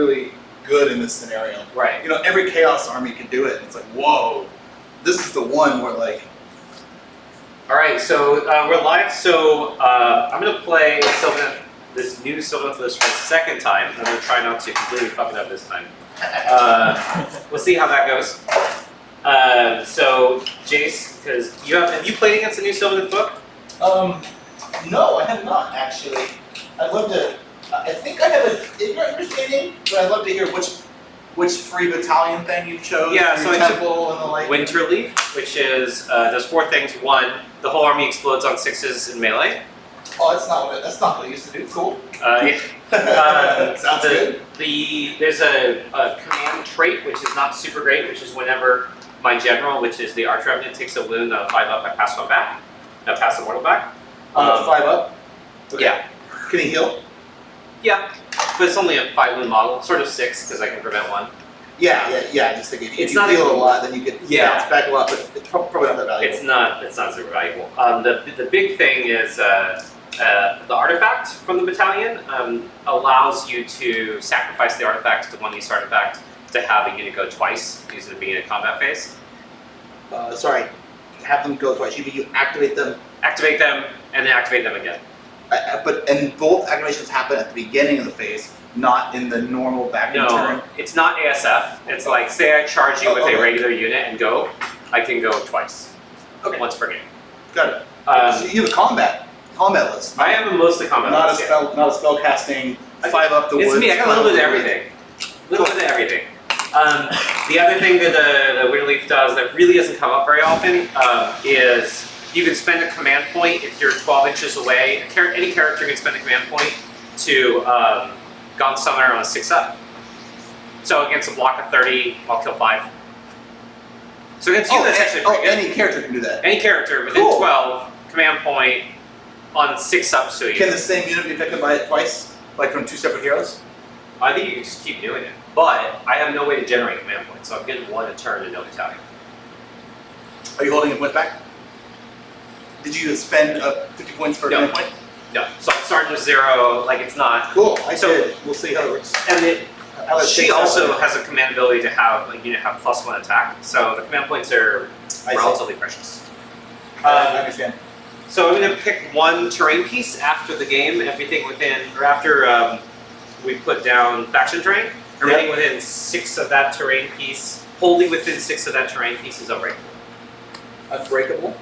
really good in this scenario. Right. You know, every Chaos army can do it. And it's like, whoa, this is the one where like. All right, so we're live. So I'm gonna play Sylvaneth, this new Sylvaneth list for the second time. I'm gonna try not to completely fuck it up this time. We'll see how that goes. So Jace, because have you played against the new Sylvaneth book? No, I have not actually. I'd love to. I think I have an understanding, but I'd love to hear which free battalion thing you chose. Yeah, so I took Temple and the like. Winterleaf, which is does 4 things. 1, the whole army explodes on 6s in melee. Oh, that's not what it used to do. Cool. Yeah. Sounds good. There's a command trait which is not super great, which is whenever my general, which is the Arch Revenant, takes a wound on 5 up, I pass one back. I pass the mortal back. 5 up? Okay. Yeah. Can he heal? Yeah, but it's only a 5 wound model, sort of 6 because I can prevent 1. Yeah. Just think if It's you not heal even- a lot, then you could bounce back a lot, but it's probably not that valuable. It's not super valuable. The big thing is the artifact from the battalion allows you to sacrifice the artifact to one use artifact to have a unit go twice, use it at the beginning of combat phase. Sorry, have them go twice. You activate them. Activate them, and then activate them again. And both activations happen at the beginning of the phase, not in the normal back end turn. No, it's not ASF. It's like, say I charge you with okay. a regular unit and go, I can go twice. Okay. Once per game. Got it. So you have a combat list. I have a mostly combat Not a list, not a spell casting. 5 up the woods. It's me. I got a little bit of everything. The other thing that the Winterleaf does that really doesn't come up very often is you can spend a command point if you're 12 inches away. Any character can spend a command point to Gaunt Summoner on a 6-up. So against a block of 30, I'll kill 5. So against you, that's actually pretty good. Any character can do that. Any character within 12, command point on 6-up, so you Can the same unit be affected by it twice, like from 2 separate heroes? I think you can just keep doing it. But I have no way to generate command points, so I'm getting 1 a turn and no battalion. Are you holding a point back? Did you spend 50 points for a command point? No. So I'm starting with 0, like it's not. Cool, I did. We'll see how it works. And she also out. has a command ability to have a unit have +1 attack, so the command points are relatively precious. I understand. So I'm going to pick 1 terrain piece after the game, everything within, or after we put down faction terrain, everything within 6 of that terrain piece, wholly within 6 of that terrain piece is unbreakable. Unbreakable?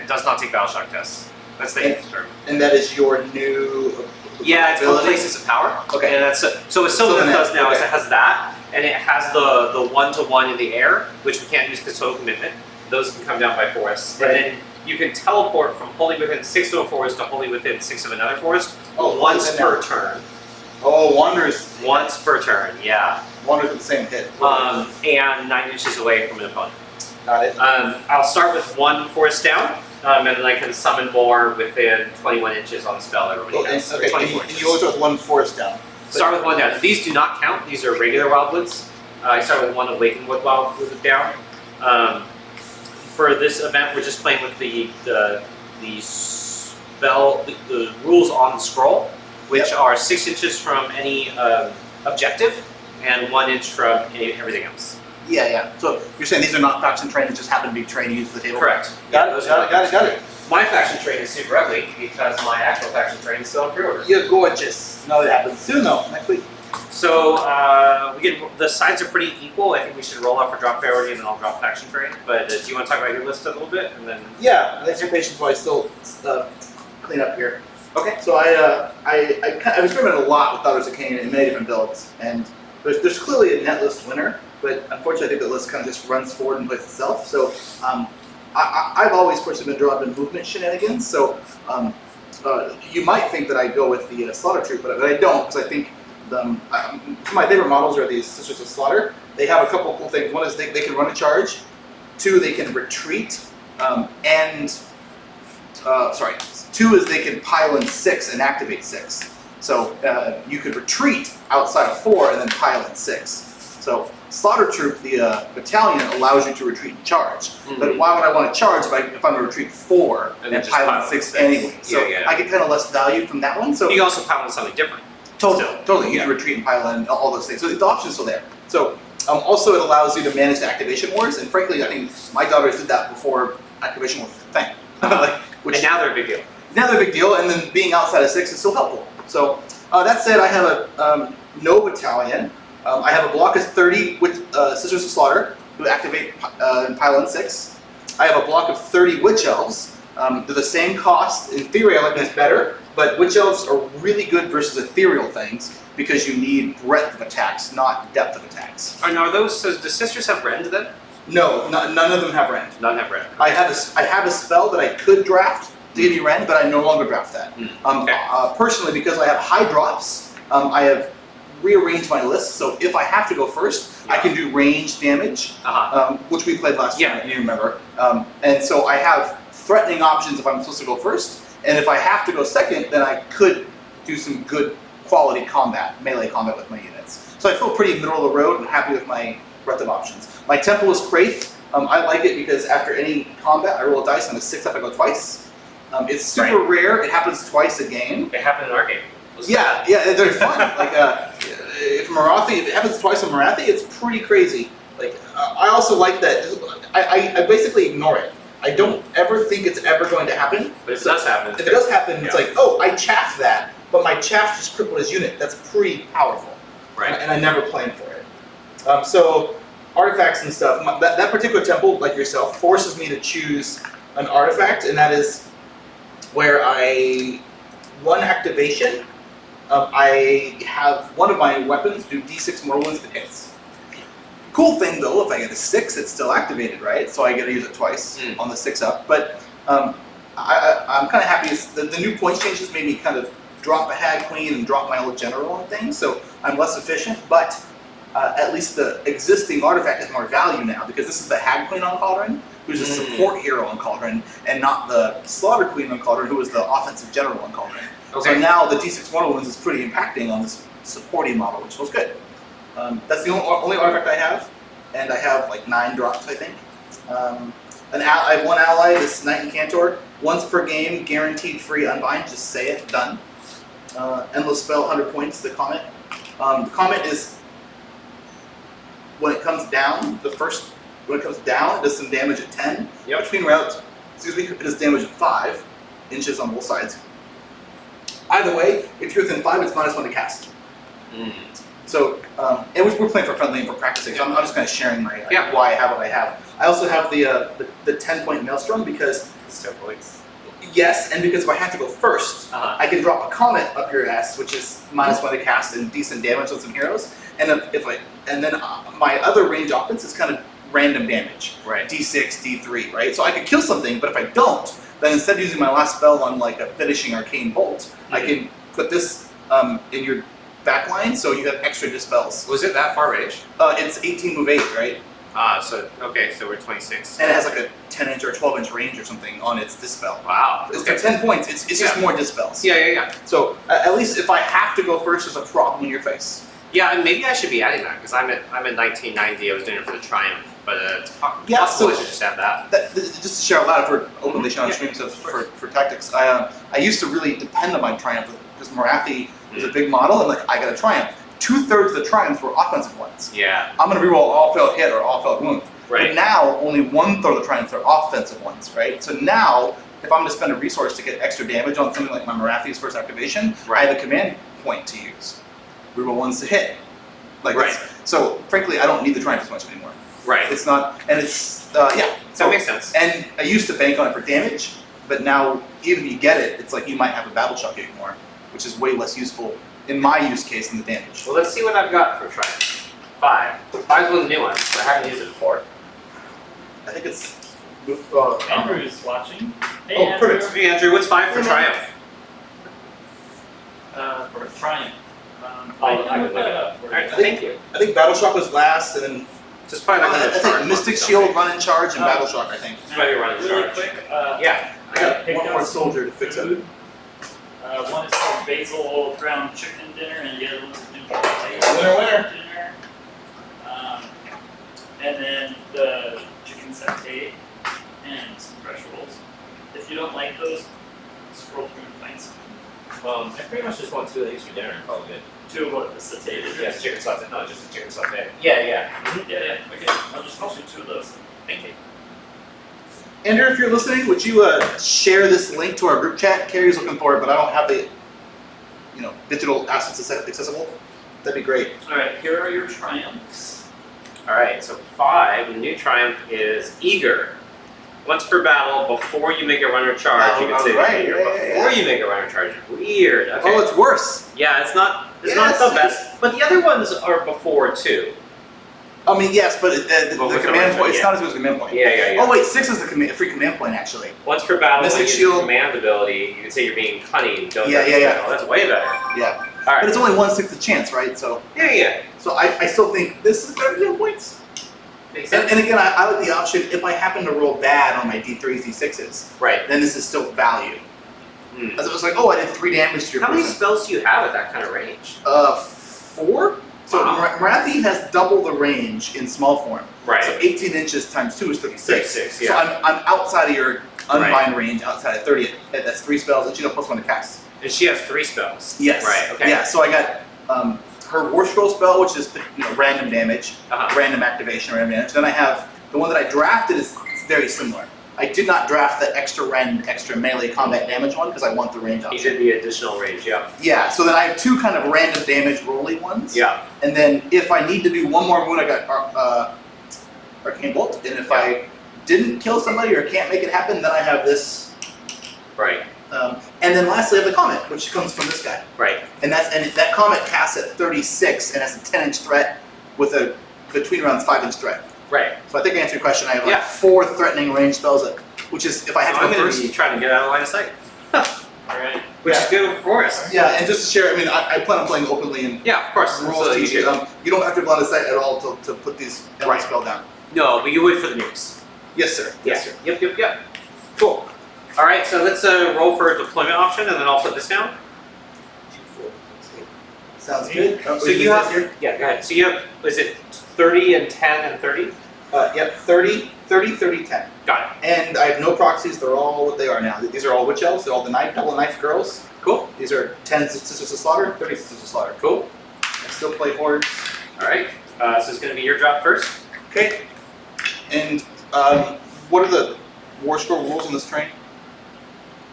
Does not take battle shock tests. That's the 8th term. And that is your new Yeah, it's called ability? Places of Power. Okay. And that's so what Sylvaneth does now is okay. it has that, and it has the 1-to-1 in the air, which we can't use because total commitment. Those can come down by forest. Right. And then you can teleport from wholly within 6 of a forest to wholly within 6 of another forest once per turn. Oh, wanders. Once per turn, yeah. Wanders with the same hit. And 9 inches away from an opponent. Got it. I'll start with 1 forest down, and then I can summon more within 21 inches on the spell everybody has. Okay, 24 and inches. you always start with 1 forest down. Start with 1 down. These do not count. These are regular wildwoods. I start with 1 awakened wood wildwood down. For this event, we're just playing with the spell, the rules on the scroll, which are 6 inches from any objective and 1 inch from everything else. Yeah. So you're saying these are not faction trained, that just happen to be trained to use the table? Correct. Got it. My faction train is super ugly because my actual faction train is still on pre-order. You're gorgeous. No, that happens soon though, next week. So the sides are pretty equal. I think we should roll out for drop priority and then I'll drop faction train. But do you want to talk about your list a little bit and then? Yeah, the expectations while I still clean up here. Okay. So I've experimented a lot with Daughters of Khaine in many different builds, and there's clearly a net list winner, but unfortunately I think the list kind of just runs forward and plays itself. So I've always personally been drawn to movement shenanigans. So you might think that I go with the Slaughter Troop, but I don't, because I think some of my favorite models are these Sisters of Slaughter. They have a couple of cool things. One is they can run a charge. 2, they can retreat, Two is they can pile in 6 and activate 6. So you could retreat outside of 4 and then pile in 6. So Slaughter Troop, the battalion, allows you to retreat and charge. Mm-hmm. But why would I want to charge if I'm going to retreat 4 and pile in 6 anyway? So I get kind of less value from that one. So you can also pile in something different. Totally. You can retreat and pile in, all those things. So the option's still there. So also it allows you to manage the activation wars, and frankly, I think my daughters did that before activation wars was a thing. And now they're a big deal. Now they're a big deal, and then being outside of 6 is still helpful. So that said, I have a no battalion. I have a block of 30 with Sisters of Slaughter, who activate and pile in 6. I have a block of 30 Witch Elves. They're the same cost. In theory, I like this better, but Witch Elves are really good versus ethereal things because you need breadth of attacks, not depth of attacks. Are those, so the Sisters have Rend then? No, none of them have Rend. None have Rend. I have a spell that I could draft to give me Rend, but I no longer draft that. Okay. Personally, because I have high drops, I have rearranged my list, so if I have to go first, I can do range damage, which we played last time, you remember. And so I have threatening options if I'm supposed to go first, and if I have to go second, then I could do some good quality combat, melee combat with my units. So I feel pretty middle of the road and happy with my breadth of options. My Temple is Kraith. I like it because after any combat, I roll a dice, on a 6 up, I go twice. It's super rare, it happens twice a game. It happened in our game. Yeah, they're fun. Like, if it happens twice in Marathi, it's pretty crazy. Like, I also like that. I basically ignore it. I don't ever think it's ever going to happen. But it does happen. If it does happen, it's like, oh, I chaffed that, but my chaff just crippled his unit. That's pretty powerful. Right. And I never planned for it. So, artifacts and stuff. That particular temple, like yourself, forces me to choose an artifact, and that is where one activation. I have one of my weapons do d6 more wounds to hits. Cool thing though, if I get a 6, it's still activated, right? So I get to use it twice on the 6 up. But I'm kind of happy. The new points changes made me kind of drop a Hag Queen and drop my old General and things, so I'm less efficient. But at least the existing artifact has more value now because this is the Hag Queen on Cauldron, who's a support hero on Cauldron, and not the Slaughter Queen on Cauldron, who was the offensive general on Cauldron. Okay. So now the D6 mortal wounds is pretty impacting on this supporting model, which feels good. That's the only artifact I have, and I have like 9 drops, I think. I have one ally, this Knight Incantor, once per game, guaranteed free unbind, just say it, done. Endless spell, 100 points, the Comet. The Comet is, when it comes down, when it comes down, it does some damage at 10. Yep. Between rounds, it does damage at 5 inches on both sides. Either way, if you're within 5, it's -1 to cast. So, and we're playing for friendly and for practicing, so I'm just kind of sharing my why I have what I have. I also have the 10-point Maelstrom because... It's 10 points. Yes, and because if I have to go first, I can drop a Comet up your ass, which is -1 to cast and decent damage on some heroes. And then my other range offense is kind of random damage. Right. D6, D3, right? So I could kill something, but if I don't, then instead of using my last spell on like a finishing arcane bolt, I can put this in your back line, so you have extra dispels. Was it that far range? It's 18 move 8, right? So we're 26. And it has like a 10-inch or 12-inch range or something on its dispel. Wow. It's for 10 points. It's just more dispels. Yeah. So at least if I have to go first, there's a problem in your face. Yeah, and maybe I should be adding that because I'm at 1990. I was doing it for the Triumph, but Yeah, possible so I should just add that. Just to share out loud for openly sharing streams for tactics, I used to really depend on my Triumph because Marathi was a big model, and like I got a Triumph. 2/3 of the Triumphs were offensive ones. Yeah. I'm gonna reroll all failed hit or all failed wound. Right. But now only 1/3 of the Triumphs are offensive ones, right? So now if I'm gonna spend a resource to get extra damage on something like my Marathi's first activation, I have a command point to use. Reroll ones to hit. So frankly, I don't need the Triumph as much anymore. Right. It's not, and it's So that makes sense. And I used to bank on it for damage, but now even if you get it, it's like you might have a battle shock anymore, which is way less useful in my use case than the damage. Well, let's see what I've got for Triumph. 5. 5's one of the new ones, but I haven't used it before. I think it's. Andrew's watching. Hey, Oh, Andrew. perfect. Hey, Andrew, what's 5 for Triumph? For Triumph. I I would looked look that it up. for Alright, you. thank you. I think battle shock was last, and then Just probably not I going to think Mystic Shield, run in charge, and battle shock. I think. Might be running Really charge. quick. Yeah. I got picked one up more some soldier to fix it. food. One is called basil ground chicken dinner, and the other one's ginger potato Winner. dinner. And then the chicken satay and some fresh rolls. If you don't like those, scroll through and find some. I pretty much just want 2 of these for dinner. Probably good. 2 of what? The citated? Yes, chicken saute. No, just a chicken saute. Yeah. Yeah. Okay. I'll shoot 2 of those. Thank you. Andrew, if you're listening, would you share this link to our group chat? Carrie's looking for it, but I don't have the digital assets accessible. That'd be great. All right. Here are your triumphs. All right. So 5. The new triumph is eager. Once per battle, before you make a runner charge, you can say right. eager. Before you make a runner charge. Weird. Okay. Oh, it's worse. Yeah, it's not the best, but the other ones are before too. I mean, yes, but the with command the point, it's yeah. not as good as command point. Yeah. Oh wait, 6 is the free command point actually. Once per battle, when you Mystic use Shield. command ability, you can say you're being cunning. Don't Yeah. Oh, that's way better. Yeah. All right. But it's only 1/6 chance, right? So Yeah. so I still think this is better than command points. Makes sense. And again, I like the option if I happen to roll bad on my D3s, D6s, Right. then this is still value. Hmm. As it was like, oh, I did 3 damage to your How many person. spells do you have at that kind of range? 4. So Wow. Marathi has double the range in small form. Right. So 18 inches times 2 is 36. 36, So yeah. I'm outside of your unbind Right. range, outside of 30. That's 3 spells, and she got +1 to cast. And she has 3 spells. Yes. Right. Okay. Yeah. So I got her War Scroll spell, which is random damage, Uh-huh. random activation, random damage. Then I have the one that I drafted is very similar. I did not draft the extra melee combat damage one because I want the range You option. did the additional range. Yeah. Yeah. So then I have 2 kind of random damage rolly ones. Yeah. And then if I need to do one more wound, I got Arcane Bolt. And if I didn't kill somebody or can't make it happen, then I have this. Right. And then lastly, I have the Comet, which comes from this guy. Right. And that Comet casts at 36 and has a 10-inch threat with a between rounds 5-inch threat. Right. So I think I answered your question. I have Yeah. 4 threatening range spells, which is if I have So to I'm go going to first. be trying to get out of line of sight, All right. which Yeah. is good for us. Yeah, and just to share, I mean, I plan on playing openly and Yeah, of course. rules So to you you. should. You don't have to blind a sight at all to put these Right. spell down. No, but you would for the nukes. Yes, sir. Yes, sir. Yep. Cool. All right, so let's roll for a deployment option, and then I'll put this down. Sounds good. So you have, yeah, go ahead. So you have, is it 30 and 10 and 30? Yep, 30, 10. Got it. And I have no proxies. They're all what they are now. These are all witch elves. They're all the double knife girls. Cool. These are 10 Sisters of Slaughter, 30 Sisters of Slaughter. Cool. I still play hordes. All right. So it's going to be your drop first. Okay. And what are the War Scroll rules on this train?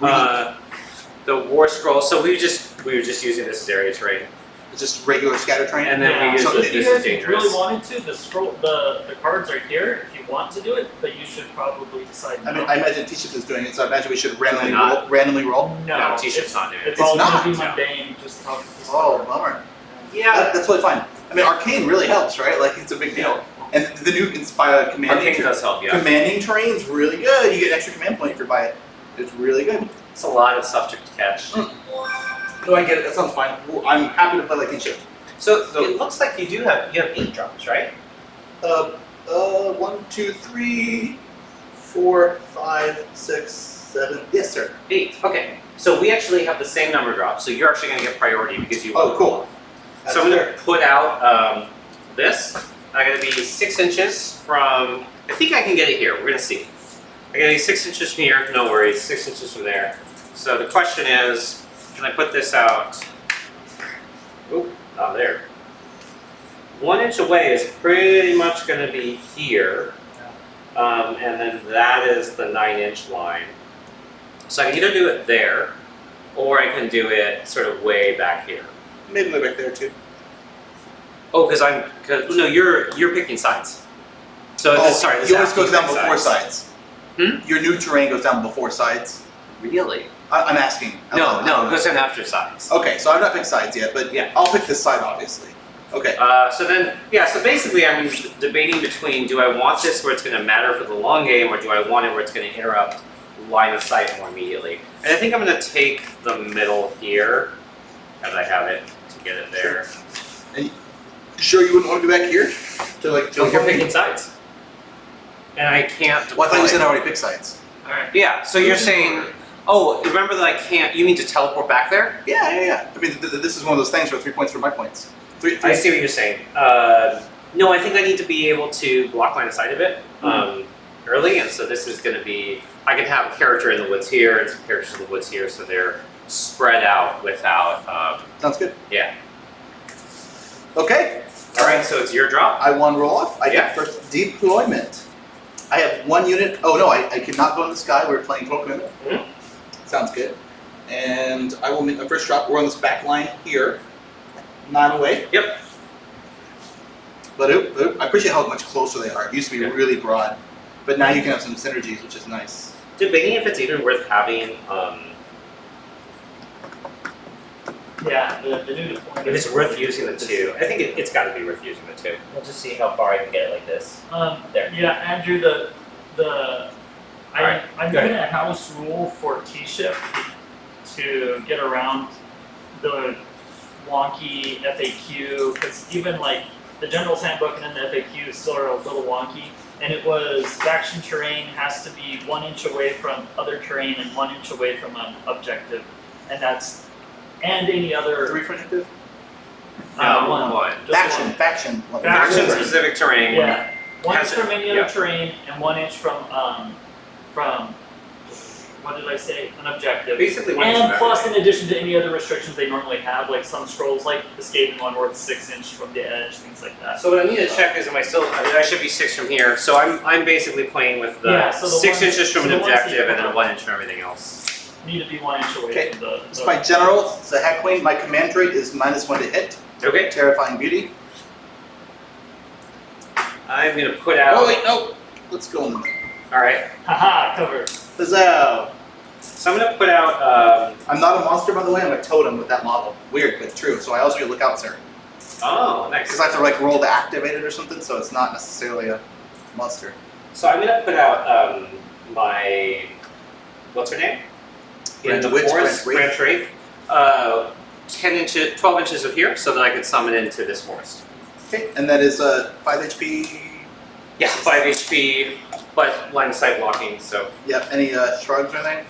The War Scroll. So we were just using this as area terrain, It's just regular scatter train? and then we use So the if this you is guys dangerous. really wanted to, the cards are here if you want to do it, but you should probably decide. I mean, I imagine T-Shift is doing it, so I imagine we should Probably randomly roll. No, T-Shift's not doing it. It's It's all not. gonna be mundane. Just talk. Oh, bummer. Yeah. That's totally fine. I mean, Arcane really helps, right? Like, it's a big deal. And the new commanding, Arcane does help. Yeah. commanding terrain's really good. You get an extra command point if you buy it. It's really good. It's a lot of stuff to catch. No, I get it. That sounds fine. Well, I'm happy to play like T-Shift. So it looks like you have 8 drops, right? 1, 2, 3, 4, 5, 6, 7. Yes, sir. 8. Okay. So we actually have the same number of drops. So you're actually going to get priority because you. Oh, cool. So I'm going to put out this. I'm going to be 6 inches from. I think I can get it here. We're going to see. I'm going to be 6 inches from here. No worries. 6 inches from there. So the question is, can I put this out? Oop, not there. 1 inch away is pretty much going to be here. And then that is the 9-inch line. So I can either do it there, or I can do it sort of way back here. Maybe way back there, too. Oh, no, you're picking sides. So this, sorry, this yours has to goes be down pick before sides. Your new terrain goes down before sides. Really? I'm asking. No, it goes in after sides. Okay, so I've not picked sides yet, but Yeah. I'll pick this side, obviously. Okay. So basically I'm debating between, do I want this where it's going to matter for the long game, or do I want it where it's going to interrupt line of sight more immediately? And I think I'm going to take the middle here, as I have it, to get it there. And you sure you wouldn't want to be back here? To like So jump you're on me? picking sides. And I can't. Well, I thought you deploy. said I already picked sides. All right. Yeah, so you're saying, remember that I can't, you mean to teleport back there? Yeah. I mean, this is one of those things where 3 points for my points. Three. I see what you're saying. No, I think I need to be able to block line of sight a bit early, and so this is going to be, I can have a character in the woods here and some characters in the woods here, so they're spread out without. Sounds good. Yeah. Okay. All right. So it's your drop. I won roll off. I Yeah. get first deployment. I have 1 unit. Oh no, I could not go in the sky. We're playing total commitment. Mhm. Sounds good. And I will make my first drop. We're on this back line here. 9 away. Yep. But I appreciate how much closer they are. It used to be Yeah. really broad, but now you can have some synergies, which is nice. Debating if it's even worth having. Yeah, the new deployment. If it's worth using the 2, I think it's got to be worth using the 2. We'll just see how far I can get it like this. There. Yeah, Andrew, Alright, I'm go doing ahead. a house rule for T-ship to get around the wonky FAQ, because even like the General's Handbook and then the FAQ still are a little wonky, and it was faction terrain has to be 1 inch away from other terrain and 1 inch away from an objective, and any other 3 for initiative? One. just one. Faction. Faction specific terrain. Yeah, 1 inch Has from it- any other yeah. terrain and 1 inch from what did I say? An objective. Basically, one inch And from plus, everything. in addition to any other restrictions they normally have, like some scrolls, like escaping one where it's 6 inch from the edge, things like that. So what I need to check is, am I still? I should be 6 from here. So I'm basically playing with the Yeah, so the 6 ones- inches from so an the ones that objective you and then have- 1 inch from everything else. Need to be 1 inch away Okay. from the. This is my general. It's a Hack Queen. My command trait is -1 to hit. Okay. Terrifying beauty. I'm gonna put out. Oh wait, no. Let's go in the middle. All right. Haha, covered. Huzzah! So I'm gonna put out. I'm not a monster, by the way. I'm a totem with that model. Weird, but true. So I also get lookout, sir. Oh, nice. Because I have to like roll to activate it or something, so it's not necessarily a monster. So I'm gonna put out my. What's her name? In the Witch, forest, Grand Grand Wraith. 10 inches, 12 inches of here, so that I could summon into this forest. Okay, and that is 5 HP. Yeah, 5 HP, but line of sight blocking. So Yep. Any shrugs or anything?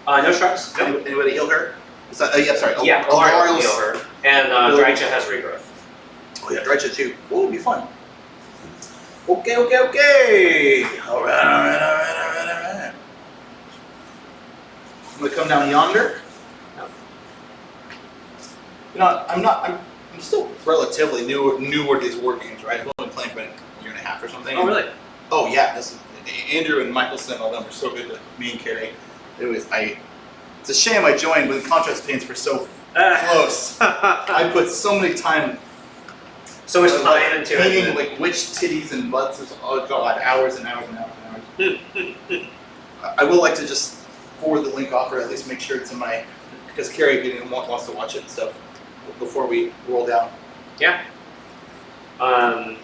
no sharks. No. Anybody heal her? Is that, yeah, sorry. Yeah, Alariel will heal her, and Drycha has regrowth. Oh yeah, Drycha too. Oh, it'll be fun. Okay. All right. I'm gonna come down yonder. You know, I'm still relatively new at these war games, right? I've only been playing for a year and a half or something. Oh really? Oh yeah, this is, Andrew and Michelson, all them were so good to me and Carrie. It's a shame I joined when contrast paints were so close. I put so many time. So much like, time into painting it. like witch titties and butts. Oh god, hours and hours and hours and hours. I will like to just forward the link off, or at least make sure it's in my, because Carrie wants to watch it and stuff before we roll down. Yeah. Let's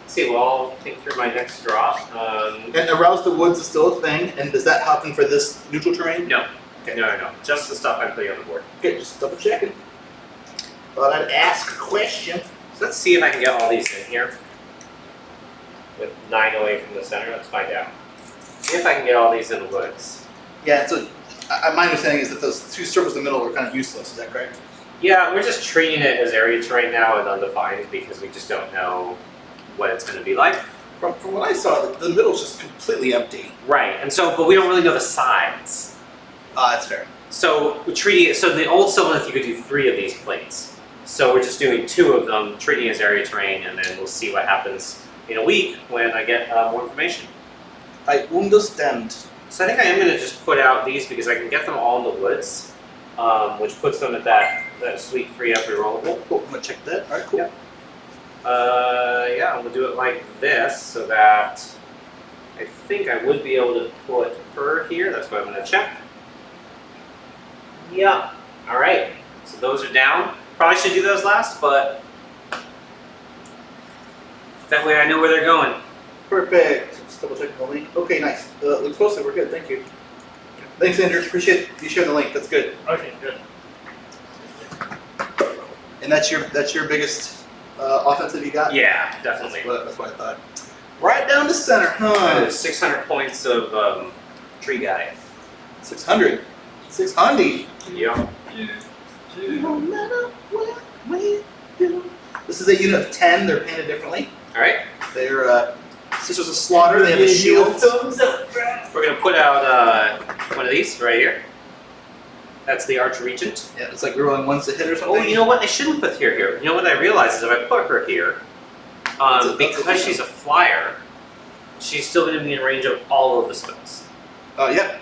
see. Well, I'll think through my next drop. And Arouse the Woods is still a thing, and does that happen for this neutral terrain? No. No. Just the stuff I'm putting on the board. Okay, just double checking. Thought I'd ask a question. So let's see if I can get all these in here. With 9 away from the center, let's find out. See if I can get all these in the woods. Yeah, so my understanding is that those 2 circles in the middle are kind of useless, is that correct? Yeah, we're just treating it as area terrain now and undefined because we just don't know what it's going to be like. From what I saw, the middle's just completely empty. Right, and so, but we don't really know the sides. That's fair. So we're treating it, so in the old Sylvaneth you could do 3 of these plates. So we're just doing 2 of them, treating it as area terrain, and then we'll see what happens in a week when I get more information. I understand. So I think I am going to just put out these because I can get them all in the woods, which puts them at that sweet 3 every rollable. Cool, I'm gonna check that. Alright, cool. Yep. Yeah, I'm going to do it like this so that I think I would be able to put her here. That's what I'm going to check. Yeah. All right. So those are down. Probably should do those last, but that way I know where they're going. Perfect. Just double checking the link. Okay, nice. Looks posted, we're good, thank you. Thanks, Andrew. Appreciate you sharing the link. That's good. Okay, good. And that's your biggest offensive you got? Yeah, definitely. That's what I thought. Right down the center, That huh? is 600 points of tree guy. 600. 600. Yeah. No matter what we do. This is a unit of 10. They're painted differently. All right. They're Sisters of Slaughter. They have a shield. Thumbs up, Brad. We're gonna put out one of these right here. That's the Archregent. Yeah, it's like rerolling ones to hit or something. Oh, you know what? I shouldn't put her here. You know what I realized is if I put her here, because she's a flyer, she's still going to be in range of all of the spells. Yeah,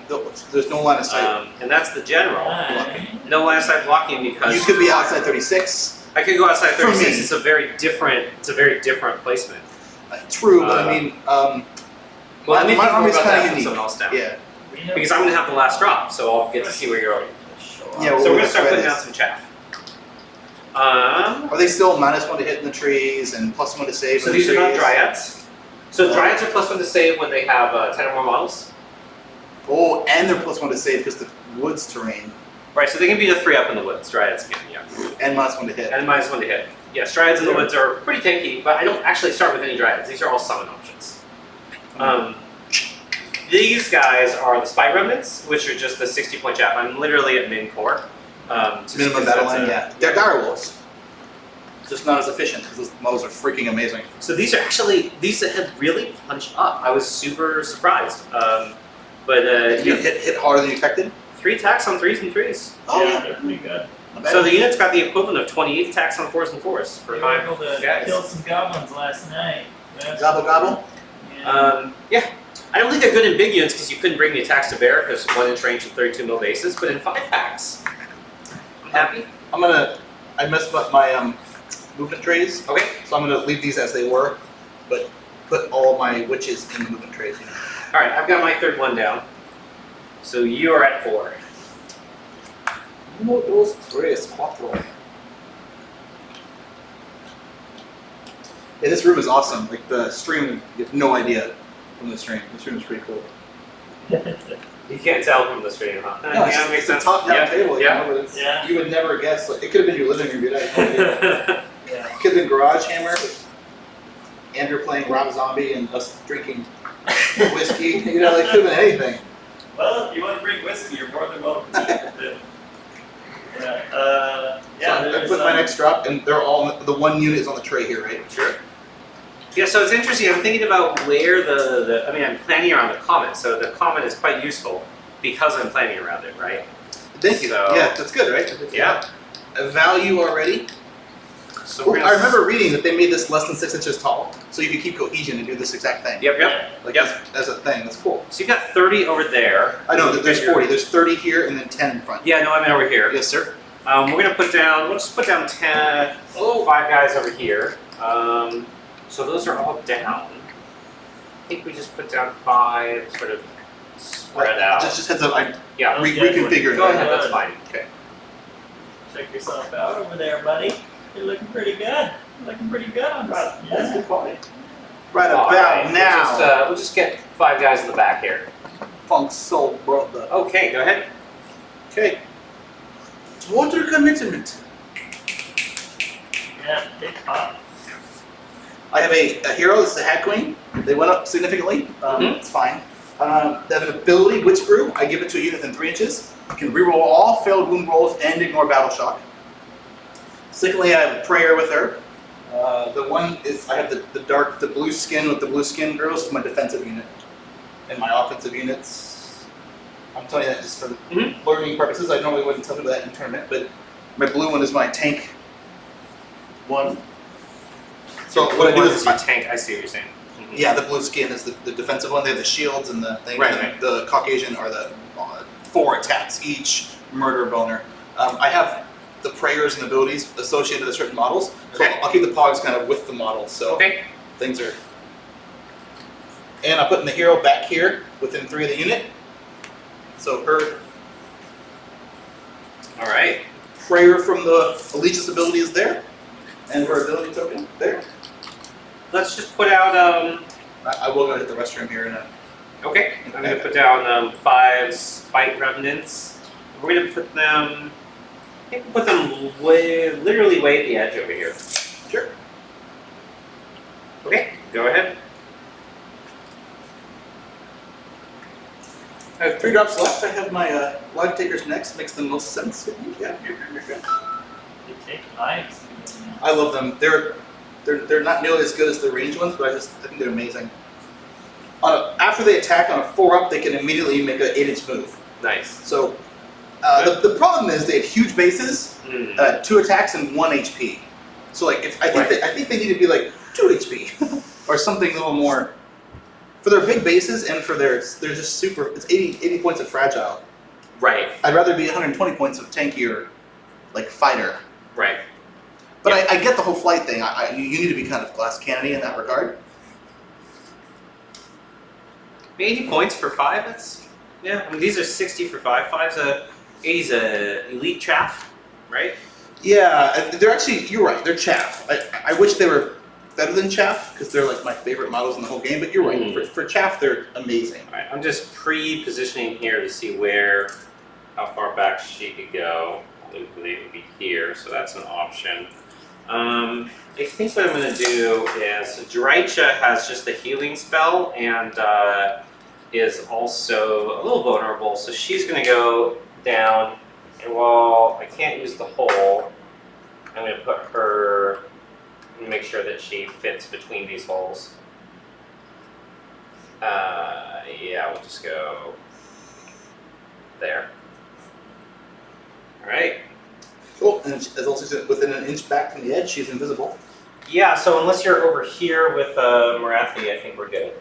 there's no line of sight. And that's the general. Right. No line of sight blocking because You could be outside 36. I could go outside For 36. me. It's a very different placement. True, but I mean, Well, let me my think more army's about kind that of when unique. someone else down. Yeah. Because I'm going to have the last drop, so I'll get to see where you're going. Yeah, So we're going to start try putting this. out some chaff. Are they still -1 to hit in the trees and +1 to save? So in these the are not trees? dryads. So dryads are +1 to save when they have 10 or more models. Oh, and they're +1 to save because the woods terrain. Right, so they can be a 3-up in the woods. Dryads can, yeah. And -1 to hit. And -1 to hit. Yes, dryads in the woods are pretty tanky, but I don't actually start with any dryads. These are all summon options. These guys are the Spite Remnants, which are just the 60-point chaff. I'm literally at min core. Minimum battle line, yeah. They're dire wolves. Just not as efficient because those models are freaking amazing. So these are actually, these that have really punched up. I was super surprised. But You hit harder than you expected? 3 attacks on 3s and 3s. Oh, Yeah, they're pretty good. Not bad. So the unit's got the equivalent of 28 attacks on 4s and 4s for We were able 5 to guys. kill some goblins last night. That's- Gobble gobble? Yeah. I don't think they're good in big units because you couldn't bring the attacks to bear because 1 inch range and 32 mil bases, but in 5 packs, I'm happy. I messed up my movement trays, Okay. so I'm gonna leave these as they were, but put all my witches in the movement trays. Alright, I've got my third one down. So you are at 4. Uno, dos, tres, cuatro. Yeah, this room is awesome. Like the stream, you have no idea from the stream. The stream is pretty cool. You can't tell from the stream, huh? No, it's, yeah, just, makes it's a sense. top-down Yeah, table, you yeah. know, but it's, Yeah. you would never guess. Like, it could have been your living room, dude. I had no idea. Yeah. Could have been Garage Hammer with Andrew playing Rob Zombie and us drinking whiskey. You know, it could have been anything. Well, if you want to bring whiskey, you're more than welcome to. Yeah. So I put my next drop, and they're all the one unit is on the tray here, right? Sure. Yeah, so it's interesting. I'm thinking about where I mean, I'm planning around the comet, so the comet is quite useful because I'm planning around it, right? Thank you. So- Yeah, that's good, right? Yeah. A value already. So Well, we're I gonna remember reading that they made this less than 6 inches tall, so you could keep cohesion and do this exact thing. Yep, yep. Like Yep. as a thing. That's cool. So you got 30 over there. I know that there's You're- 40. There's 30 here and then 10 in front. Yeah, no, I'm over here. Yes, sir. We're gonna put down. We'll just put down 10. Oh, 5 guys over here. So those are all down. I think we just put down 5, sort of spread out. Just heads up. I'm Yeah. reconfiguring. Go it. ahead. That's fine. Okay. Check yourself out over there, buddy. You're looking pretty good. You're looking pretty good on that. That's good quality. Right All about right, now. We'll just get 5 guys in the back here. Funk Soul Brother. Okay, go ahead. Okay. Water commitment. Yeah, big pop. I have a hero. This is a Hat Queen. They went up significantly. Mhm. It's fine. They have an ability, Witch Brew. I give it to a unit within 3 inches. You can reroll all failed wound rolls and ignore battle shock. Secondly, I have a prayer with her. The one is I have the blue skin with the blue skin girls is my defensive unit, and my offensive units. I'm telling you that just for learning purposes. I normally wouldn't tell people that in tournament, but my blue one is my tank one. So what I do is your tank. I see what you're saying. Mhm. yeah, the blue skin is the defensive one. They have the shields and the thing. Right, and right. The Caucasian are the 4 attacks each, murder boner. I have the prayers and abilities associated with certain models. So Okay. I'll keep the pogs kind of with the models. So Okay. things are. And I'm putting the hero back here within 3 of the unit. So her All right. prayer from the allegiance ability is there, and her ability token there. Let's just put out. I will go hit the restroom here in a. Okay. I'm gonna put down 5 Spite Remnants. We're gonna put them. I think we'll put them literally way at the edge over here. Sure. Okay. Go ahead. I have 3 drops left. I have my live takers next. Makes the most sense. Yeah. You take lives. I love them. They're not nearly as good as the range ones, but I think they're amazing. After they attack on a 4-up, they can immediately make an 8-inch move. Nice. So The problem is they have huge bases, 2 attacks and 1 HP. So like, I think they need to be like 2 HP or something a little more. For their big bases and for they're just super. It's 80 points of fragile. Right. I'd rather be 120 points of tankier, like fighter. Right. But I get the whole flight thing. You need to be kind of glass cannony in that regard. 80 points for 5. That's yeah. I mean, these are 60 for 5. 80's a elite chaff, right? Yeah, they're actually. You're right. They're chaff. I wish they were better than chaff because they're like my favorite models in the whole game. But you're right. For chaff, they're amazing. All right. I'm just pre-positioning here to see how far back she could go. I believe it would be here, so that's an option. I think what I'm going to do is Drycha has just the healing spell and is also a little vulnerable, so she's going to go down. And while I can't use the hole, I'm going to put her and make sure that she fits between these holes. Yeah, we'll just go there. All right. Cool. And as long as she's within an inch back from the edge, she's invisible. Yeah. So unless you're over here with Marathi, I think we're good.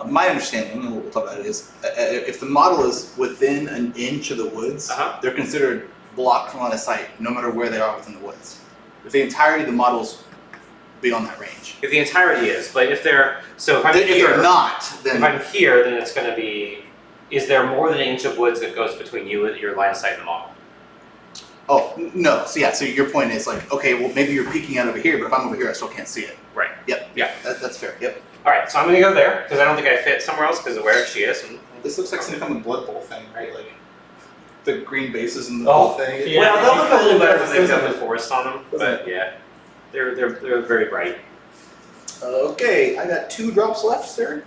My understanding, and what we'll talk about it, is if the model is within an inch of the woods, they're considered blocked from line of sight, no matter where they are within the woods. If the entirety of the model's beyond that range. If the entirety is, but if they're if I'm if here, they're not, then if I'm here, then it's going to be. Is there more than an inch of woods that goes between you and your line of sight and the model? Oh no! So yeah, so your point is like, okay, well maybe you're peeking out over here, but if I'm over here, I still can't see it. Right. Yep. Yeah. That's fair. Yep. All right, so I'm going to go there because I don't think I fit somewhere else because of where she is. And This looks like some kind of Blood Bowl thing, right? Like the green bases and the Oh, whole thing. yeah. well, they'll look a little better when they've Doesn't got the forest on them, but yeah, they're very bright. Okay, I got 2 drops left, sir.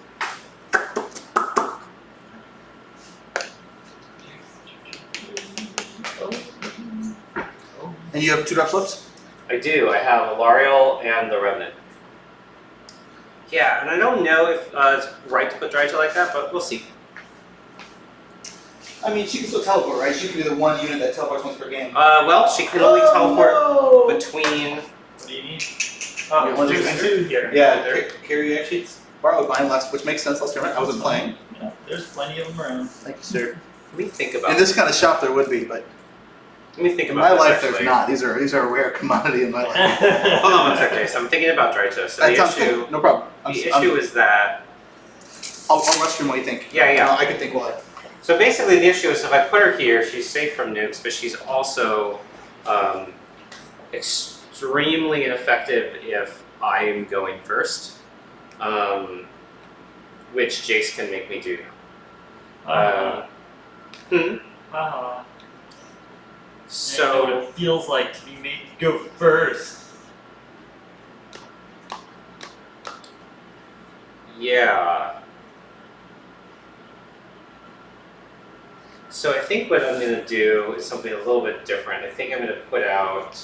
And you have 2 drops left? I do. I have Alariel and the Revenant. Yeah, and I don't know if it's right to put Drycha like that, but we'll see. I mean, she can still teleport, right? She can be the one unit that teleports once per game. Well, she can only teleport no! between. What do you need? Yeah, one There's of 2 here. Yeah, Carrie actually borrowed mine last, which makes sense last tournament. I wasn't playing. Yeah, there's plenty of them around. Thank you, sir. Let me think about. In this kind of shop, there would be, but Let me think in about. my this, life, actually. there's not. These are a rare commodity in my life. Hold on one second, Jason. I'm thinking about Drycha. So That the sounds issue, good. No problem. the issue is that. I'll rush through what you think. Yeah. I can think while So basically, the issue is if I put her here, she's safe from nukes, but she's also extremely ineffective if I'm going first, which Jace can make me do. So what So it feels like to be made to go first. yeah. So I think what I'm going to do is something a little bit different. I think I'm going to put out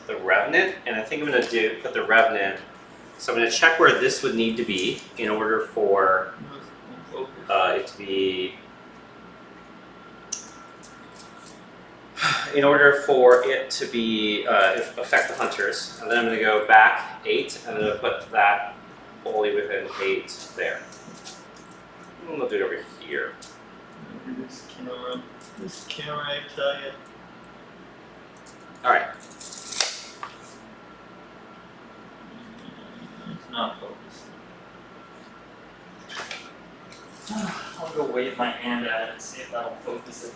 the Revenant, and I think I'm going to put the Revenant. So I'm going to check where this would need to be in order for it to be. In order for it to be affect the hunters, and then I'm going to go back 8, and I'm going to put that wholly within 8 there. And we'll do it over here. This camera, I tell you. All right. It's not focused. I'll go wave my hand at it and see if that'll focus it.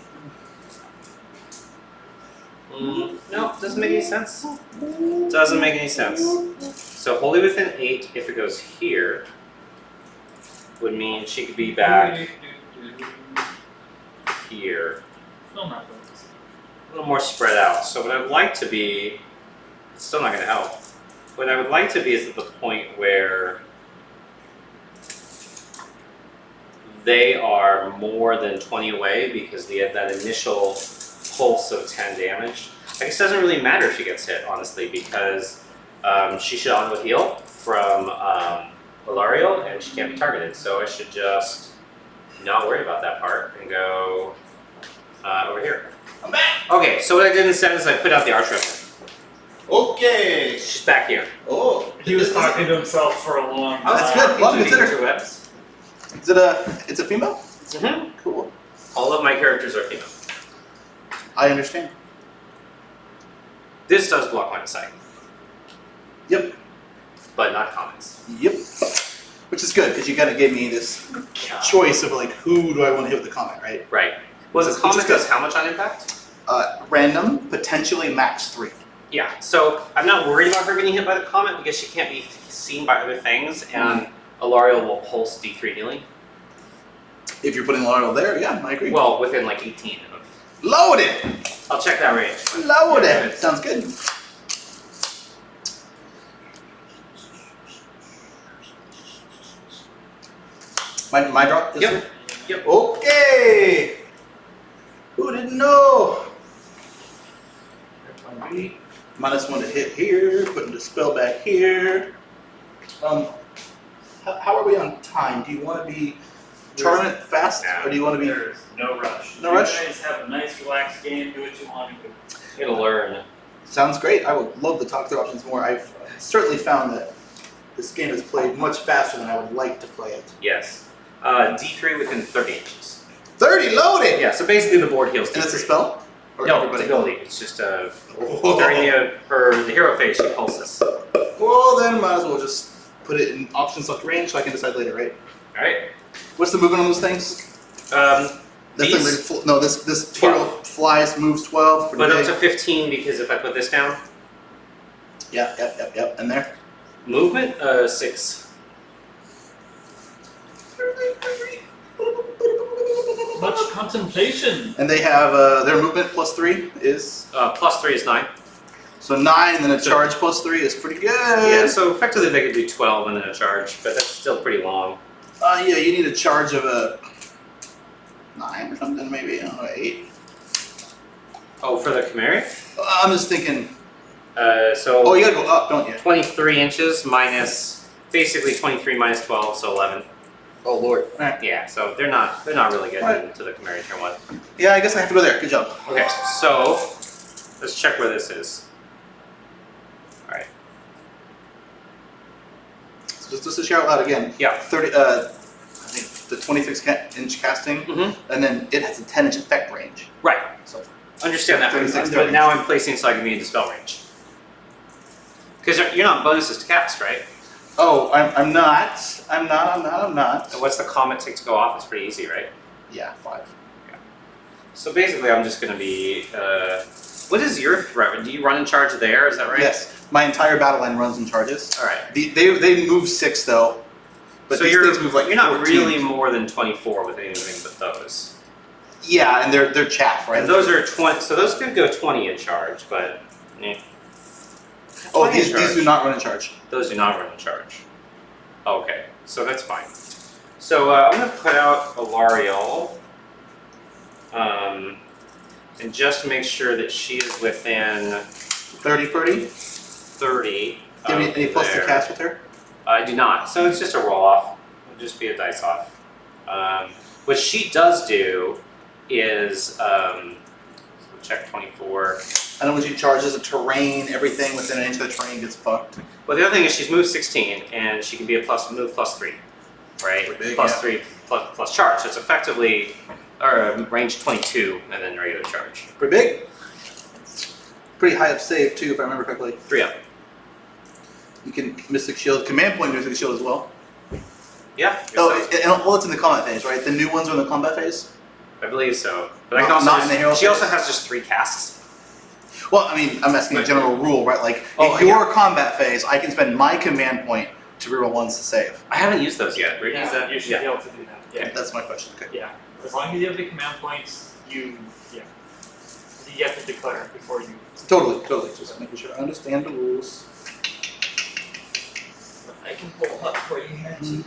No, doesn't make any sense. Doesn't make any sense. So wholly within 8, if it goes here, would mean she could be back here. Still not focused. A little more spread out. So what I would like to be, it's still not going to help. What I would like to be is at the point where they are more than 20 away because they have that initial pulse of 10 damage. I guess it doesn't really matter if she gets hit, honestly, because she should auto heal from Alariel and she can't be targeted. So I should just not worry about that part and go over here. I'm back. Okay, so what I did instead is I put out the archriver. Okay. She's back here. Oh. He was talking to himself for a long time. Oh, that's good. Well, Including consider. interwebs. Is it it's a female? Mm-hmm. Cool. All of my characters are female. I understand. This does block line of sight, Yep. but not comments. Yep. Which is good because you kind of gave me this choice of like who do I want to hit with the comment, right? Right. Well, the Which is comment good. does how much on impact? Random, potentially max 3. Yeah, so I'm not worried about her getting hit by the comet because she can't be seen by other things, and Alariel will pulse D3 healing. If you're putting L'Oreal there, yeah, I agree. Well, within like 18 of. Load it. I'll check that range. Load it. Sounds good. My drop. This Yep. one? Yep. Okay. Who didn't know? -1 to hit here. Putting the spell back here. How are we on time? Do you want to be charming it fast, or do you want to be? There's no rush. No rush? You guys have a nice, relaxed game. Do what you want to do. You're gonna learn. Sounds great. I would love to talk through options more. I've certainly found that this game is played much faster than I would like to play it. Yes. D3 within 30 inches. 30 loaded. Yeah, so basically the board heals D3. And it's a spell. Or No, everybody? it's ability. It's just Oh. during the hero phase she pulses. Well, then might as well just put it in option select range so I can decide later, right? Alright. What's the movement on those things? That thing These? really no, this hero flies, moves 12. Pretty But up big. to 15 because if I put this down, Yep. And there. movement 6. Much contemplation. And they have their movement +3 is +3 is 9. so 9, and then a So- charge +3 is pretty good. Yeah, so effectively they could do 12 and then a charge, but that's still pretty long. Yeah, you need a charge of a 9 or something, maybe. I don't know, 8. Oh, for the Chimera? I'm just thinking. So Oh, you gotta go up, don't you? 23 inches minus, basically 23 minus 12, so 11. Oh lord. Alright. Yeah, so they're not really getting Right. into the Chimera turn 1. Yeah, I guess I have to go there. Good job. Okay, so let's check where this is. Alright. So just to share out loud again. Yeah. 30. I think the 26-inch casting, Mm-hmm. and then it has a 10-inch effect range. Right. So Understand that, 36 but now I'm placing so I can be into spell range. Because you're not bonuses to cast, right? oh, I'm not. And what's the comet take to go off? It's pretty easy, right? Yeah, 5. So basically I'm just going to be, what is your threat? Do you run in charge there, is that right? Yes, my entire battle line runs in charges. Alright. They move 6 though, but So these things move like you're not 14. really more than 24 with anything but those. Yeah, and they're chaff, right? And those are 20, so those could go 20 in charge, but Oh, 20 in these charge. do not run in charge. Those do not run in charge. Okay, so that's fine. So I'm going to put out Alariel, and just make sure that she is within 30 pretty. 30. Do you have any plus to there. cast with her? I do not. So it's just a roll off. It'll just be a dice off. What she does do is so check 24. I know when she charges a terrain, everything within an inch of the terrain gets fucked. Well, the other thing is she's moved 16, and she can be a move +3, right? Pretty big, Plus yeah. 3 plus charge. So it's effectively range 22 and then regular charge. Pretty big. Pretty high up save too, if I remember correctly. 3 up. You can Mystic Shield, Command Point Mystic Shield as well. Yeah. Oh, well, it's in the combat phase, right? The new ones are in the combat phase. I believe so. But I Not- can also not in the hero she also phase. has just 3 casts. Well, I mean, I'm asking a Right. general rule, right? Like, Oh, in your combat phase, I can spend my command point to reroll ones to save. I haven't used those yet. Where do you use Yeah, that? you should Yeah. be able to do that. Yeah. That's my question. Okay. Yeah. As long as you have the command points, you have to declare it before you. Totally. Just making sure I understand the rules. I can pull up for you here too,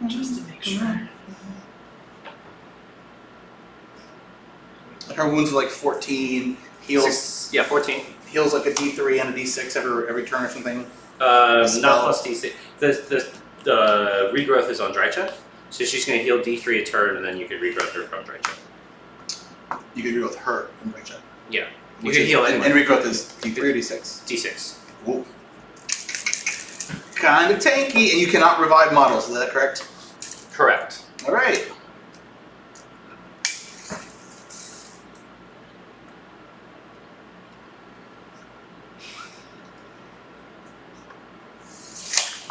just to make sure. Her wounds are like 14, heals 14. heals like a D3 and a D6 every turn or something. Not spell. plus D6. The regrowth is on Drycha, so she's going to heal D3 a turn, and then you could regrowth her from Drycha. You can regrowth her in range check. Yeah. You Which can is, heal and anyway. regrowth is D3 or D6. D6. Ooh. Kind of tanky, and you cannot revive models. Is that correct? Correct. All right.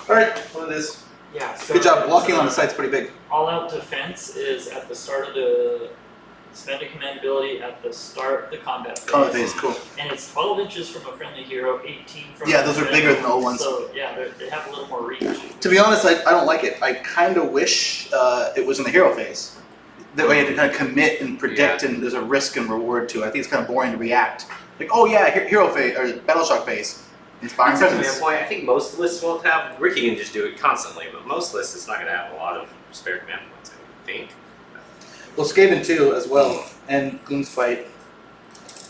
All right. What it is? Yeah. So Good job. Blocking it's, on the site's pretty big. All out defense is at the start of the spend a command ability at the start of the combat phase. Combat phase, cool. And it's 12 inches from a friendly hero, 18 from Yeah, a those are friendly, bigger than the old ones. So yeah, they have a little more reach. To be honest, I don't like it. I kind of wish it was in the hero phase. That way you have to kind of commit and predict, and there's a risk and reward to it. I think it's kind of boring to react. Like, oh yeah, hero phase or battle shock phase. Inspiring From presence. that point, I think most lists won't have. Ricky can just do it constantly, but most lists it's not going to have a lot of spare command points. I think. Well, Skaven too as well, and Gloom's fight.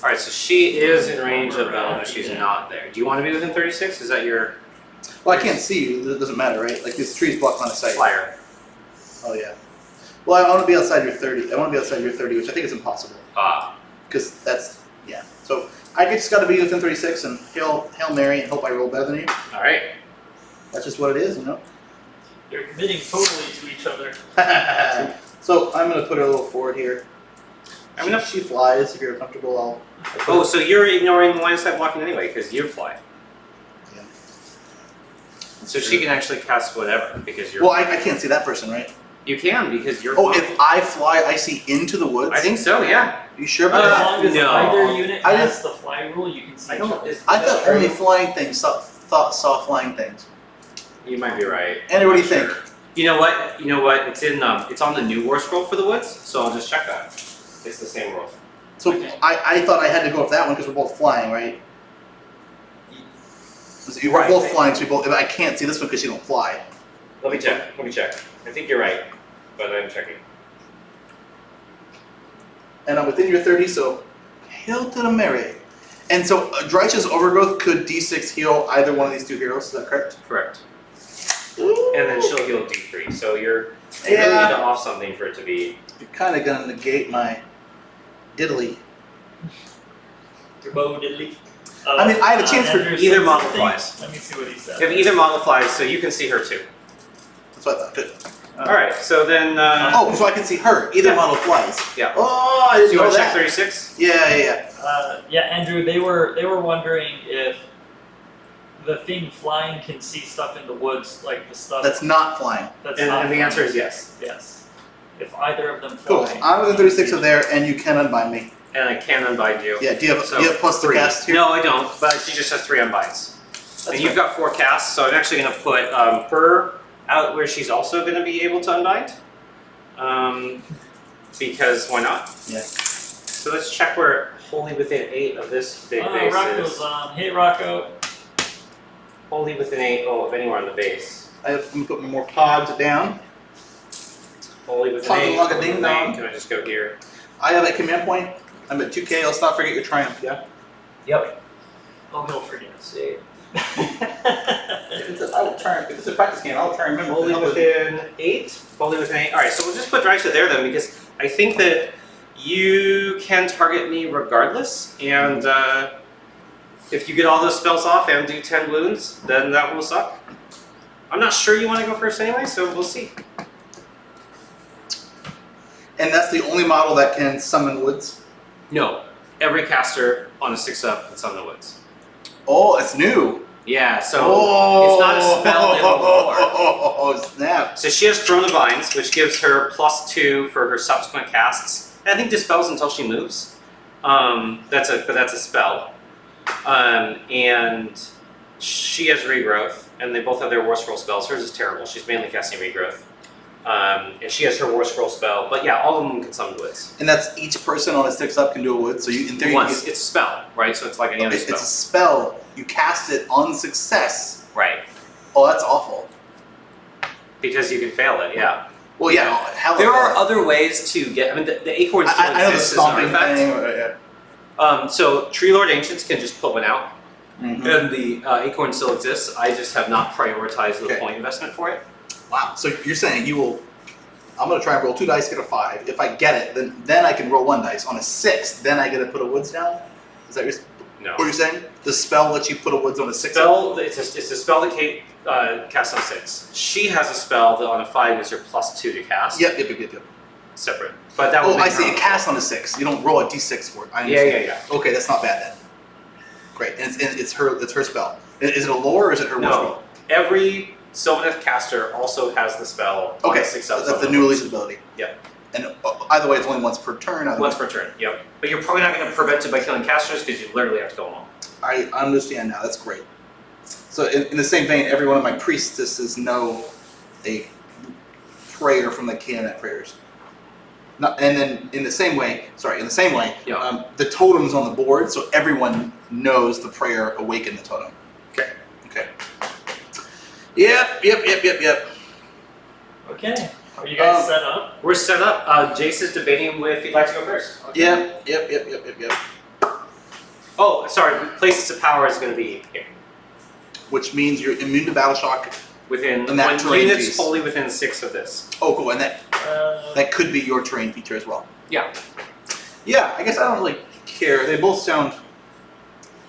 All right, so she is in range of Bella, but she's not there. Do you want to be within 36? Is that your Well, I can't see you. It doesn't matter, right? Like this tree's blocked on a sight. flyer? Oh yeah. Well, I want to be outside your 30. I want to be outside your 30, which I think is impossible. Because that's yeah. So I just got to be within 36 and hail Mary and hope I roll better than you. All right. That's just what it is, you know. They're committing totally to each other. So I'm gonna put her a little forward here. I'm gonna. She flies. If you're comfortable, I'll. Oh, so you're ignoring the line of sight blocking anyway because you fly. Yeah. So she can actually cast whatever because you're. Well, I can't see that person, right? You can because you're. Oh, flying. if I fly, I see into the woods. I think so. Yeah. You sure As about that? long as no. either unit I has the fly rule, you can see I each don't. other. I thought only flying things saw flying things. You might be right. Andy, what do you Not think? sure. You know what? You know what? It's in. It's on the new war scroll for the woods. So I'll just check that. It's the same rule. So Okay. I thought I had to go with that one because we're both flying, right? So we're Right. both flying, so we both. I can't see this one because you don't fly. Let me check. Let me check. I think you're right, but I'm checking. And I'm within your 30, so hail to the Mary. And so Dreich's Overgrowth could D6 heal either one of these two heroes. Is that correct? Correct. Ooh. And then she'll heal D3. So you really need Yeah. to off something for it to be. You're kind of gonna negate my diddly. Your bow diddly. I mean, I have a chance for Andrew either said model something. flies. Let me see what he said. You have either model flies, so you can see her too. That's what I thought. Good. All right. So then. Oh, so I can see her. Either Yeah. model flies. Yeah. Oh, I So didn't you know want to check that. 36? Yeah. Yeah, Andrew, they were wondering if the thing flying can see stuff in the woods, like the stuff That's not flying. that's And, not and the flying. answer is yes. Yes. If either of them Cool. fly. So I'm within 36 of there, and you can unbind me. And I can unbind you. Yeah. Do you have So, do you have plus the 3. cast here? No, I don't. But she just has 3 unbinds. That's And you've fine. got 4 casts, so I'm actually going to put her out where she's also going to be able to unbind. Because why not? Yeah. So let's check where wholly within 8 of this big base Rocco's is. on. Hey, Rocco. Wholly within 8, of anywhere on the base. I'm gonna put more pods down. Wholly within Pog 8. along a wholly ding within 8. dong. Can I just go here? I have a command point. I'm at 2K. Let's not forget your triumph. Yeah. Yep. Oh, he'll forget. See. I will try. If it's a practice game, I'll try and remember. Wholly within 8. Wholly within 8. Alright, so we'll just put Dreicha there then because I think that you can target me regardless. And if you get all those spells off and do 10 wounds, then that will suck. I'm not sure you want to go first anyway, so we'll see. And that's the only model that can summon woods. No. Every caster on a 6-up can summon the woods. Oh, it's new. Yeah, so it's not a spell in the lore. Oh, snap. So she has Throne of Vines, which gives her +2 for her subsequent casts. And I think dispels until she moves. That's a spell. And she has Regrowth, and they both have their War Scroll spells. Hers is terrible. She's mainly casting Regrowth. And she has her War Scroll spell. But yeah, all of them can summon woods. And that's each person on a 6-up can do a wood. So you, in theory, Once. It's a spell, right? So it's like any other it's spell. a spell. You cast it on success. Right. Oh, that's awful. Because you can fail it, yeah. Well, yeah. Hell, There are other ways to get. I mean, the acorn still I know the exists as an stomping artifact. thing. Yeah. So Tree Lord Ancients can just put one out, Mhm. and the acorn still exists. I just have not prioritized the Okay. point investment for it. Wow. So you're saying you will I'm gonna try and roll 2 dice, get a 5. If I get it, then I can roll 1 dice. On a 6, then I get to put a woods down. Is that No. what you're saying? The spell lets you put a woods on a 6. It's a spell that Kate casts on 6. She has a spell that on a 5 is her +2 to cast. Yep. Separate. But that will I see. It casts on a 6. You don't roll a d6 for it. I understand. Yeah. Okay, that's not bad then. Great, and it's her spell. Is it a lore or is it her No. spell? Every Sylvaneth caster also has the spell on Okay, a 6 that's the new release ability. Yep. And either way, it's only once per turn. Once per turn, yep. But you're probably not going to prevent it by killing casters because you literally have to go along. I understand now. That's great. So in the same vein, every one of my priestesses know a prayer from the Khaine prayers. And then in the same way, Yeah. the totem's on the board, so everyone knows the prayer awaken the totem. Okay. Yep. Okay. Are you guys set up? We're set up. Jace is debating if he'd like to go first. Okay. Yep. Oh, sorry. Places of power is going to be here. Which means you're immune to battle shock. Within And that one terrain unit's piece. wholly within 6 of this. Oh, cool. And that That could be your terrain feature as well. Yeah. Yeah, I guess I don't really care. They both sound.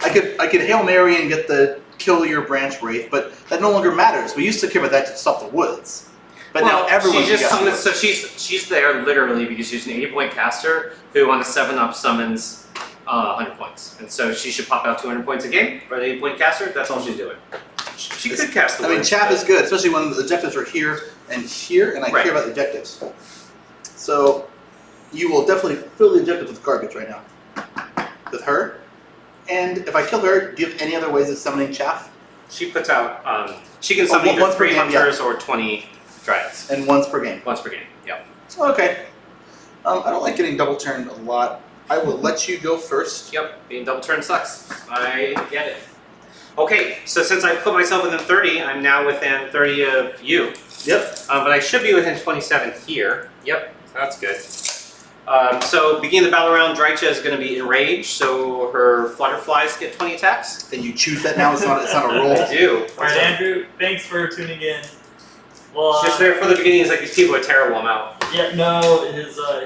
I could Hail Mary and get the kill your branch wraith, but that no longer matters. We used to care about that to stop the woods, but now everyone she just can get summons, so she's there literally because she's an 80-point caster who on a 7-up summons 100 points, and so she should pop out 200 points a game for an 80-point caster. That's all she's doing. She could cast the I mean, woods, chaff but- is good, especially when the objectives are here, and I Right. care about the objectives. So you will definitely fill the objective with garbage right now. With her. And if I kill her, do you have any other ways of summoning chaff? She puts out. She can summon either once per 3 game, hunters or 20 dryads. And once per game. Once per game. Yep. Okay. I don't like getting double turned a lot. I will let you go first. Yep. Being double turned sucks. I get it. Okay, so since I put myself within 30, I'm now within 30 of you. Yep. But I should be within 27 here. Yep, that's good. So beginning the battle round, Drycha is going to be enraged, so her flutterflies get 20 attacks. And you choose that now. It's not a roll. I do. All right, Andrew. Thanks for tuning in. Well, Just there for the beginning is like these people are terrible. I'm out. yeah, no,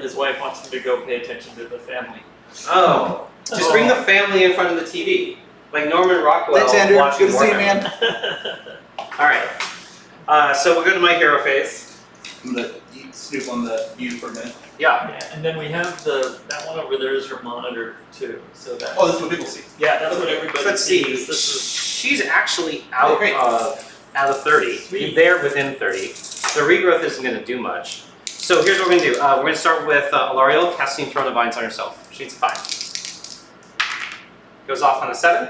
his wife wants him to go pay attention to the family. Oh, just bring the family in front of the TV, like Norman Rockwell. Thanks, Andrew. Watching Good to see you, Warhammer. man. All right. So we'll go to my hero phase. I'm gonna snoop on the view for a minute. Yeah. Yeah, and then we have that one over there is her monitor too. So that. Oh, this is what people see. Yeah, that's what everybody Let's see. sees. This is She's actually out great. of 30. Sweet. They're within 30. The regrowth isn't going to do much. So here's what we're going to do. We're going to start with Alariel casting Throne of Vines on herself. She's a 5. Goes off on a 7.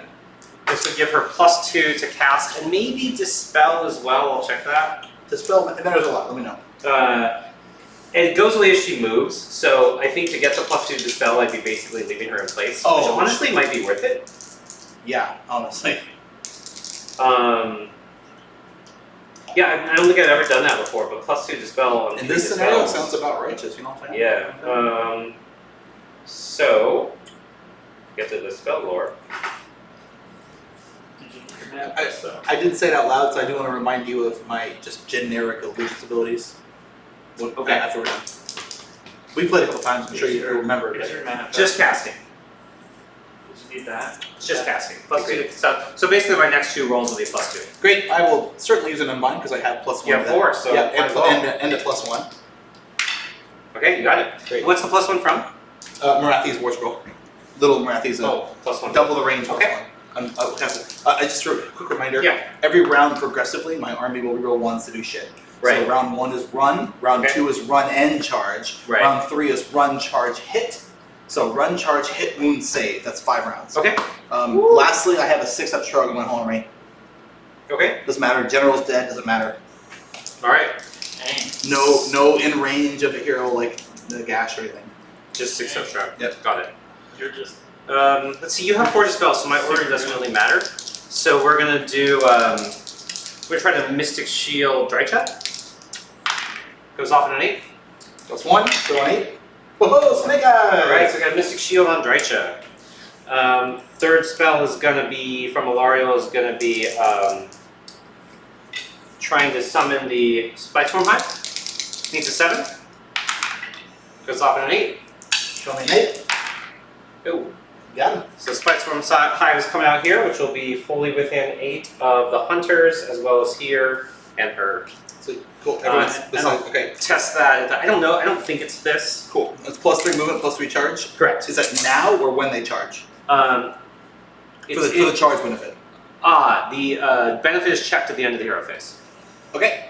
This would give her +2 to cast and maybe dispel as well. I'll check that. Dispel, it matters a lot. Let me know. And it goes away as she moves. So I think to get the +2 to dispel, I'd be basically leaving her in place. Oh. Which honestly might be worth it. Yeah, honestly. Yeah, I don't think I've ever done that before, but +2 dispel on In 3 this scenario, it dispels. sounds about righteous. You know what I'm saying? Yeah. So get to the spell lore. Did you get your map? I- So. I did say it out loud, so I do want to remind you of my just generic illusions abilities. Okay. After we're done. We played a couple times. I'm sure you remember. Here's your map. Just casting. Did you need that? It's just casting. +2. So basically, my next 2 rolls will be +2. Great. I will certainly use it in mine because I have +1. You have to that. 4, so yeah, might and, as well. and a +1. Okay, you got it. Great. What's the +1 from? Marathi's War Scroll. Little Marathi's +1. double the range. Okay. I'll have to, I just wrote a quick reminder. Yeah. Every round progressively, my army will reroll 1s to do shit. Right. So round 1 is run, round Okay. 2 is run and charge, Right. round 3 is run, charge, hit. So run, charge, hit, wound, save. That's 5 rounds. Okay. Lastly, I have a 6-up shrug on my whole army. Okay. Doesn't matter. General's dead. Doesn't matter. All right. Dang. No in range of a hero like the gash or anything. Just 6 up sharp. Yep. Got it. You're just. Let's see. You have 4 dispels, so my order doesn't really matter. So we're gonna do. We're trying to Mystic Shield Drycha. Goes off in an 8. +1. Throw an 8. Whoa, Snake Eyes! Alright, so we got Mystic Shield on Drycha. Third spell is gonna be, from Alariel, is gonna be trying to summon the Spitestorm Hive. Needs a 7. Goes off in an 8. Show me an 8. Ooh. Got him. So Spitestorm Hive is coming out here, which will be fully within 8 of the hunters, as well as here and her. So cool. Everyone's and I'll okay. test that. I don't know. I don't think it's this. Cool. It's +3 movement, +3 charge. Correct. Is that now or when they charge? For the charge benefit. The benefit is checked at the end of the hero phase. Okay.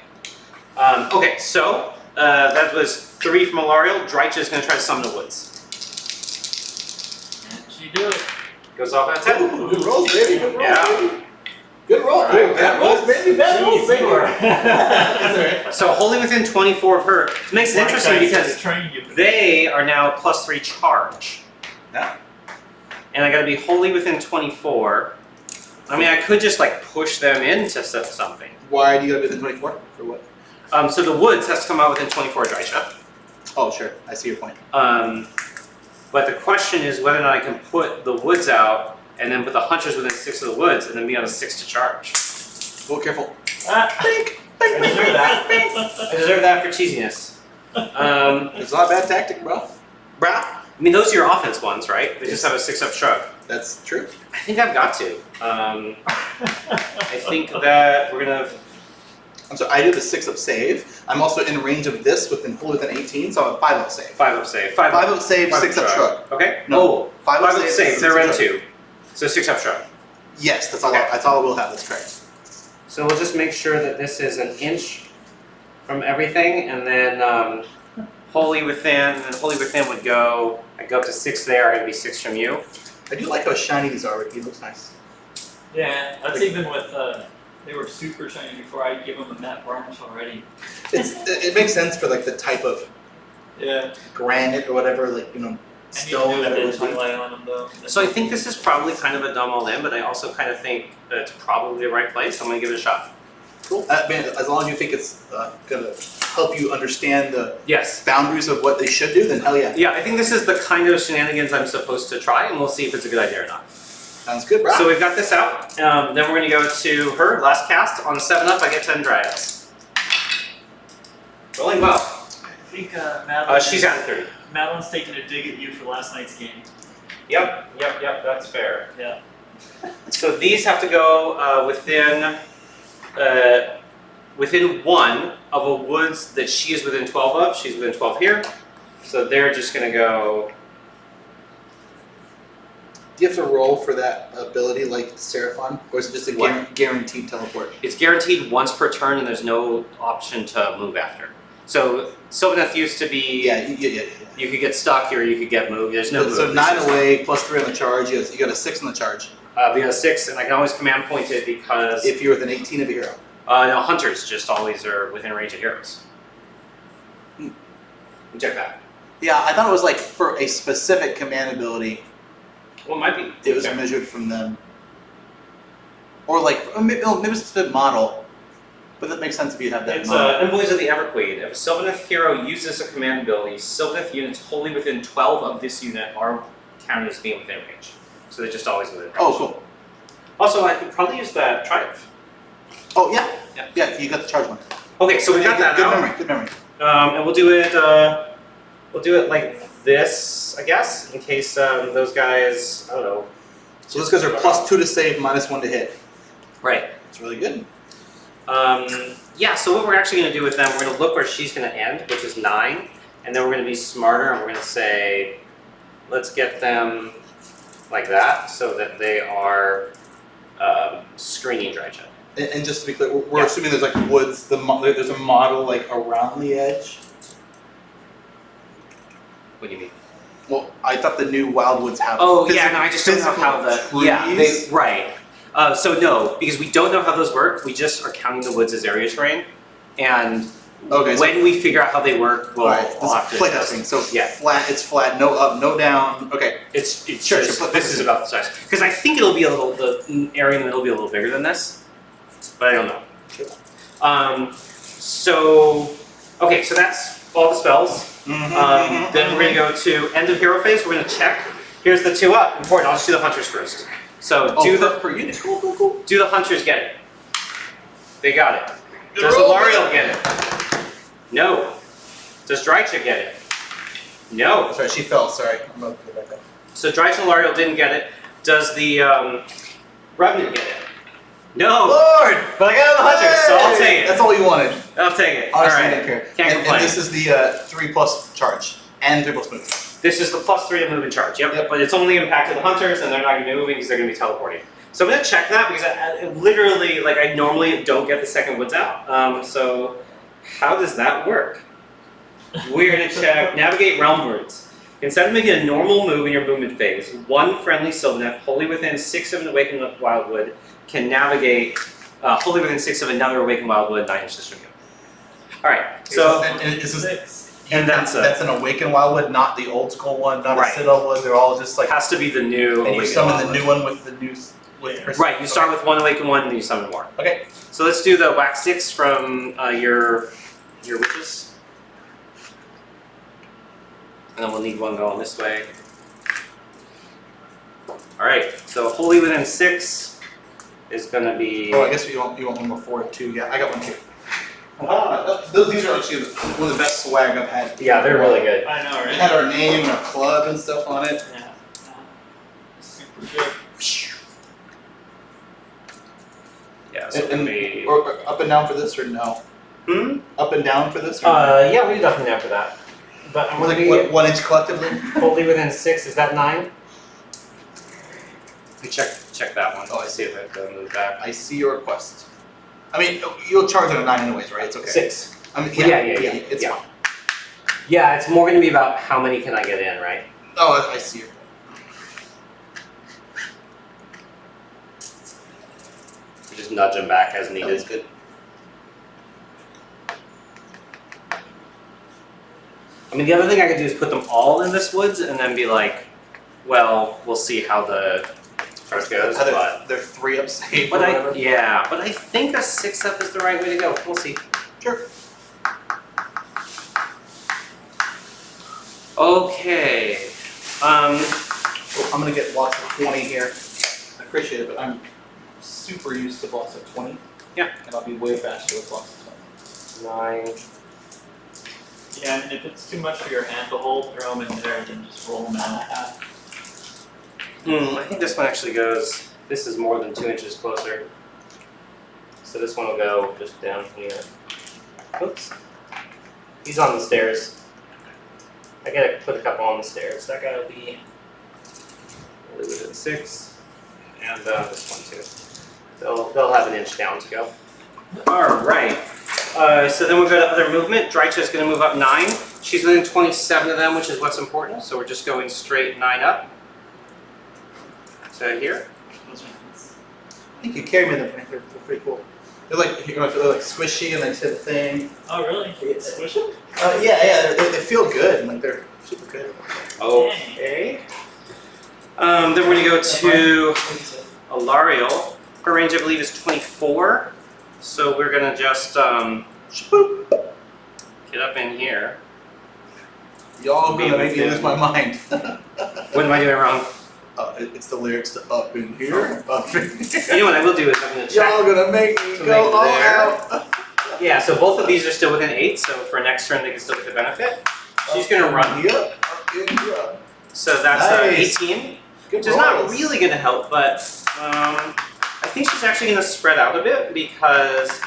Okay, so that was 3 from Alariel. Drycha is going to try to summon the woods. And she do it. Goes off at 10. Ooh, good rolls, baby. Good rolls, Yeah. baby. Good roll. All right, Bad rolls, baby. Bad rolls, baby. So wholly within 24 of her. It makes it interesting because train you. they are now +3 charge. Yeah. And I got to be wholly within 24. I mean, I could just like push them into something. Why do you gotta be within 24? For what? So the woods has to come out within 24 Drycha. Oh, sure. I see your point. But the question is whether or not I can put the woods out and then put the hunters within 6 of the woods and then be on a 6 to charge. Oh, careful. I deserve that. I deserve that for cheesiness. It's not a bad tactic, bro. I mean, those are your offense ones, right? They just have a 6-up shrug. That's true. I think I've got to. I think that we're gonna. I'm sorry, I did the 6-up save. I'm also in range of this within 18, so I'm a 5-up save. 5-up save. 5-up save, 6-up shrug. Okay. No. Oh, 5-up 5-up save. 6-up They're around shrug. 2. So 6-up shrug. Yes, that's all. Okay. That's all I will have. That's correct. So we'll just make sure that this is an inch from everything, and then wholly within, and wholly within would go. I go up to 6 there. I'd be 6 from you. I do like how shiny these are. He looks nice. Yeah, that's even with they were super shiny before I give them a matte varnish already. It makes sense for like the type of granite or whatever, like stone that it would be. highlight on them though. So I think this is probably kind of a dumb all-in, but I also kind of think that it's probably the right place. I'm gonna give it a shot. Cool. As long as you think it's gonna help you understand the Yes. boundaries of what they should do, then hell yeah. Yeah, I think this is the kind of shenanigans I'm supposed to try, and we'll see if it's a good idea or not. Sounds good, bro. So we've got this out. Then we're going to go to her last cast. On a 7-up, I get 10 dryads. Rolling well. I think Madeline. She's out of 30. Madeline's taking a dig at you for last night's game. Yep, that's fair. Yeah. So these have to go within 1 of a woods that she is within 12 of. She's within 12 here. So they're just going to go. Do you have to roll for that ability like Seraphon? Or is it just a What? guaranteed teleport? It's guaranteed once per turn, and there's no option to move after. So Sylvaneth used to be. Yeah. You could get stuck or you could get moved. There's no move. So It's 9 just- away, +3 on the charge. You got a 6 on the charge. We got a 6, and I can always command point it because If you're within 18 of a hero. no, hunters just always are within range of heroes. Check that. Yeah, I thought it was like for a specific command ability. Well, it might be. It was measured from them. Or like, maybe it's the model. But that makes sense if you have that It's model. Envoys of the Everqueen. If a Sylvaneth hero uses a command ability, Sylvaneth units wholly within 12 of this unit are counted as being within range. So they're just always within range. Oh, cool. Also, I could probably use that Triumph. Oh, yeah. Yeah. Yeah, you got the charge one. Okay, so we got that Good out. Good memory. And we'll do it like this, I guess, in case those guys, I don't know. So those guys are +2 to save, -1 to hit. Right. It's really good. Yeah, so what we're actually going to do with them, we're going to look where she's going to end, which is 9, and then we're going to be smarter and we're going to say, let's get them like that so that they are screening Drycha. And just to be clear, we're assuming there's like woods, there's a model like around the edge. What do you mean? Well, I thought the new Wildwoods have I just don't know how the trees. right. So no, because we don't know how those work. We just are counting the woods as area terrain, and when we figure out how they work, we'll have to play testing. So yeah, it's flat, no up, no down. Okay, it's sure. This is about the size because I think it'll be the area in the middle will be a little bigger than this, but I don't know. So that's all the spells. Then we're going to go to end of hero phase. We're going to check. Here's the 2-up. Important. I'll just do the hunters first. So per unit. Cool. Do the hunters get it? They got it. Does roll. Alariel get it? No. Does Drycha get it? No. Sorry, she fell. Sorry. I'm about to go back up. So Drycha and Lariel didn't get it. Does the Revenant get it? No. Lord! But I got the Hunter, so I'll take it. That's all you wanted. I'll take it. Honestly, I All don't right. care. Can't complain. And this is the 3+ charge and 3+ move. This is the +3 to move and charge. Yep. Yep. But it's only impacted the Hunters, and they're not going to be moving because they're going to be teleporting. So I'm going to check that because I literally, like, I normally don't get the second woods out. So how does that work? We're going to check Navigate Realmwards. Instead of making a normal move in your movement phase, one friendly Sylvaneth wholly within 6 of an Awakened Wildwood can navigate wholly within 6 of another Awakened Wildwood 9 inches from you. All right, so and this is 6. and that's an Awakened Wildwood, not the old school one, not Right. a Citadel one. They're all just like. has to be the new. And you Awakened summon the Wildwood. new one with the new. Right, you start with one Awakened one, and then you summon more. Okay. So let's do the wax sticks from your witches. And then we'll need one going this way. Alright, so wholly within 6 is gonna be. Oh, I guess you want one more 4 too. Yeah, I got one too. These are actually one of the best swag I've had. Yeah, they're really good. I know, It right? had our name and our club and stuff on it. Yeah. Super good. Yeah, so it's gonna be. Or up and down for this or no? Hmm? Up and down for this? Or no? Yeah, we can definitely after that. But I'm Like gonna what, be 1 inch collectively? wholly within 6, is that 9? We check that one. Oh, I see if I have to move back. I see your request. I mean, you'll charge it a 9 anyways, right? It's okay. 6. I mean, Yeah, it's yeah. fine. Yeah, it's more gonna be about how many can I get in, right? Oh, I see your point. Just nudge them back as That needed. was good. I mean, the other thing I could do is put them all in this woods and then be like, well, we'll see how the charge goes. But They're 3 up safe or but whatever. but I think a 6 up is the right way to go. We'll see. Sure. Okay. Well, I'm gonna get lots of 20 here. I appreciate it, but I'm super used to blocks of 20. Yeah. And I'll be way faster with blocks of 9. Yeah, and if it's too much for your hand to hold, throw them in there and then just roll them out. I think this one actually goes. This is more than 2 inches closer. So this one will go just down here. Oops. He's on the stairs. I gotta put a couple on the stairs. That gotta be within 6, and this one too. They'll have an inch down to go. All right. So then we'll go to other movement. Drycha's going to move up 9. She's within 27 of them, which is what's important. So we're just going straight 9 up to here. I think you carry me them. They're pretty cool. They're like they're like squishy and they say the thing. Oh, really? Squish them? Yeah. They feel good. Like they're super good. Okay. Then we're going to go to Alariel. Her range, I believe, is 24. So we're going to just get up in here. Y'all gonna make me lose my mind. What am I doing wrong? It's the lyrics to up in here, up in here. You know what I will do is I'm going to check. Y'all gonna make me To go make all there. out. Yeah, so both of these are still within 8, so for next turn they can still get the benefit. She's going to run. Yep, up in here. So that's Nice. 18, Good which is not rolls. really going to help, but I think she's actually going to spread out a bit because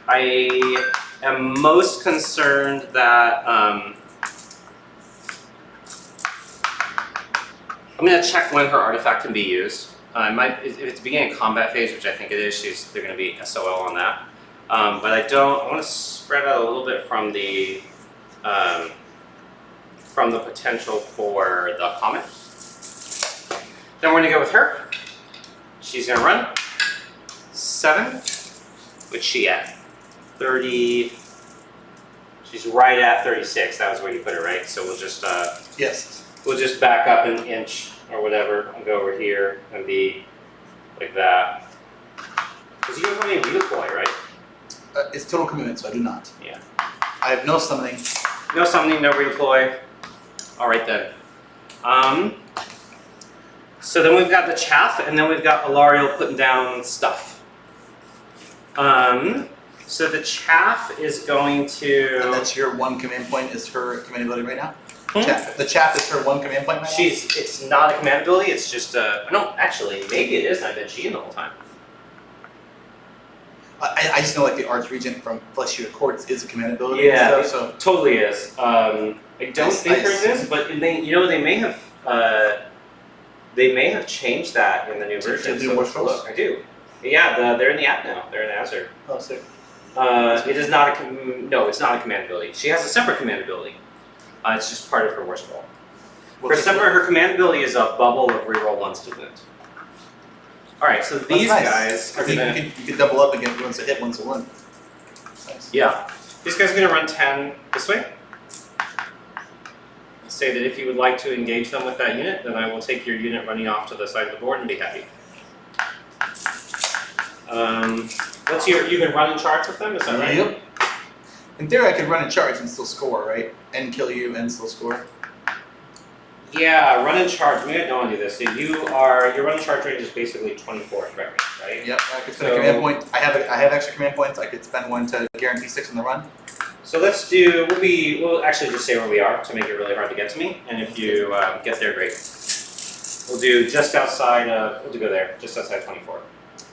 I am most concerned that I'm going to check when her artifact can be used. If it's beginning of combat phase, which I think it is, they're going to be SOL on that. But I want to spread out a little bit from the potential for the comet. Then we're going to go with her. She's going to run 7, which she at 30. She's right at 36. That was where you put her, right? So we'll just Yes. we'll just back up an inch or whatever and go over here and be like that. Because you don't have any redeploy, right? It's total commitment, so I do not. Yeah. I have no summoning. No summoning, no redeploy. All right then. So then we've got the chaff, and then we've got Alariel putting down stuff. So the chaff is going And to. that's your one command point is her command ability right now? The chap is her one command point. Right now? It's not a command ability. It's just no. Actually, maybe it is. I've been cheating the whole time. I just know like the Archregent from Flesh Eater Courts is a command ability. Yeah, and stuff, so totally is. I don't think hers is, but they may have changed that in the new version. do more scrolls? Look, I do. Yeah, they're in the app now. They're in Azure. oh, sick. It is not no, it's not a command ability. She has a separate command ability. It's just part of her war scroll. Her command ability is a bubble of reroll ones to wound. Alright, so these guys are gonna... You can double up again once a hit, once a win. Nice. Yeah. These guys are gonna run 10 this way. Say that if you would like to engage them with that unit, then I will take your unit running off to the side of the board and be happy. You can run and charge with them, is that right? Yep. In theory, I could run and charge and still score, right? And kill you and still score. Yeah, run and charge. Maybe I don't want to do this. So your run and charge range is basically 24 threat range, right? Yep. I could spend a command point. I have extra command points. I could spend one to guarantee 6 in the run. So let's do. We'll actually just say where we are to make it really hard to get to me. And if you get there, great. We'll do just outside. We'll go there, just outside 24.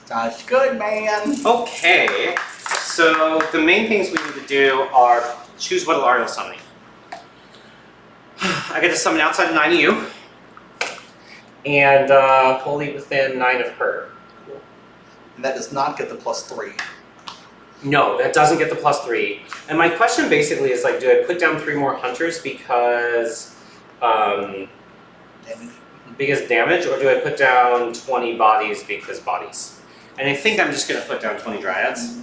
Sounds good, man. Okay. So the main things we need to do are choose what Alarial summoning. I get to summon outside of 9 of you, and wholly within 9 of her. Cool. And that does not get the +3. No, that doesn't get the +3. And my question basically is like, do I put down 3 more hunters because Damage. damage, or do I put down 20 bodies because bodies? And I think I'm just gonna put down 20 dryads.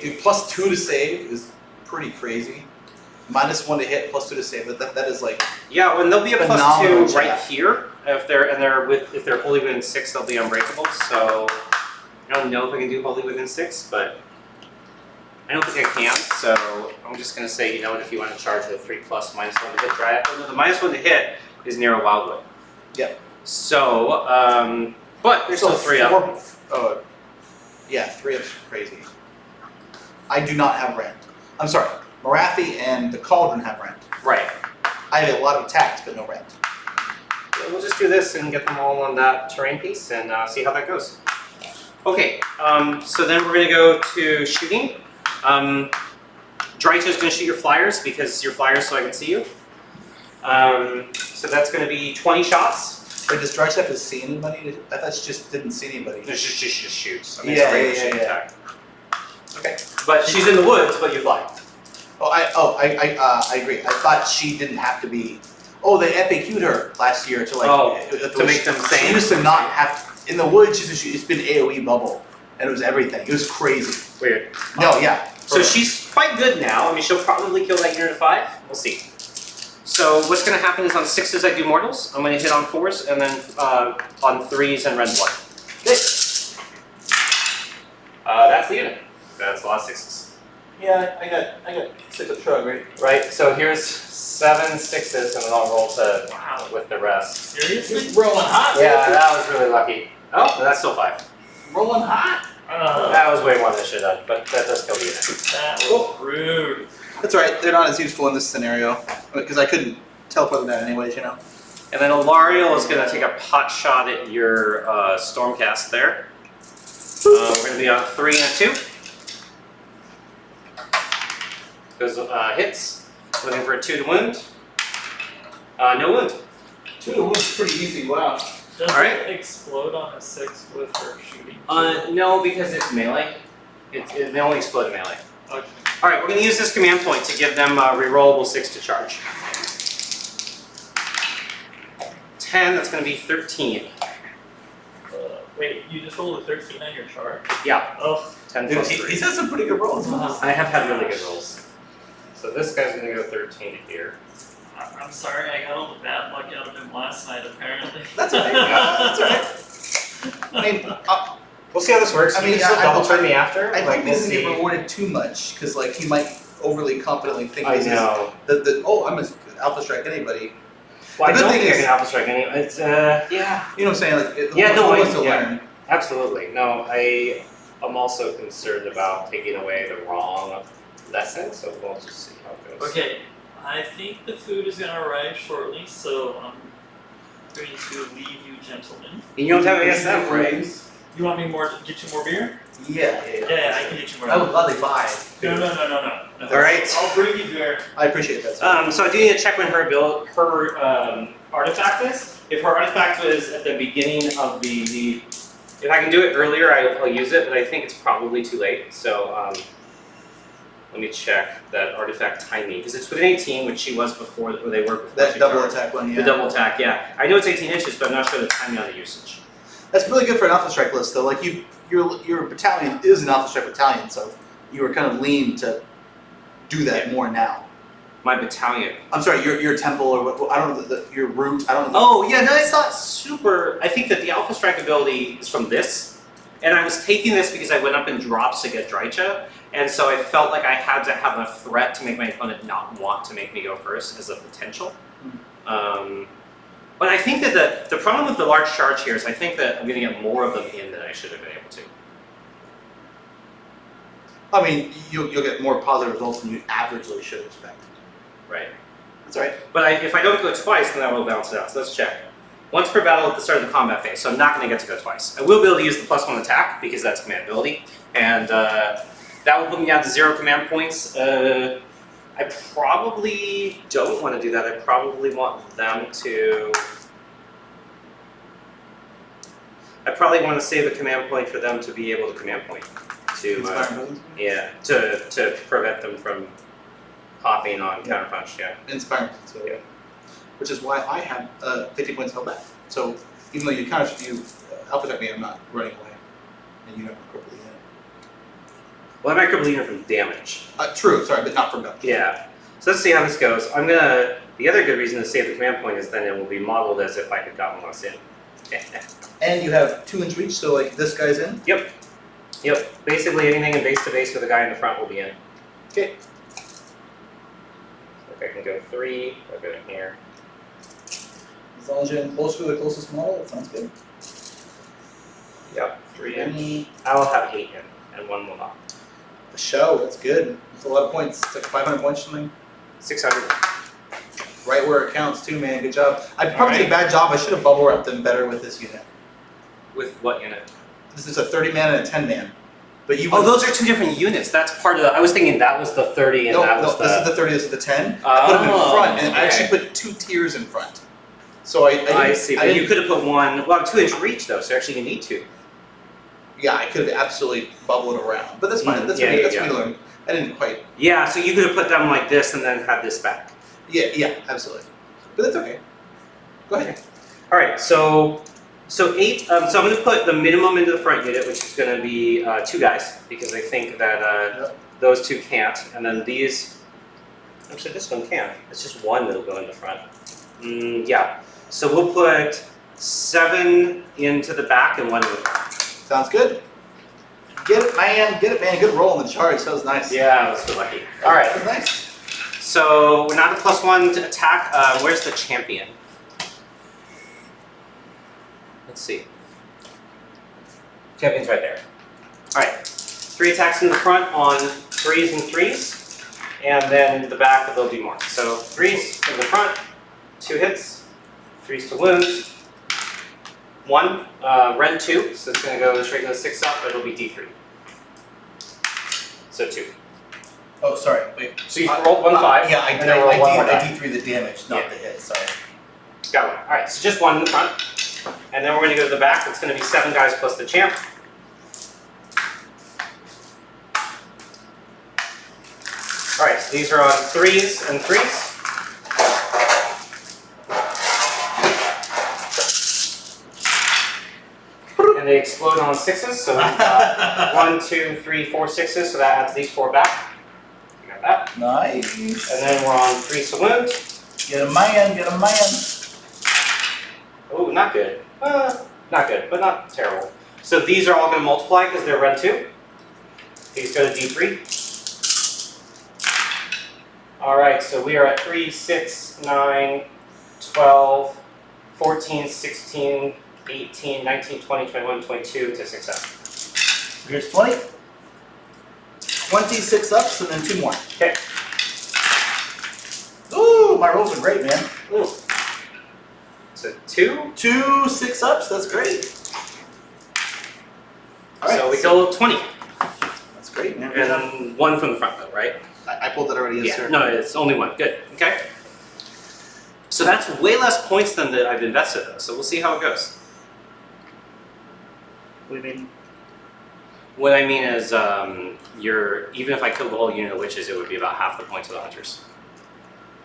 Dude, +2 to save is pretty crazy. -1 to hit, +2 to save. That is like Yeah, and there'll be a phenomenal +2 right chat. here. If they're wholly within 6, they'll be unbreakable. So I don't know if I can do wholly within 6, but I don't think I can. So I'm just gonna say, you know what? If you want to charge the 3+ -1 to hit dryad, no, the -1 to hit is Narrow Wildwood. Yep. So, but there's still 3 up. Yeah, 3 up's crazy. I do not have Rend. I'm sorry, Marathi and the Cauldron have Rend. Right. I have a lot of attacks, but no Rend. Yeah, we'll just do this and get them all on that terrain piece and see how that goes. Okay, so then we're going to go to shooting. Drycha's going to shoot your flyers because your flyers so I can see you. So that's going to be 20 shots. Wait, does Drychef see anybody? I thought she just didn't see anybody. She just shoots. I mean, Yeah, it's a regular yeah, shooting yeah. attack. Okay. But she's in the woods, but you fly. I agree. I thought she didn't have to be. Oh, they FAQ'd her last year to like to make them She sane. used to not have in the woods. It's been AOE bubble, and it was everything. It was crazy. Weird. No, yeah. So she's quite good now. I mean, she'll probably kill that unit of 5. We'll see. So what's going to happen is on 6s I do mortals. I'm going to hit on 4s, and then on 3s and red blood. Okay. That's the unit. That's a lot of 6s. Yeah, I got 6 of shrug, right? Right. So here's 7 6s, and then I'll roll to with the rest. Seriously? Rolling hot. Yeah, that was really lucky. Oh, that's still 5. Rolling hot. That was way more than I should have, but that does kill the unit. That was rude. That's all right. They're not as useful in this scenario because I couldn't teleport them that anyways, you know. And then Alarial is going to take a pot shot at your Stormcast there. We're going to be on 3 and a 2. Goes hits. Looking for a 2 to wound. No wound. 2 to wound's pretty easy. Wow. Does Alright. it explode on a 6 with her shooting? No, because it's melee. They only explode in melee. Okay. Alright, we're going to use this command point to give them rerollable 6 to charge. 10, that's going to be 13. Wait, you just rolled a 13 on your chart? Yeah, Oh, 10 Dude, plus he's 3. had some pretty good rolls. I have had really good rolls. So this guy's going to go 13 to here. I'm sorry, I got all the bad luck out of him last night, apparently. That's okay. That's all right. I mean, We'll see how this works. I mean, you can still yeah, double turn me after. I like, think we'll this isn't see. get rewarded too much because like he might overly confidently think I this know. is the I'm as good alpha strike anybody. Well, I The good don't thing think I is- can alpha strike any. It's yeah. You know what I'm saying? Like Yeah, no, wants to yeah. learn. Absolutely. No, I'm also concerned about taking away the wrong lesson, so we'll just see how it goes. Okay, I think the food is going to arrive shortly, so I'm going to leave you gentlemen. You don't have ASF, right? You want me get you more beer? Yeah. Yeah, I can get you more. I would gladly buy. No. All right. I'll bring you beer. I appreciate that. So I do need to check when her artifact is. If her artifact was at the beginning of the if I can do it earlier, I'll use it, but I think it's probably too late. So let me check that artifact timing, because it's within 18, which she was before, or they were before. That she double charged. attack one, yeah. The double attack, yeah. I know it's 18 inches, but I'm not sure the timing on the usage. That's really good for an Alpha Strike list, though. Like your battalion is an Alpha Strike battalion, so you were kind of lean to do that more now. My battalion. I'm sorry, your temple or what? I don't know your route. I don't know. Oh yeah, no, it's not super. I think that the Alpha Strike ability is from this, and I was taking this because I went up in drops to get Drycha, and so I felt like I had to have a threat to make my opponent not want to make me go first as a potential. But I think that the problem with the large charge here is I think that I'm going to get more of them in than I should have been able to. I mean, you'll get more positive results than you averagely should expect. Right. That's all right. But if I don't go twice, then I will balance it out. So let's check. Once per battle at the start of the combat phase, so I'm not going to get to go twice. I will be able to use the +1 attack because that's command ability, and that will put me down to 0 command points. I probably don't want to do that. I probably want them to. I probably want to save a command point for them to be able to command point to to prevent them from hopping on counterpunch. Yeah. Inspiring. So yeah. Which is why I have 50 points held back. So even though you Alpha Strike me, I'm not running away, and you don't have cripple unit. Well, I might cripple unit from damage. True. Sorry, but not from damage. Yeah. So let's see how this goes. I'm gonna. The other good reason to save the command point is then it will be modeled as if I had gotten lost in. And you have 2-inch reach, so like this guy's in. Yep. Basically anything in base to base with the guy in the front will be in. Okay. So if I can go 3, I'll go in here. As long as you're in close to the closest model, that sounds good. Yep. 3 in. I'll have 8 in, and 1 will not. The show, that's good. That's a lot of points. It's like 500 points or something. 600. Right where it counts too, man. Good job. I probably did a bad job. I should have bubble wrapped them better with this unit. With what unit? This is a 30-man and a 10-man. But you. Oh, those are 2 different units. That's part of the. I was thinking that was the 30 and that was the. This is the 30. This is the 10. I put them in front, and I actually put 2 tiers in front. So I see. But you could have put 1. Well, 2-inch reach though, so actually you need 2. Yeah, I could have absolutely bubbled around, but that's fine. That's what we learned. I didn't quite. Yeah, so you could have put them like this and then had this back. Yeah, absolutely. But that's okay. Go ahead. All right, so 8. So I'm going to put the minimum into the front unit, which is going to be 2 guys because I think that those 2 can't, and then these. Actually, this one can. It's just 1 that'll go in the front. Yeah. So we'll put 7 into the back and 1 in the front. Sounds good. Get it, man. Get it, man. Good roll on the charge. That was nice. Yeah, I was so lucky. All right. That was nice. So we're not a +1 to attack. Where's the champion? Let's see. Champion's right there. All right. 3 attacks in the front on 3s and 3s, and then the back there'll be more. So 3s in the front, 2 hits, 3s to wound. 1, Ren 2, so it's going to go straight to the 6 up, but it'll be D3. So 2. Oh, sorry. Wait. So you rolled 1 5. Yeah, I D3 the damage, not the hit. Sorry. Got 1. All right, so just 1 in the front, and then we're going to go to the back. It's going to be 7 guys plus the champ. All right, so these are on 3s and 3s. And they explode on 6s, so we've got 1, 2, 3, 4 6s, so that adds these 4 back. You got that. Nice. And then we're on 3 to wound. Get a man, get a man. Oh, not good. Not good, but not terrible. So these are all going to multiply because they're Ren 2. These go to D3. Alright, so we are at 3, 6, 9, 12, 14, 16, 18, 19, 20, 21, 22 to 6 up. Here's 20. 26 ups and then 2 more. Okay. my rolls are great, man. Ooh. So 2. 2 6-ups. That's great. All right, So we go 20. That's great, man. And then 1 from the front, though, right? I pulled that already, yes, Yeah. sir. No, it's only 1. Good. Okay. So that's way less points than that I've invested, though. So we'll see how it goes. What do you mean? What I mean is, even if I killed the whole unit of witches, it would be about half the points of the hunters.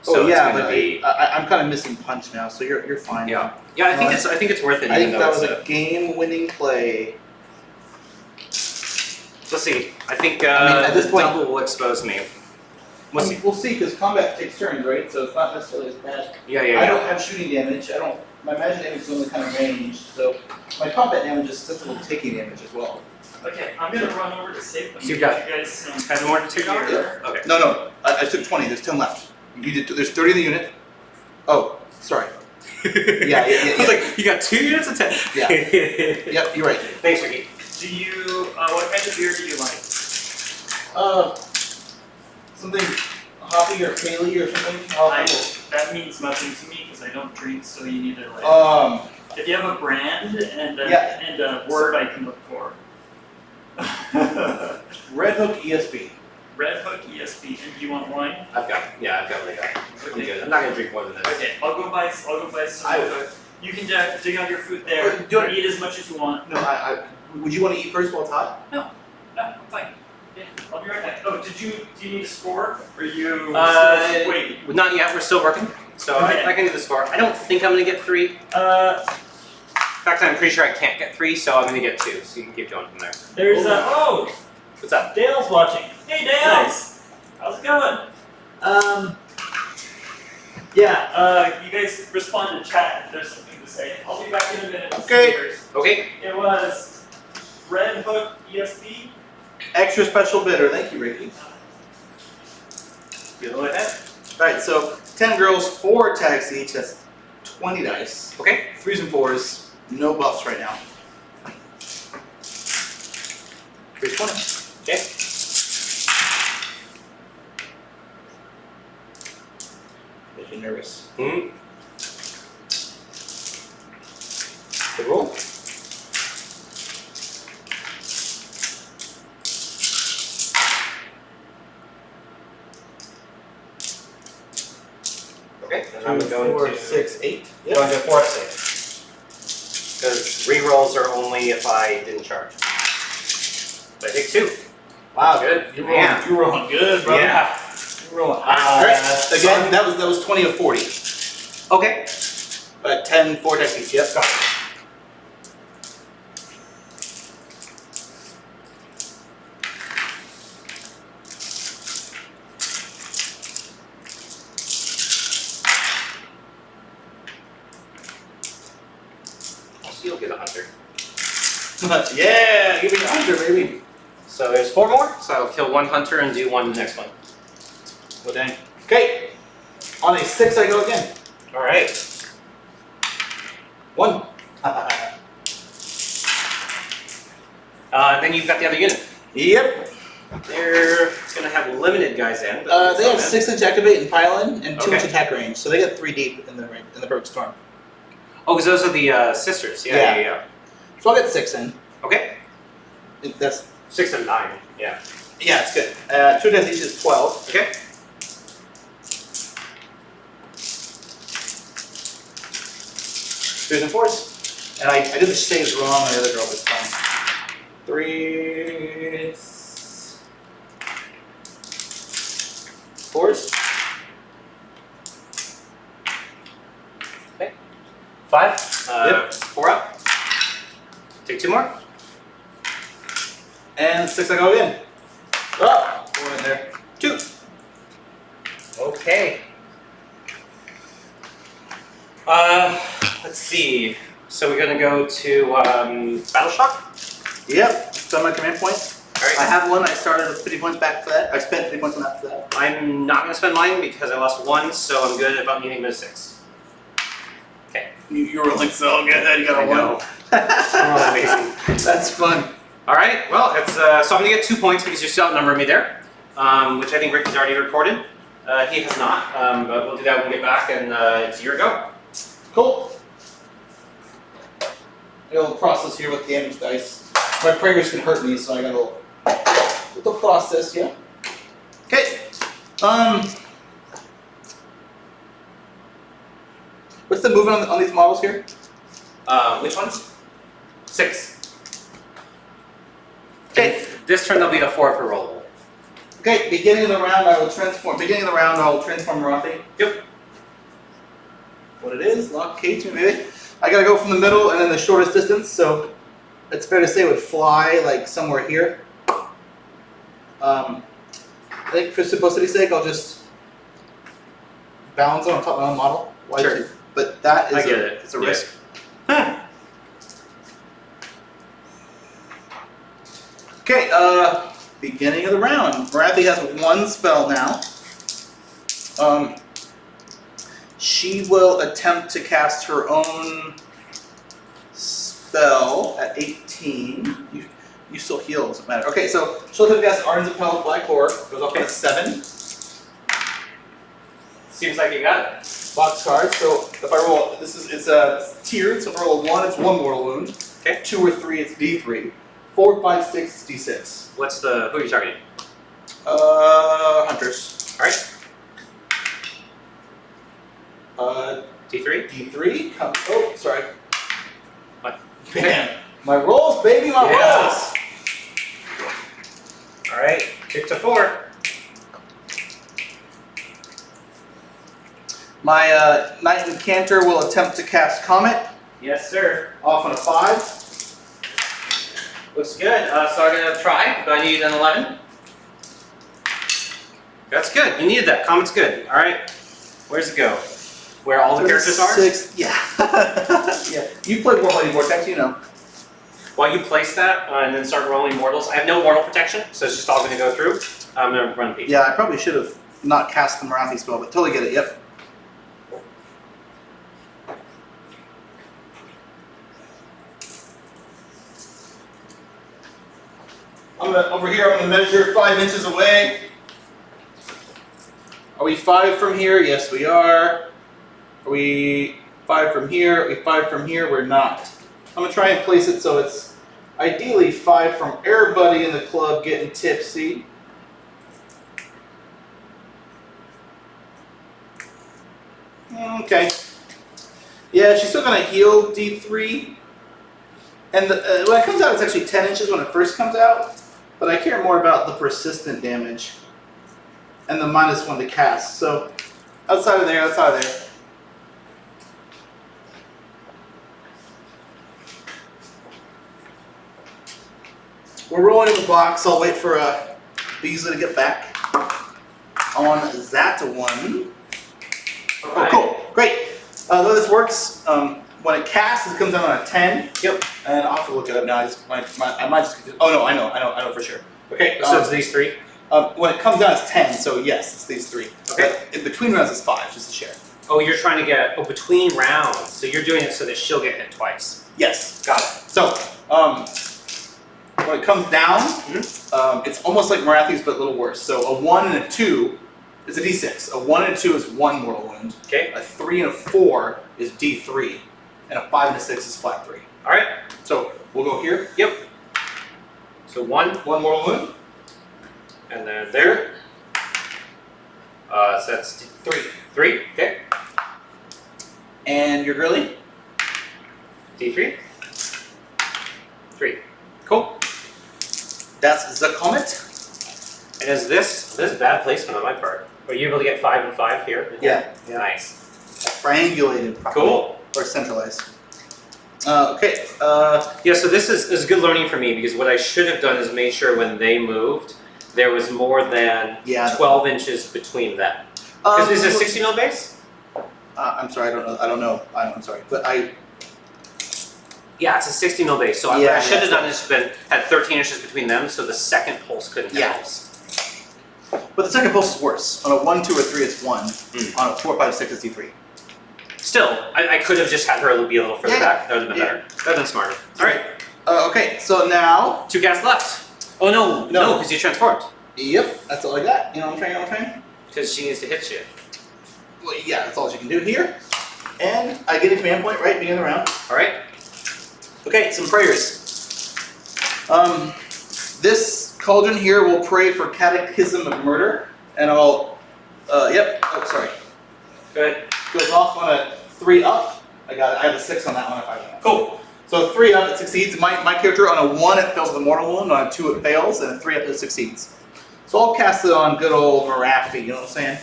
So oh yeah, it's but gonna be, I'm kind of missing punch now, so you're fine. yeah. Yeah, I think it's worth it. I even think though that was it's a game-winning play. Let's see. I think at this point, double will expose me. We'll see. We'll see, because combat takes turns, right? So it's not necessarily as bad. Yeah. I don't have shooting damage. My magic damage is only kind of ranged, so my combat damage is sensible to taking damage as well. Okay, I'm gonna run over to save them. So you've got you guys 10 more to take out? here. Okay. No, I took 20. There's 10 left. You did. There's 30 in the unit. Oh, sorry. Yeah. I was like, you got 2 units of 10. Yeah. Yep, you're right. Thanks, Ricky. Do you, what kind of beer do you like? Something hoppy or paley or something. That means nothing to me because I don't drink, so you need to like. If you have a brand and a word I can look for. Red Hook ESB. Red Hook ESB, and do you want wine? I've got like that. I'm good. I'm not gonna drink more than this. Okay, I'll go buy some. You can dig out your food there. Do it. Eat as much as you want. No, would you want to eat first while it's hot? No, I'm fine. Yeah, I'll be right back. Oh, do you need a score? Or you wait? Not yet. We're still working. So Okay. I can do the score. I don't think I'm gonna get 3. In fact, I'm pretty sure I can't get 3, so I'm gonna get 2. So you can keep going from there. There's What's up? Dale's watching. Hey Dale! Nice. How's it going? You guys respond to chat if there's something to say. I'll be back in a minute. Okay. Okay. It was Red Hook ESB. Extra special bitter. Thank you, Ricky. Go ahead. Alright, so 10 girls, 4 attacks each. That's 20 dice. Okay. 3s and 4s. No buffs right now. Here's 20. Okay. Make you nervous. Mm-hmm. Good roll. Okay, and I'm 2, going 4, to 6, 8. Yep. Going to 4 6. Because rerolls are only if I didn't charge. So I take 2. Wow, Good. You're Yeah. rolling good, bro. Yeah. You're rolling. Alright, again, that was 20 of 40. Okay. 10, 4 attacks each. Yep, got it. You'll get a hunter. Yeah, give me a hunter, baby. So there's 4 more. So I'll kill 1 hunter and do 1 the next one. Well, dang. Okay. On a 6, I go again. All right. 1. Then you've got the other unit. Yep. They're gonna have limited guys in. But They have 6-inch activate and pile-in and 2-inch Okay. attack range, so they get 3 deep in the perfect storm. Oh, because those are the sisters. Yeah. So I'll get 6 in. Okay. That's 6 and 9. Yeah. it's good. 2 attacks each is 12. Okay. Threes and 4s. And I did the saves wrong on the other girl, but it's fine. 3s. 4s. Okay. 5. Yep. 4 up. Take 2 more. And 6 I go again. Oh, 4 in there. 2. Okay. Let's see. So we're gonna go to Battle Shock. Yep. Done my command point. All right. I have one. I started with 50 points back for that. I spent 50 points on that for that. I'm not gonna spend mine because I lost 1, so I'm good about needing a 6. Okay. You were like so good. You got a 1. Oh, amazing. That's fun. All right. Well, it's so I'm gonna get 2 points because you're still outnumbering me there, which I think Ricky's already recorded. He has not, but we'll do that when we get back, and it's your go. Cool. I got a little process here with damage dice. My prayers can hurt me, so I got a little process, yeah. Okay. What's the movement on these models here? Which ones? 6. Okay. This turn there'll be a 4 per roll. Okay, beginning of the round I will transform. Marathi. Yep. What it is, lock K2 maybe. I gotta go from the middle and then the shortest distance, so it's fair to say it would fly like somewhere here. I think for simplicity's sake, I'll just balance it on top of my own model. Why Sure. two? But that is I get it. It's a Yeah. risk. Okay, beginning of the round. Marathi has 1 spell now. She will attempt to cast her own spell at 18. You still heal, doesn't matter. Okay, so she'll attempt to cast Arden's Appell's Black Horror. Goes up to 7. Seems like you got it. Box cards. So if I roll, it's tiered. So if I roll a 1, it's 1 mortal wound. Okay. 2 or 3, it's D3. 4, 5, 6, it's D6. Who are you targeting? Hunters. Alright. D3? D3. Oh, sorry. What? Man, my rolls, baby, my rolls. Alright, kick to 4. My Knight Incanter will attempt to cast Comet Yes, sir. off on a 5. Looks good. So I'm gonna try. Do I need an 11? That's good. You needed that. Comet's good. Alright. Where's it go? Where all the characters are? 6. Yeah. Yeah. You played Warhammer Vortex, you know. While you place that and then start rolling mortals, I have no mortal protection, so it's just all gonna go through. I'm gonna run a piece. Yeah, I probably should have not cast the Marathi spell, but totally get it. Yep. Over here, I'm gonna measure 5 inches away. Are we 5 from here? Yes, we are. Are we 5 from here? Are we 5 from here? We're not. I'm gonna try and place it so it's ideally 5 from everybody in the club getting tipsy. Okay. Yeah, she's still gonna heal D3. And when it comes out, it's actually 10 inches when it first comes out. But I care more about the persistent damage and the -1 to cast. So outside of there. We're rolling in the box. I'll wait for Beasley to get back on that one. Oh, cool. Great. The way this works, when it casts, it comes out on a 10. Yep. And I'll have to look it up now. I might just. Oh no, I know for sure. Okay. So it's these 3? When it comes out, it's 10. So yes, it's these 3. Okay. But in between rounds, it's 5, just to share. Oh, you're trying to get between rounds. So you're doing it so that she'll get hit twice. Yes. Got it. So when it comes down, it's almost like Marathi's, but a little worse. So a 1 and a 2 is a D6. A 1 and a 2 is 1 mortal wound. Okay. A 3 and a 4 is D3, and a 5 and a 6 is flat 3. All right. So we'll go here. Yep. So 1, 1 mortal wound. and then there. So that's 3. 3. Okay. And your girly. D3. 3. Cool. That's the Comet. And is this is bad placement on my part? Are you able to get 5 and 5 here? Yeah. Nice. Triangulated properly. Cool. Or centralized. Okay. Yeah, so this is good learning for me because what I should have done is made sure when they moved, there was more than 12 inches between them. Is it a 60 mil base? I'm sorry, I don't know. I'm sorry, but Yeah, it's a 60 mil base. So what I should have done is had 13 inches between them, so the second pulse couldn't hit pulse. But the second pulse is worse. On a 1, 2, or 3, it's 1. On a 4, 5, 6, it's D3. Still, I could have just had her be a little further back. That would have been better. That would have been smarter. All right. Okay, so now. 2 gas left. Oh no, because you transformed. Yep, that's all I got. You know what I'm trying? Because she needs to hit you. Well, yeah, that's all she can do here. And I get a command point, right, beginning of the round. All right. Okay, some prayers. This cauldron here will pray for Catechism of Murder, and I'll, sorry. Good. Goes off on a 3 up. I have a 6 on that one if I want. Cool. So 3 up, it succeeds. My character on a 1, it fails with a mortal wound, on a 2, it fails, and a 3 up, it succeeds. So I'll cast it on good old Marathi, you know what I'm saying?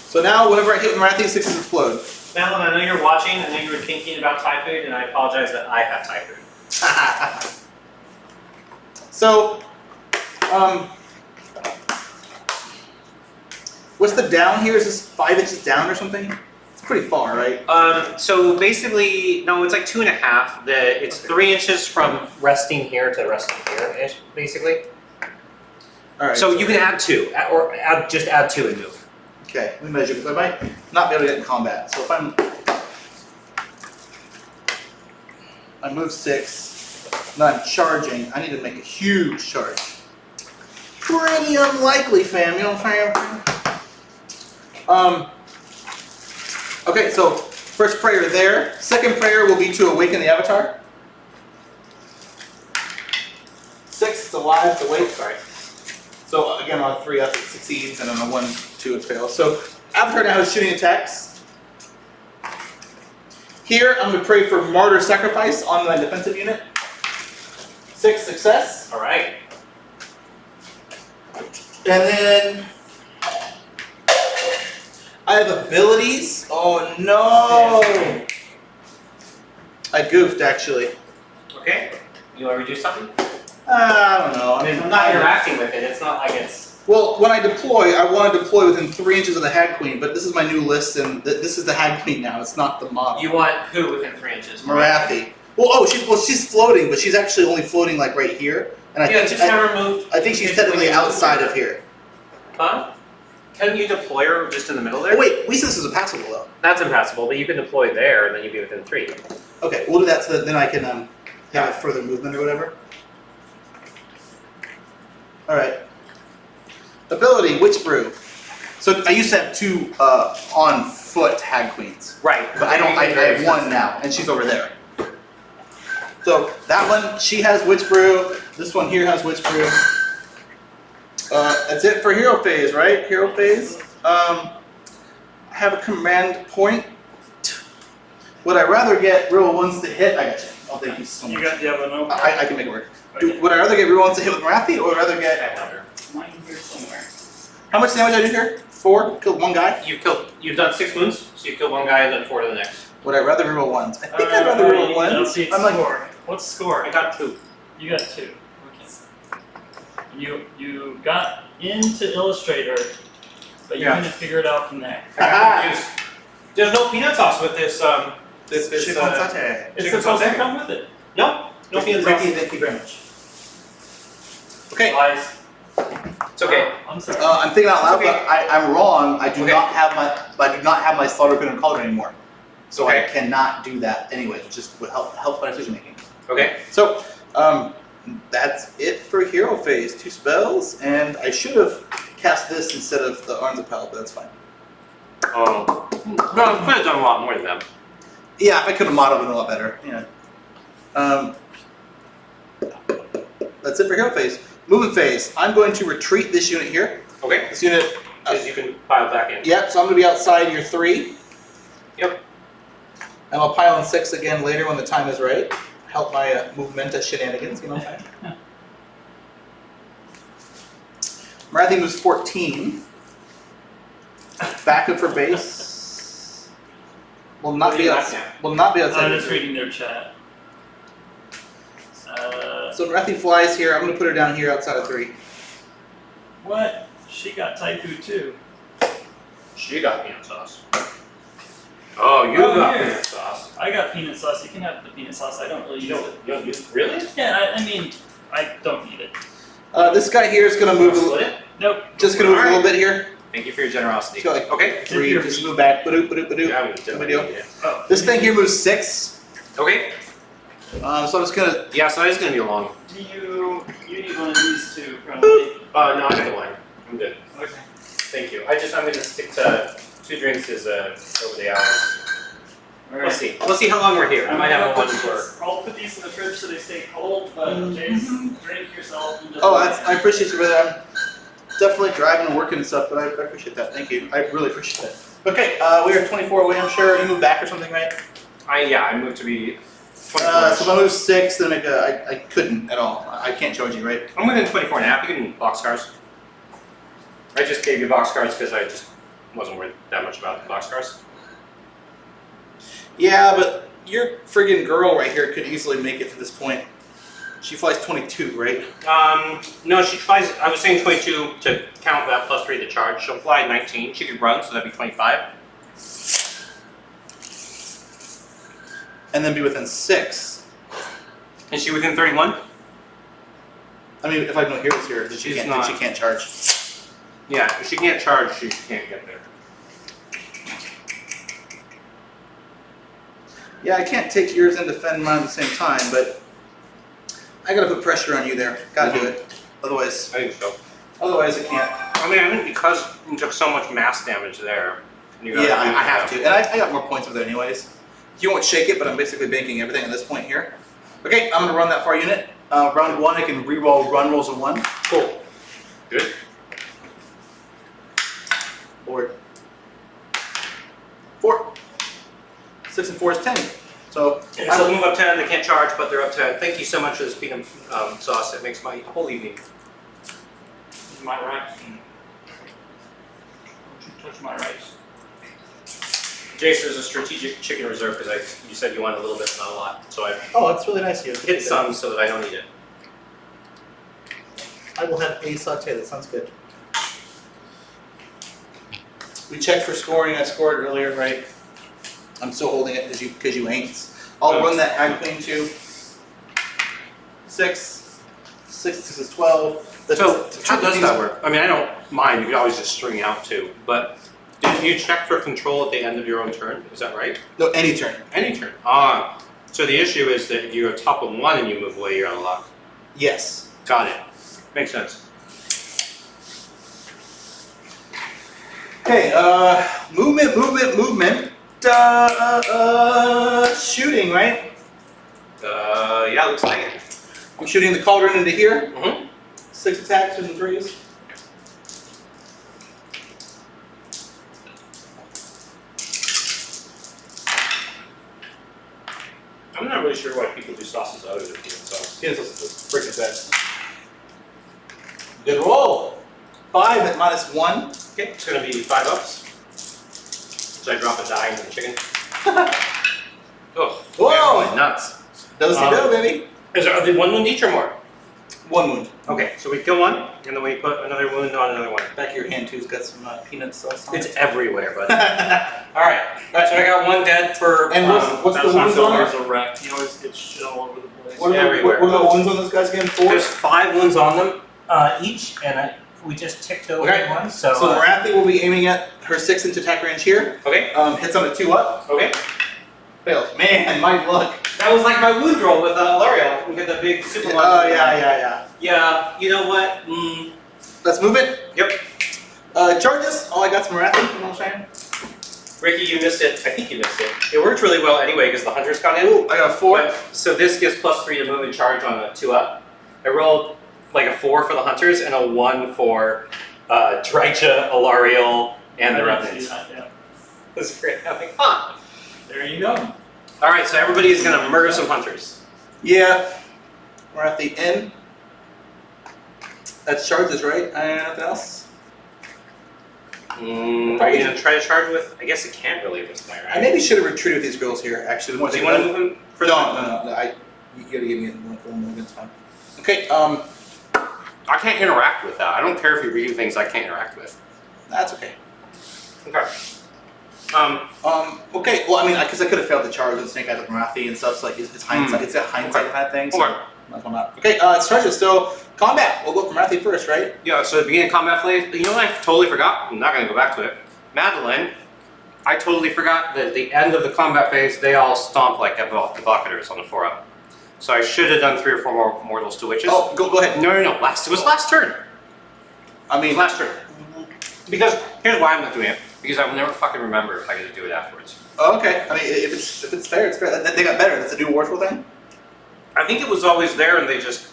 So now, whenever I hit Marathi, 6s explode. Madeline, I know you're watching, I know you were thinking about Thai food, and I apologize that I have Thai food. So, what's the down here? Is this 5 inches down or something? It's pretty far, right? So basically, no, it's like 2.5. It's 3 inches from resting here to resting here, basically. All right. So you can add 2, or just add 2 and move. Okay, let me measure because I might not be able to get in combat. So if I move 6, and I'm charging, I need to make a huge charge. Pretty unlikely, fam. You know what I'm saying? Okay, so first prayer there. Second prayer will be to awaken the avatar. 6, it's alive, it's awake. Sorry. So again, on a 3 up, it succeeds, and on a 1, 2, it fails. So Avatar now is shooting attacks. Here, I'm going to pray for Martyr Sacrifice on my defensive unit. 6 success. All right. And then I have abilities. Oh no! I goofed actually. Okay. You want to redo something? I don't know. I mean, I'm not interacting with it. It's not like it's. Well, when I deploy, I want to deploy within 3 inches of the Hag Queen, but this is my new list, and this is the Hag Queen now. It's not the model. You want who within 3 inches? Marathi. Well, she's floating, but she's actually only floating like right here, and I Just have her move. I think she's technically outside of here. Huh? Couldn't you deploy her just in the middle there? Oh wait, we said this is impassable though. That's impassable, but you can deploy there, and then you'd be within 3. Okay, we'll do that so that then I can have further movement or whatever. All right. Ability, Witch Brew. So I used to have 2 on foot Hag Queens, Right. but I don't. I have 1 now, and she's over there. So that one, she has Witch Brew. This one here has Witch Brew. That's it for Hero Phase, right? Hero Phase. I have a command point. Would I rather get real ones to hit? I got you. Oh, thank you so much. You have an open? I can make it work. Would I rather get real ones to hit with Marathi, or would I rather get? Mine here somewhere. How much damage did I do here? 4. Killed 1 guy. You've done 6 wounds, so you kill 1 guy and then 4 to the next. Would I rather reroll 1s? I think I'd rather reroll 1s. Let's see, I'm like, score. What's score? I got 2. You got 2. Okay. You got into Illustrator, but you couldn't figure it out from there. I got confused. There's no peanut sauce with this. This chicken satay. It's Chicken supposed to sauce. come with it. No peanut Ricky, sauce. thank you very much. Okay. Lies. It's okay. I'm sorry. I'm thinking out loud, Okay. but I'm wrong. I do Okay. not have my slaughter pin and cauldron anymore, so I Okay. cannot do that anyway. Which just would help my decision making. Okay. So that's it for Hero Phase. 2 spells, and I should have cast this instead of the Arms of Pal, but that's fine. Oh. No, I could have done a lot more than that. Yeah, if I could have modeled it a lot better. Yeah. That's it for Hero Phase. Movement Phase. I'm going to retreat this unit here. Okay. This unit. Because you can pile back in. Yep. So I'm going to be outside your 3. Yep. And I'll pile in 6 again later when the time is right. Help my movementa shenanigans. You know what I'm saying? Marathi moves 14. Back up for base. Will not be outside. Will not be outside. I'm your just 3. reading their chat. So Marathi flies here. I'm going to put her down here outside of 3. What? She got Thai food too. She got peanut sauce. Oh, you Oh, got here. peanut sauce. I got peanut sauce. You can have the peanut sauce. I don't really use it. You don't use it? Really? Yeah, I mean, I don't need it. This guy here is going to move. Split it? Nope. Just going to move a little bit here. Thank you for your generosity. Let's go like Okay. 3. Just move back. Ba-doop, ba-doop, ba-doop. Yeah, we definitely Video. need it. Oh. This thing here moves 6. Okay. So I'm just going to. Yeah, so that is going to be long. Do you need one of these two, probably? No, I got the one. I'm good. Okay. Thank you. I'm going to stick to 2 drinks as over the hours. Alright. We'll see. We'll see how long we're here. I might have one for. I'll put these in the fridge so they stay cold, but Jace, drink yourself. And just I appreciate you, brother. I'm definitely driving and working and stuff, but I appreciate that. Thank you. I really appreciate that. Okay, we are 24 away, I'm sure. You moved back or something, right? I moved to be 24. So if I move 6, then I couldn't at all. I can't charge you, right? I'm within 24 and a half. You can boxcars. I just gave you boxcars because I just wasn't worried that much about the boxcars. Yeah, but your friggin' girl right here could easily make it to this point. She flies 22, right? No, she flies. I was saying 22 to count that plus 3 to charge. She'll fly 19. She could run, so that'd be 25. And then be within 6. Is she within 31? I mean, if I don't hear this here, then she can't charge. Yeah, if she can't charge, she can't get there. Yeah, I can't take yours and defend mine at the same time, but I gotta put pressure on you there. Gotta do it. Otherwise, I think so. otherwise I can't. I mean, I think because you took so much mass damage there. You Yeah, I have to. And I got more points with it anyways. You won't shake it, but I'm basically banking everything at this point here. Okay, I'm gonna run that far unit. Round 1, I can reroll run rolls of 1. Cool. Good. Or 4. 6 and 4 is 10. So And so move up 10. They can't charge, but they're up 10. Thank you so much for this peanut sauce. It makes my whole evening. This is my rice. Don't you touch my rice. Jace, there's a strategic chicken reserve because you said you wanted a little bit, not a lot. So I oh, that's really nice of you. hid some so that I don't eat it. I will have a saute. That sounds good. We checked for scoring. I scored earlier, right? I'm still holding it because you ain't. I'll run that Hag Queen too. 6. 6 is 12. So how does that work? I mean, I don't mind. You could always just string out 2, but didn't you check for control at the end of your own turn? Is that right? No, any turn. Any turn. So the issue is that if you're top of 1 and you move away, you're unlocked. Yes. Got it. Makes sense. Okay. Movement. Shooting, right? Yeah, looks like it. I'm shooting the cauldron into here. Mm-hmm. 6 attacks and 3s. I'm not really sure why people do sauces other than peanut sauce. Peanut sauce is the freaking best. Good roll. 5 at -1. Okay, it's gonna be 5 ups. So I drop a die into the chicken. Oh, Whoa! man, nuts. Do, baby. Are they 1 wound each or more? 1 wound. Okay, so we kill 1, and then we put another wound on another one. Back of your hand too's got some peanut sauce on It's it. everywhere, buddy. Alright, so I got 1 dead for. And what's the wounds on There's it? a wreck. He always gets shit all over the place. What are everywhere. the wounds on this guy's again? 4? There's 5 wounds on them. Each, and we just ticked over Okay. one, so. So Marathi will be aiming at her 6 into attack range here. Okay, Hits on a 2 up. okay. Fails. Man, my luck. That was like my wound roll with L'Oreal. We get the big super one. Oh, yeah. Yeah, you know what? Let's move it. Yep. Charges. Oh, I got some Marathi. You know what I'm saying? Ricky, you missed it. I think you missed it. It worked really well anyway because the hunters got in. Ooh, I got a 4. But, so this gives +3 to move and charge on a 2 up. I rolled like a 4 for the hunters and a 1 for Drycha, L'Oreal, and the Revenants. Yeah. That's great. I'm like, huh. There you go. All right, so everybody is gonna murder some hunters. Yeah. We're at the end. That's charges, right? Nothing else? Are you gonna try to charge with? I guess it can't really at this point, I right? maybe should have retreated with these girls here, actually. The more I Do you think want to about move him it. for No. You gotta give me one move, it's fine. Okay, I can't interact with that. I don't care if you read things I can't interact with. that's okay. Okay. Okay, well, I mean, because I could have failed the charge with Snake Eyes with Marathi and stuff, so like, it's hindsight, it's a hindsight kind of thing, so Okay. that's why not. Okay, it's charges, so combat. We'll go for Marathi first, right? Yeah, so at the beginning of combat phase, you know what I totally forgot? I'm not going to go back to it. Madeline, I totally forgot that at the end of the combat phase, they all stomp like evocators on the 4-up. So I should have done 3 or 4 more mortals to witches. Oh, go ahead. No. It was last turn. I mean, Last turn. Because here's why I'm not doing it. Because I will never fucking remember if I get to do it afterwards. Oh, okay. I mean, if it's fair, it's fair. They got better. That's a new Warful thing. I think it was always there, and they just.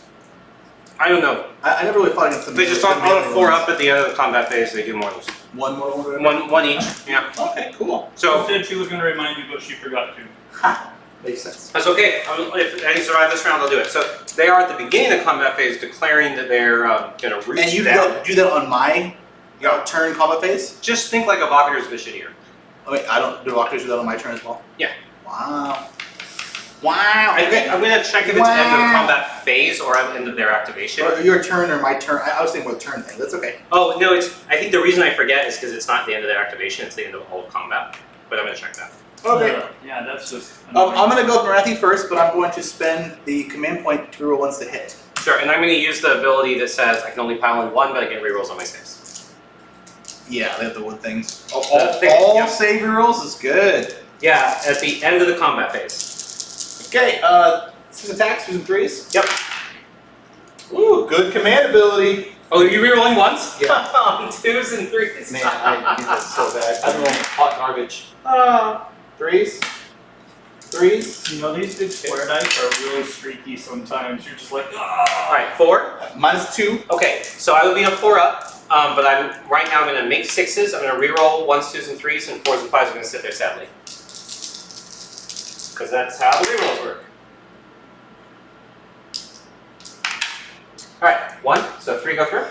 I don't know. I never really fought against them. They just on a 4-up at the end of the combat phase, they do mortals. One more. One each. Yeah. Okay, cool. So She said she was going to remind you, but she forgot to. Ha! Makes sense. that's okay. If any survive this round, they'll do it. So they are at the beginning of the combat phase declaring that they're going to reach And you down. do that on my turn combat phase? Just think like Evocator's a bit shittier. I mean, I don't do Evocator's do that on my turn as well? Yeah. Wow. Wow. I think I'm going to check if it's end of combat phase or at the end of their activation. Or your turn or my turn. I was thinking more turn thing. That's okay. Oh, no, I think the reason I forget is because it's not the end of their activation, it's the end of all of combat. But I'm going to check that. Okay. Yeah, that's just. I'm going to go with Marathi first, but I'm going to spend the command point to reroll once to hit. Sure, and I'm going to use the ability that says I can only pile in one, but I get rerolls on my saves. Yeah, they have the wood things. The All thing- save rerolls is good. Yeah, at the end of the combat phase. Okay, 6 attacks, 2s and 3s. Yep. Ooh, good command ability. Oh, are you rerolling once? Yeah. 2s and 3s. Man, I do this so bad. I'm rolling hot garbage. 3s. 3s. You know, these big square dice are really streaky sometimes. You're just like, ah. Alright, 4. -2. Okay, so I would be a 4-up, but right now I'm going to make 6s. I'm going to reroll 1s, 2s, and 3s, and 4s and 5s are going to sit there sadly. Because that's how the rerolls work. Alright, 1, so 3 go through.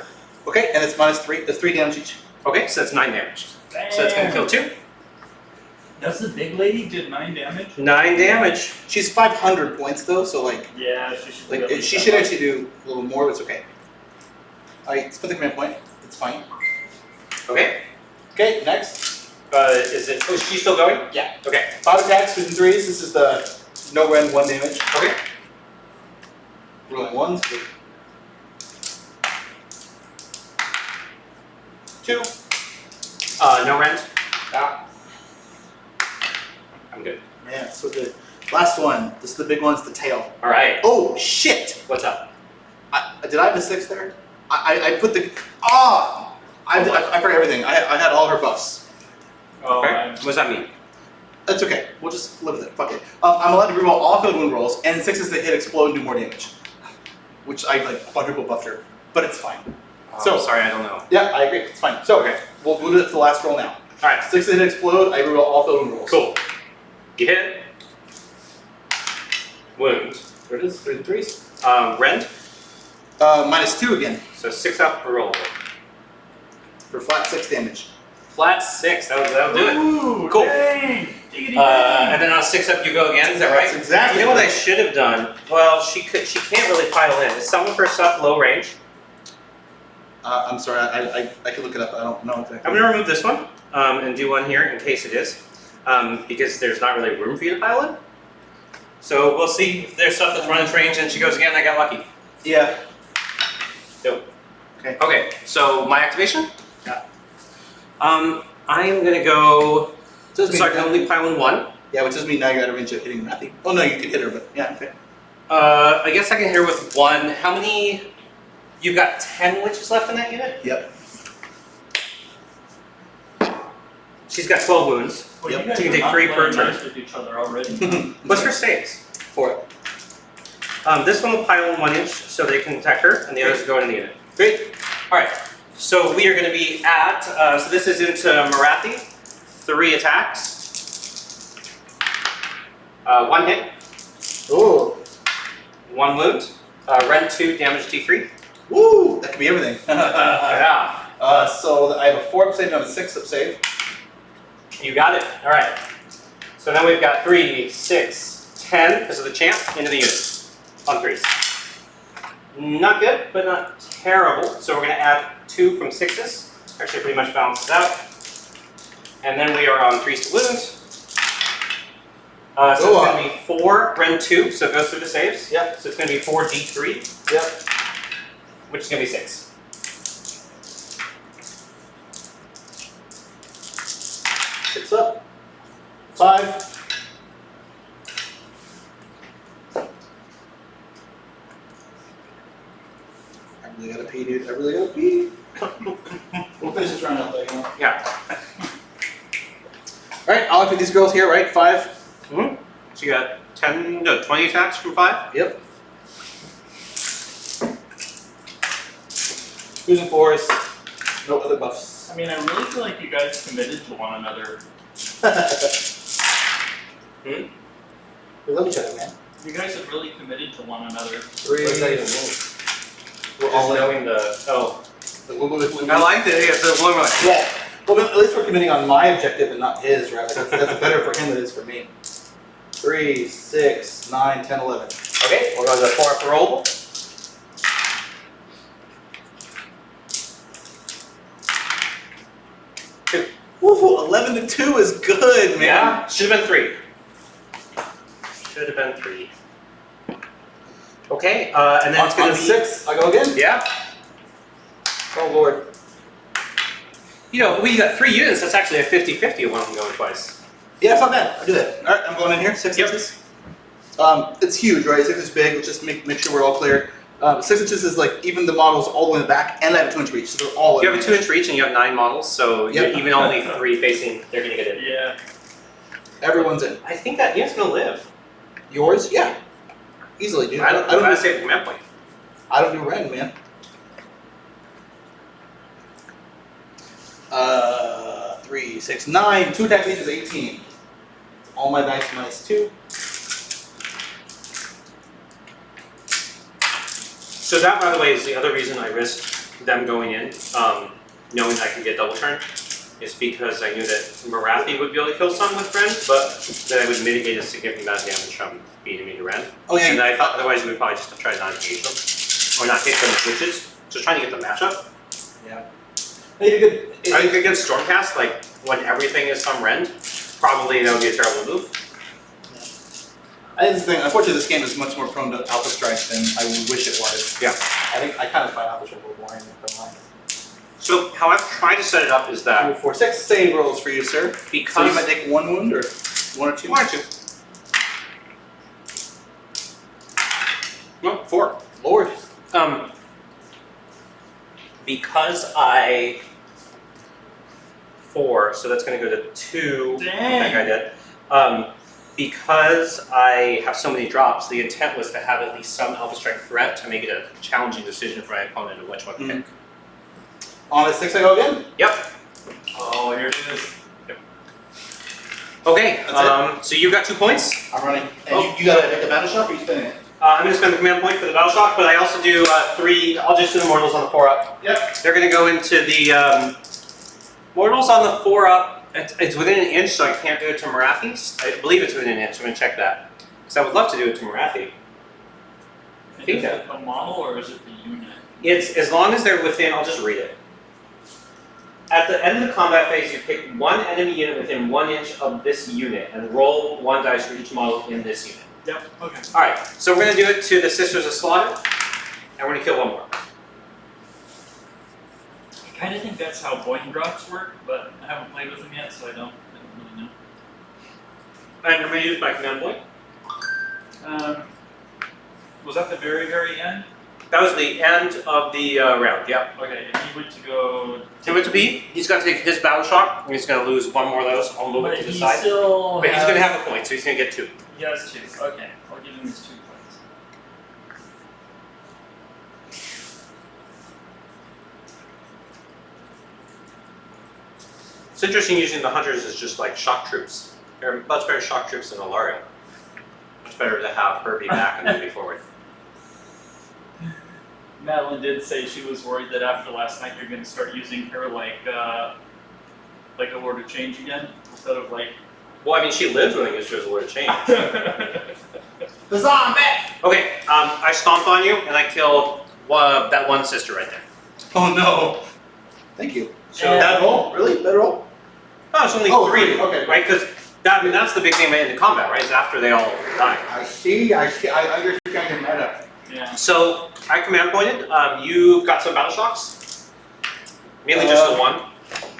Okay, and it's -3. That's 3 damage each. Okay, so that's 9 damage. So it's going to kill 2. Does the big lady did 9 damage? 9 damage. She's 500 points though, so like Yeah, she should. Like do at least she that should much. actually do a little more, but it's okay. Alright, split the command point. It's fine. Okay. Okay, next. Is it? Oh, is she still going? Yeah. Okay. 5 attacks, 2s and 3s. This is the no rend 1 damage. Okay. Rolling 1s. 2. No rent. Ah, I'm good. man, so good. Last one. This is the big one. It's the tail. All right. Oh shit! What's up? Did I have a 6 there? I put the I forgot everything. I had all her buffs. Oh, Okay. man. What does that mean? That's okay. We'll just live with it. Fuck it. I'm allowed to reroll all field wound rolls, and 6s that hit explode and do more damage. Which I like quadruple buffed her, but it's fine. So- sorry, I don't know. Yeah, I agree. It's fine. So Okay. we'll do it for the last roll now. All right. 6 that hit explode. I reroll all field wound rolls. Cool. You hit. Wound. There it is. 3 and 3s. Rend. -2 again So 6 up per roll. for flat 6 damage. Flat 6. That'll do it. Ooh, Cool. dang! Diggity dang. And then on 6 up you go again. Is that right? That's exactly You know what I right. should have done? Well, she can't really pile in. Is some of her stuff low range? I'm sorry. I could look it up. I don't know exactly. I'm gonna remove this one and do one here in case it is, because there's not really room for you to pile in. So we'll see if there's stuff that's running range and she goes again. I got lucky. Yeah. Dope. Okay. Okay. So my activation. Yeah. I am gonna go. Does So I can only pile in 1. Yeah, which does mean now you're out of range of hitting Matthew. Oh no, you could hit her, but yeah, okay. I guess I can hit her with 1. How many? You've got 10 witches left in that unit. Yep. She's got 12 wounds. Well, Yep. you guys So you are can take not 3 per playing turn. nice with each other already. What's her saves? 4. This one will pile in 1 inch so they can attack her, and the others go in the unit. Great. Alright, so we are going to be at, so this is into Marathi, 3 attacks. 1 hit, Oh. 1 wound, rend 2, damage D3. Woo! That could be everything. Yeah, So I have a 4 up save and a 6 up save. you got it. Alright, so then we've got 3, 6, 10, because of the champ, into the unit on 3s. Not good, but not terrible. So we're going to add 2 from 6s. Actually, pretty much balances out. And then we are on 3s to wounds. So it's going to be 4, rend 2, so it goes through the saves. Yep. So it's going to be 4 D3, Yep. which is going to be 6. 6 up. 5. I really gotta pee, dude. I really gotta pee. We'll finish this round out though. You know. Yeah. All right, I'll pick these girls here, right? 5. So you got 20 attacks from 5. Yep. 2s and 4s. No other buffs. I mean, I really feel like you guys committed to one another. We love each other, man. You guys have really committed to one another. 3. What does that even mean? We're all in. knowing the I liked it. Yeah, the one like, Yeah. Well, at least we're committing on my objective and not his, right? Like, that's better for him than it is for me. 3, 6, 9, 10, 11. okay, we're going to 4 up the roll. Woo, 11 to 2 is good, man. Yeah, should have been 3. should have been 3. Okay, and then On, it's going on to be 6, I go again. Yeah. Oh lord. You know, we got 3 units. That's actually a 50-50 of one of them going twice. Yeah, it's not bad. I do that. All right, I'm going in here. 6 inches. It's huge, right? 6 is big. Let's just make sure we're all clear. 6 inches is like even the models all the way in the back, and I have a 2-inch reach, so they're all. You have a 2-inch reach, and you have 9 models, so Yep. even only 3 facing, they're going to get in. Yeah. Everyone's in. I think that unit's going to live. Yours? Yeah. Easily, dude. I don't say the command point. I don't do Ren, man. 3, 6, 9. 2 attack each is 18. All my dice minus 2. So that, by the way, is the other reason I risked them going in, knowing I could get double turn, is because I knew that Marathi would be able to kill some with Ren, but that I would mitigate a significant amount of damage from beating me to Ren. Oh yeah. And I thought otherwise we would probably just try to not engage them, or not hit them with witches. Just trying to get the matchup. Yeah. Hey, you're good. I think against Stormcast, like when everything is from Rend, probably that would be a terrible move. I think the thing, unfortunately, this game is much more prone to alpha strike than I would wish it was. Yeah. I think I kind of find alpha strike a little boring. So how I've tried to set it up is that 2, 4, 6 save rolls for you, sir. So you because might take 1 wound or 1 or 2. 1 or 2. No, 4. Lord. Because I 4, so that's going to go to 2. I think I did. Because I have so many drops, the intent was to have at least some alpha strike threat to make it a challenging decision for my opponent of which one to pick. On a 6, I go again. Yep. Oh, here it is. Okay. That's so you got 2 points. I'm running. And you got to make a battle shot, or are you spending it? I'm going to spend the command point for the battle shock, but I also do 3. I'll just do the mortals on the 4 up. Yep. They're going to go into the mortals on the 4 up. It's within an inch, so I can't do it to Marathi. I believe it's within an inch. I'm going to check that. Because I would love to do it to Marathi. Is it a model or is it the unit? It's as long as they're within, I'll just read it. At the end of the combat phase, you pick 1 enemy unit within 1 inch of this unit and roll 1 dice for each model in this unit. Yep, okay. Alright, so we're going to do it to the Sisters of Slaughter, and we're going to kill 1 more. I kind of think that's how Boing drops work, but I haven't played with them yet, so I don't really know. And I'm going to use my command point. Was that the very, very end? That was the end of the round, yep. Okay, and he went to go. He went to B, he's got to take his battle shock, and he's going to lose 1 more of those. I'll move But it to the he side. still But he's has- going to have a point, so he's going to get 2. He has 2. Okay, I'll give him his 2 points. It's interesting using the hunters as just like shock troops. They're much better shock troops than Alaria. Much better to have her be back and then be forward. Madeline did say she was worried that after last night you're going to start using her like a Lord of Change again, instead of like. Well, I mean, she lived when I used her as a word of change. The zombie! Okay, I stomped on you and I killed that 1 sister right there. Oh no. Thank you. So Bad roll? Really? Bad roll? no, it's only 3, Okay. right? Because that's the big thing in the combat, right? Is after they all die. I see. I understand your meta. Yeah. So I command pointed. You've got some battle shocks. Mainly just the 1.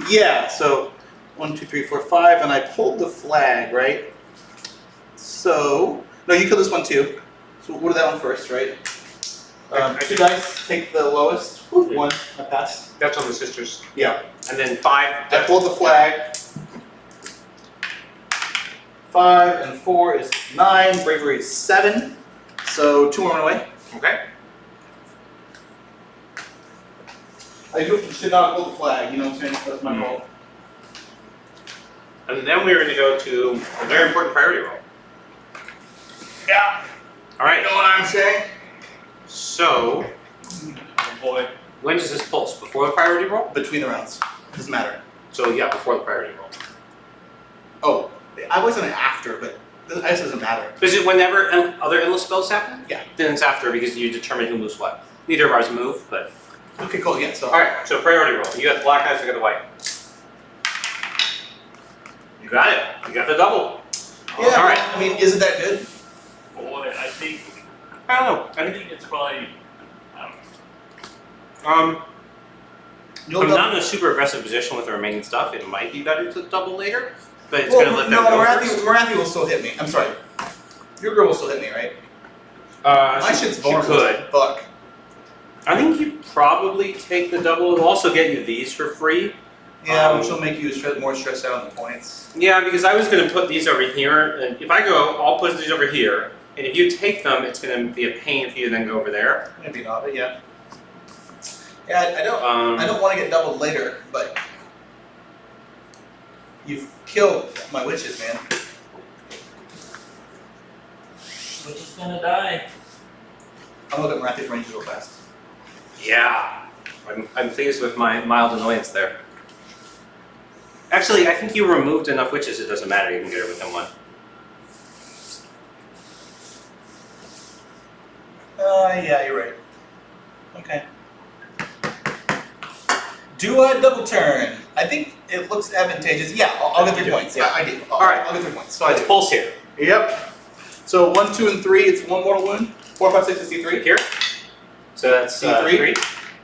Yeah, so 1, 2, 3, 4, 5, and I pulled the flag, right? So, no, you killed this one too. So we'll do that one first, right? 2 2 dice, take the lowest. Ooh, 1. I passed. That's on the sisters. Yeah. And then 5. I pulled the flag. 5 and 4 is 9. Bravery is 7. So 2 more went away. Okay. I should not have pulled the flag. You know what I'm saying? That's my fault. And then we're going to go to a very important priority roll. Yeah. All right. You know what I'm saying? So, Oh boy. when does this pulse? Before the priority roll? Between the rounds. Doesn't matter. So yeah, before the priority roll. Oh, I was on it after, but it doesn't matter. Is it whenever other endless spells happen? Yeah. Then it's after because you determine who moves what. Neither of ours move, but. Okay, cool. Yeah. So. All right. So priority roll. You got the black guys. You got the white. You got it. You got the double. Yeah. All right. I mean, isn't that good? Boy, I think I don't know. I think it's probably. I don't know. You'll I'm double- not in a super aggressive position with the remaining stuff. It might be better to double later, but it's Well, gonna let no, them go first. Marathi will still hit me. I'm sorry. Your girl will still hit me, right? My shit's she vulnerable. could. As fuck. I think you probably take the double. It'll also get you these for free. Yeah, which will make you more stressed out on the points. Yeah, because I was going to put these over here, and if I go, I'll put these over here, and if you take them, it's going to be a pain for you to then go over there. Maybe not, but yeah. Yeah, I don't want to get doubled later, but you've killed my witches, man. We're just gonna die. I'm looking at Marathi's ranges real fast. Yeah, I'm pleased with my mild annoyance there. Actually, I think you removed enough witches, it doesn't matter, you can get her within 1. Yeah, you're right. Okay. Do a double turn. I think it looks advantageous. Yeah, I'll get 3 points. Yeah, I do. Alright. I'll get 3 points. So I Let's do. pulse here. Yep. So 1, 2, and 3, it's 1 mortal wound. 4, 5, 6 is D3. Here. So that's D3. 3.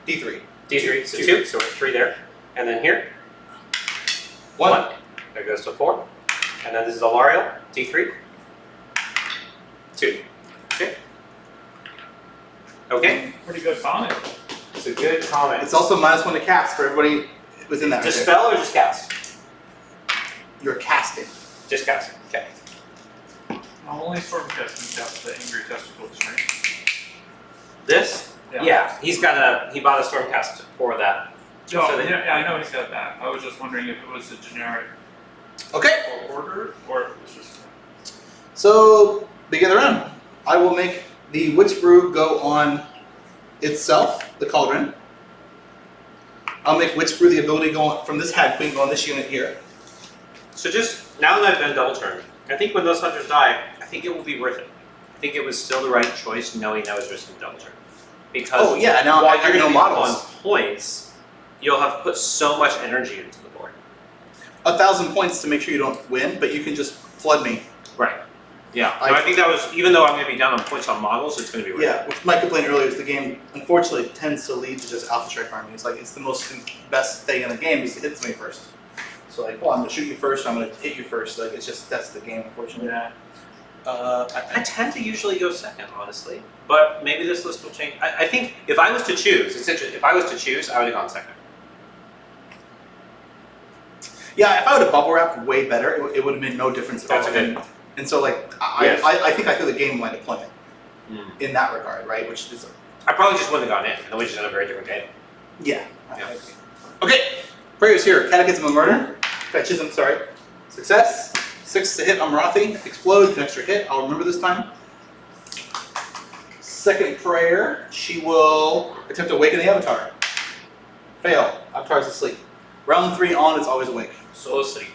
D3. D3, so 2. 2, so we're 3 there. And then here, 1. There goes to 4. And then this is Alariel, D3. 2. Okay. Okay. Pretty good comment. It's a good comment. It's also -1 to cast for everybody within that. Just right there. spell or just cast? You're casting. Just cast. Okay. I'll only storm test and cast the angry testicles, right? This? Yeah. He bought a stormcast for that. No, So they- yeah, I know he's got that. I was just wondering if it was a generic Okay. order or if it was just. So begin the round. I will make the Witch Brew go on itself, the cauldron. I'll make Witch Brew the ability go on from this Hag Queen go on this unit here. So just, now that I've been double turned, I think when those hunters die, I think it will be worth it. I think it was still the right choice knowing that was risking double turn. Because Oh yeah, now while I you're have going no to be models. on points, you'll have put so much energy into the board. 1,000 points to make sure you don't win, but you can just flood me. Right. Yeah. I think that was, even though I'm going to be down on points on models, it's going to be worth it. Yeah, which my complaint earlier is the game unfortunately tends to lead to just Alpha Strike armies. Like it's the most best thing in the game is to hit somebody first. So like, well, I'm gonna shoot you first, I'm gonna hit you first. Like it's just that's the game, unfortunately. Yeah. I tend to usually go second, honestly. But maybe this list will change. I think if I was to choose, it's interesting. If I was to choose, I would have gone second. Yeah, if I would have bubble wrapped way better, it would have made no difference at That's all. good. And so like Yes. I think I threw the game in my deployment in that regard, right? Which is I probably just wouldn't have gone in, and then we just had a very different game. yeah. Yeah. Okay, prayers here. Catechism of Murder. Catechism, sorry. Success. 6 to hit on Marathi. Explodes, an extra hit. I'll remember this time. Second prayer, she will attempt to awaken the Avatar. Fail. Avatar's asleep. Round 3 on, it's always awake. So sleepy.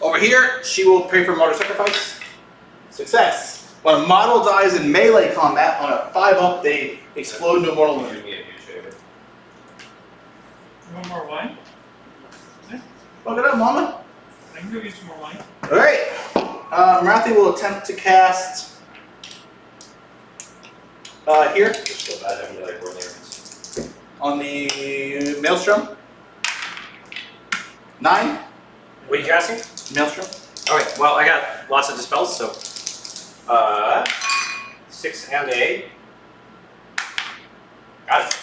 Over here, she will pray for martyr sacrifice. Success. When a model dies in melee combat on a 5-up, they explode into a mortal wound. Give me a huge favor. One more wine? Fuck it up, mama. I can give you some more wine. Alright. Marathi will attempt to cast here It's so bad having to like roll errands. on the Maelstrom. 9. What are you casting? Maelstrom. Alright, well, I got lots of dispels, so. 6 and a. Got it.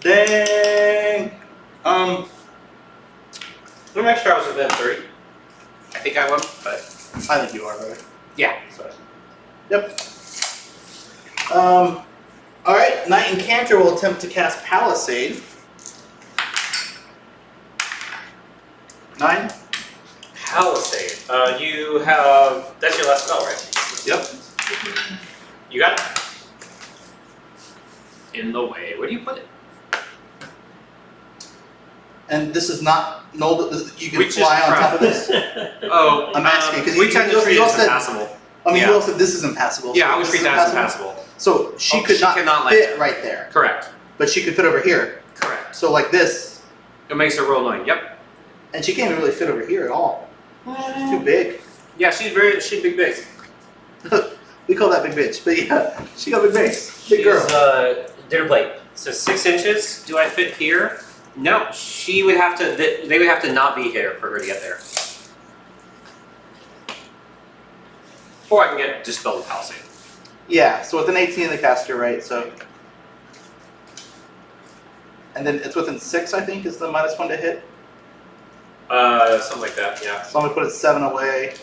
Dang. Let me make sure I was within 30. I think I was, but I think you are, brother. yeah. So. Yep. Alright, Knight Encanter will attempt to cast Palisade. 9. Palisade. You have. That's your last spell, right? Yep. You got it. In the way. Where do you put it? And this is not no. You can Witch's fly on Trap. top of this. Oh, I'm asking, 'cause we you- tend you to treat it also as said- impassable. I mean, Yeah. you also said this is impassable. Yeah, so I would this treat is that as impassable. So she Oh, could she not cannot land fit there. right there, Correct. but she could fit over here. Correct. So like this, It makes her roll 9. Yep. and she can't even really fit over here at all. She's too big. Yeah, she's big base. We call that big bitch, but yeah, she got big base, big girl. Dinner plate. So 6 inches. Do I fit here? No. She would have to. They would have to not be here for her to get there. Or I can get Dispel the Palisade. Yeah, so within 18 of the caster, right? So, and then it's within 6, I think, is the -1 to hit. Something like that. Yeah. So I'm gonna put it 7 away.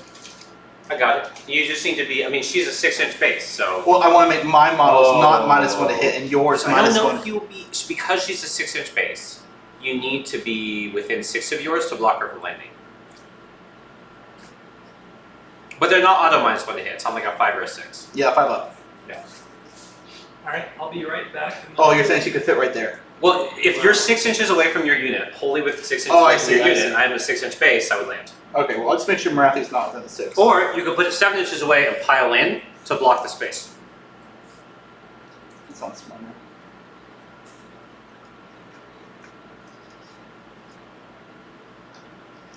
I got it. You just need to be. I mean, she's a 6-inch base, so. Well, I want to make my models not Oh. -1 to hit, and yours So I don't know -1. if you'll be because she's a 6-inch base. You need to be within 6 of yours to block her from landing. But they're not auto -1 to hit. It's on like a 5 or a 6. Yeah, 5 up. Alright, I'll be right back. Oh, you're saying she could fit right there? Well, if you're 6 inches away from your unit, wholly with 6 inches Oh, I away from see, your I unit, see. and I have a 6-inch base, I would land. Okay, well, I'll just make sure Marathi's not within the 6. Or you could put it 7 inches away and pile in to block the space. That sounds smarter.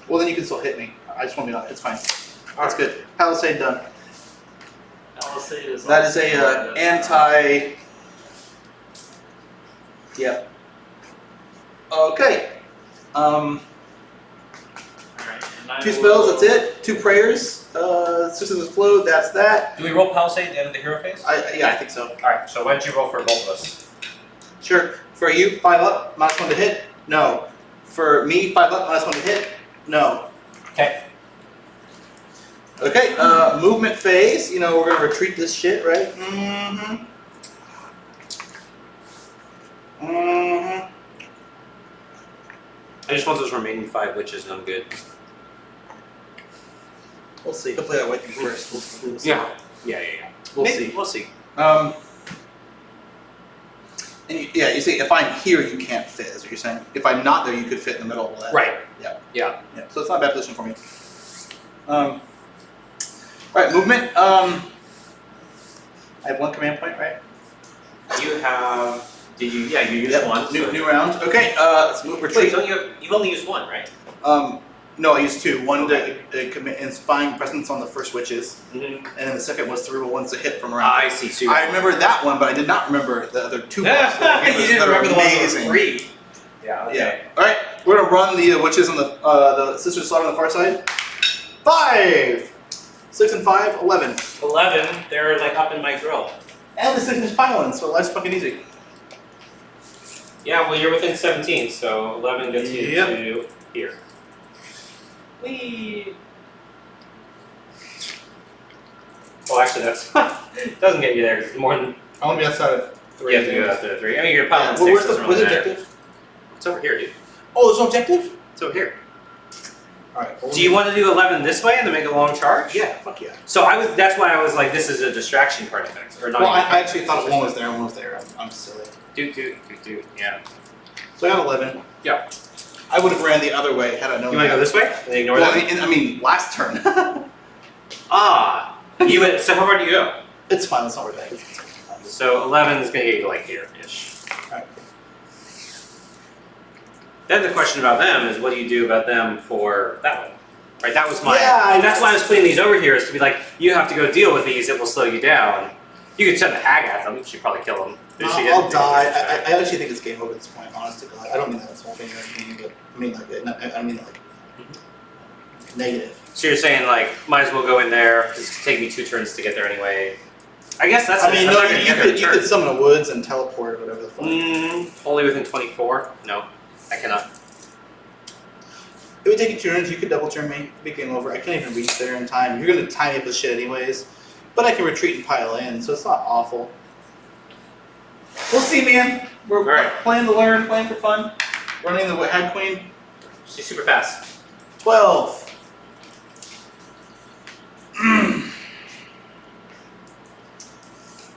Well, then you can still hit me. I just want to be on. It's fine. That's good. Palisade done. Palisade is That is a anti. Yep. Okay. Alright, and I 2 spells. will- That's it. 2 prayers. Sisters of Flow. That's that. Do we roll Palisade at the end of the hero phase? Yeah, I think so. Alright, so why don't you roll for both of us? Sure. For you, 5 up, -1 to hit. No. For me, 5 up, -1 to hit. No. Okay. Okay. Movement phase. You know we're gonna retreat this shit, right? Mm-hmm. Mm-hmm. I just want those remaining 5 witches and I'm good. We'll see. I'll play that with you first. We'll see. Yeah, We'll Maybe, see. We'll see. And you see, if I'm here, you can't fit. Is what you're saying? If I'm not there, you could fit in the middle of that. Right. Yeah. Yeah. Yeah. So it's not a bad position for me. All right, movement. I have 1 command point, right? You have. Did you? Yeah, you used Yep. 1. New, so- new round. Okay. Let's move. Wait, Retreat. don't you? You've only used 1, right? No, I used 2. One to commit inspiring presence on the first witches, Mm-hmm. and then the second was to reroll ones to hit from around. I see. So I remember that one, but I did not remember the other 2 ones. Yeah, you didn't remember the ones that amazing. were free. Yeah. Okay. Yeah. All right, we're gonna run the witches on the Sisters Slaughter on the far side. 5, 6 and 5, 11, 11. They're like up in my grill. and the 6-inch pylon, so life's fucking easy. Yeah. Well, you're within 17, so 11 gets you Yep. to here. Whee! Well, actually, that's doesn't get you there. 'Cause it's more than I want to be outside of 3. you have to go after 3. I mean, your pylon Well, 6 where's is the really there. objective? It's over here, dude. Oh, there's no objective. It's over here. All right. Do you want to do 11 this way and then make a long charge? Yeah. Fuck yeah. So that's why I was like, this is a distraction part of things, or not. Well, I even- actually thought one was there. One was there. I'm silly. Do. Yeah. So I got 11. Yeah. I would have ran the other way had I known. You want to go this way and then ignore Well, that? I mean, last turn. Ah. You went. So how far do you go? It's fine. It's not worth it. So 11 is gonna get you to like here-ish. Alright. Then the question about them is, what do you do about them for that one? Right. That was my. Yeah, That's why I was putting these over here, is to be like, you have to go deal with these. It will slow you down. You could send the hag at them. She'd probably kill them. I'll die. I actually think it's game over at this point. Honest to God, I don't mean that as a thing. But I mean like I mean like negative. So you're saying like, might as well go in there. It's take me 2 turns to get there anyway. I guess that's. I mean, I'm no, not gonna you get could there. summon a woods and teleport or whatever the fuck. Only within 24. No, I cannot. It would take you 2 turns. You could double turn me. Big game over. I can't even reach there in time. You're gonna tie me up with shit anyways. But I can retreat and pile in, so it's not awful. We'll see, man. We're Alright. playing to learn, playing for fun. Running the Hag Queen. She's super fast. 12.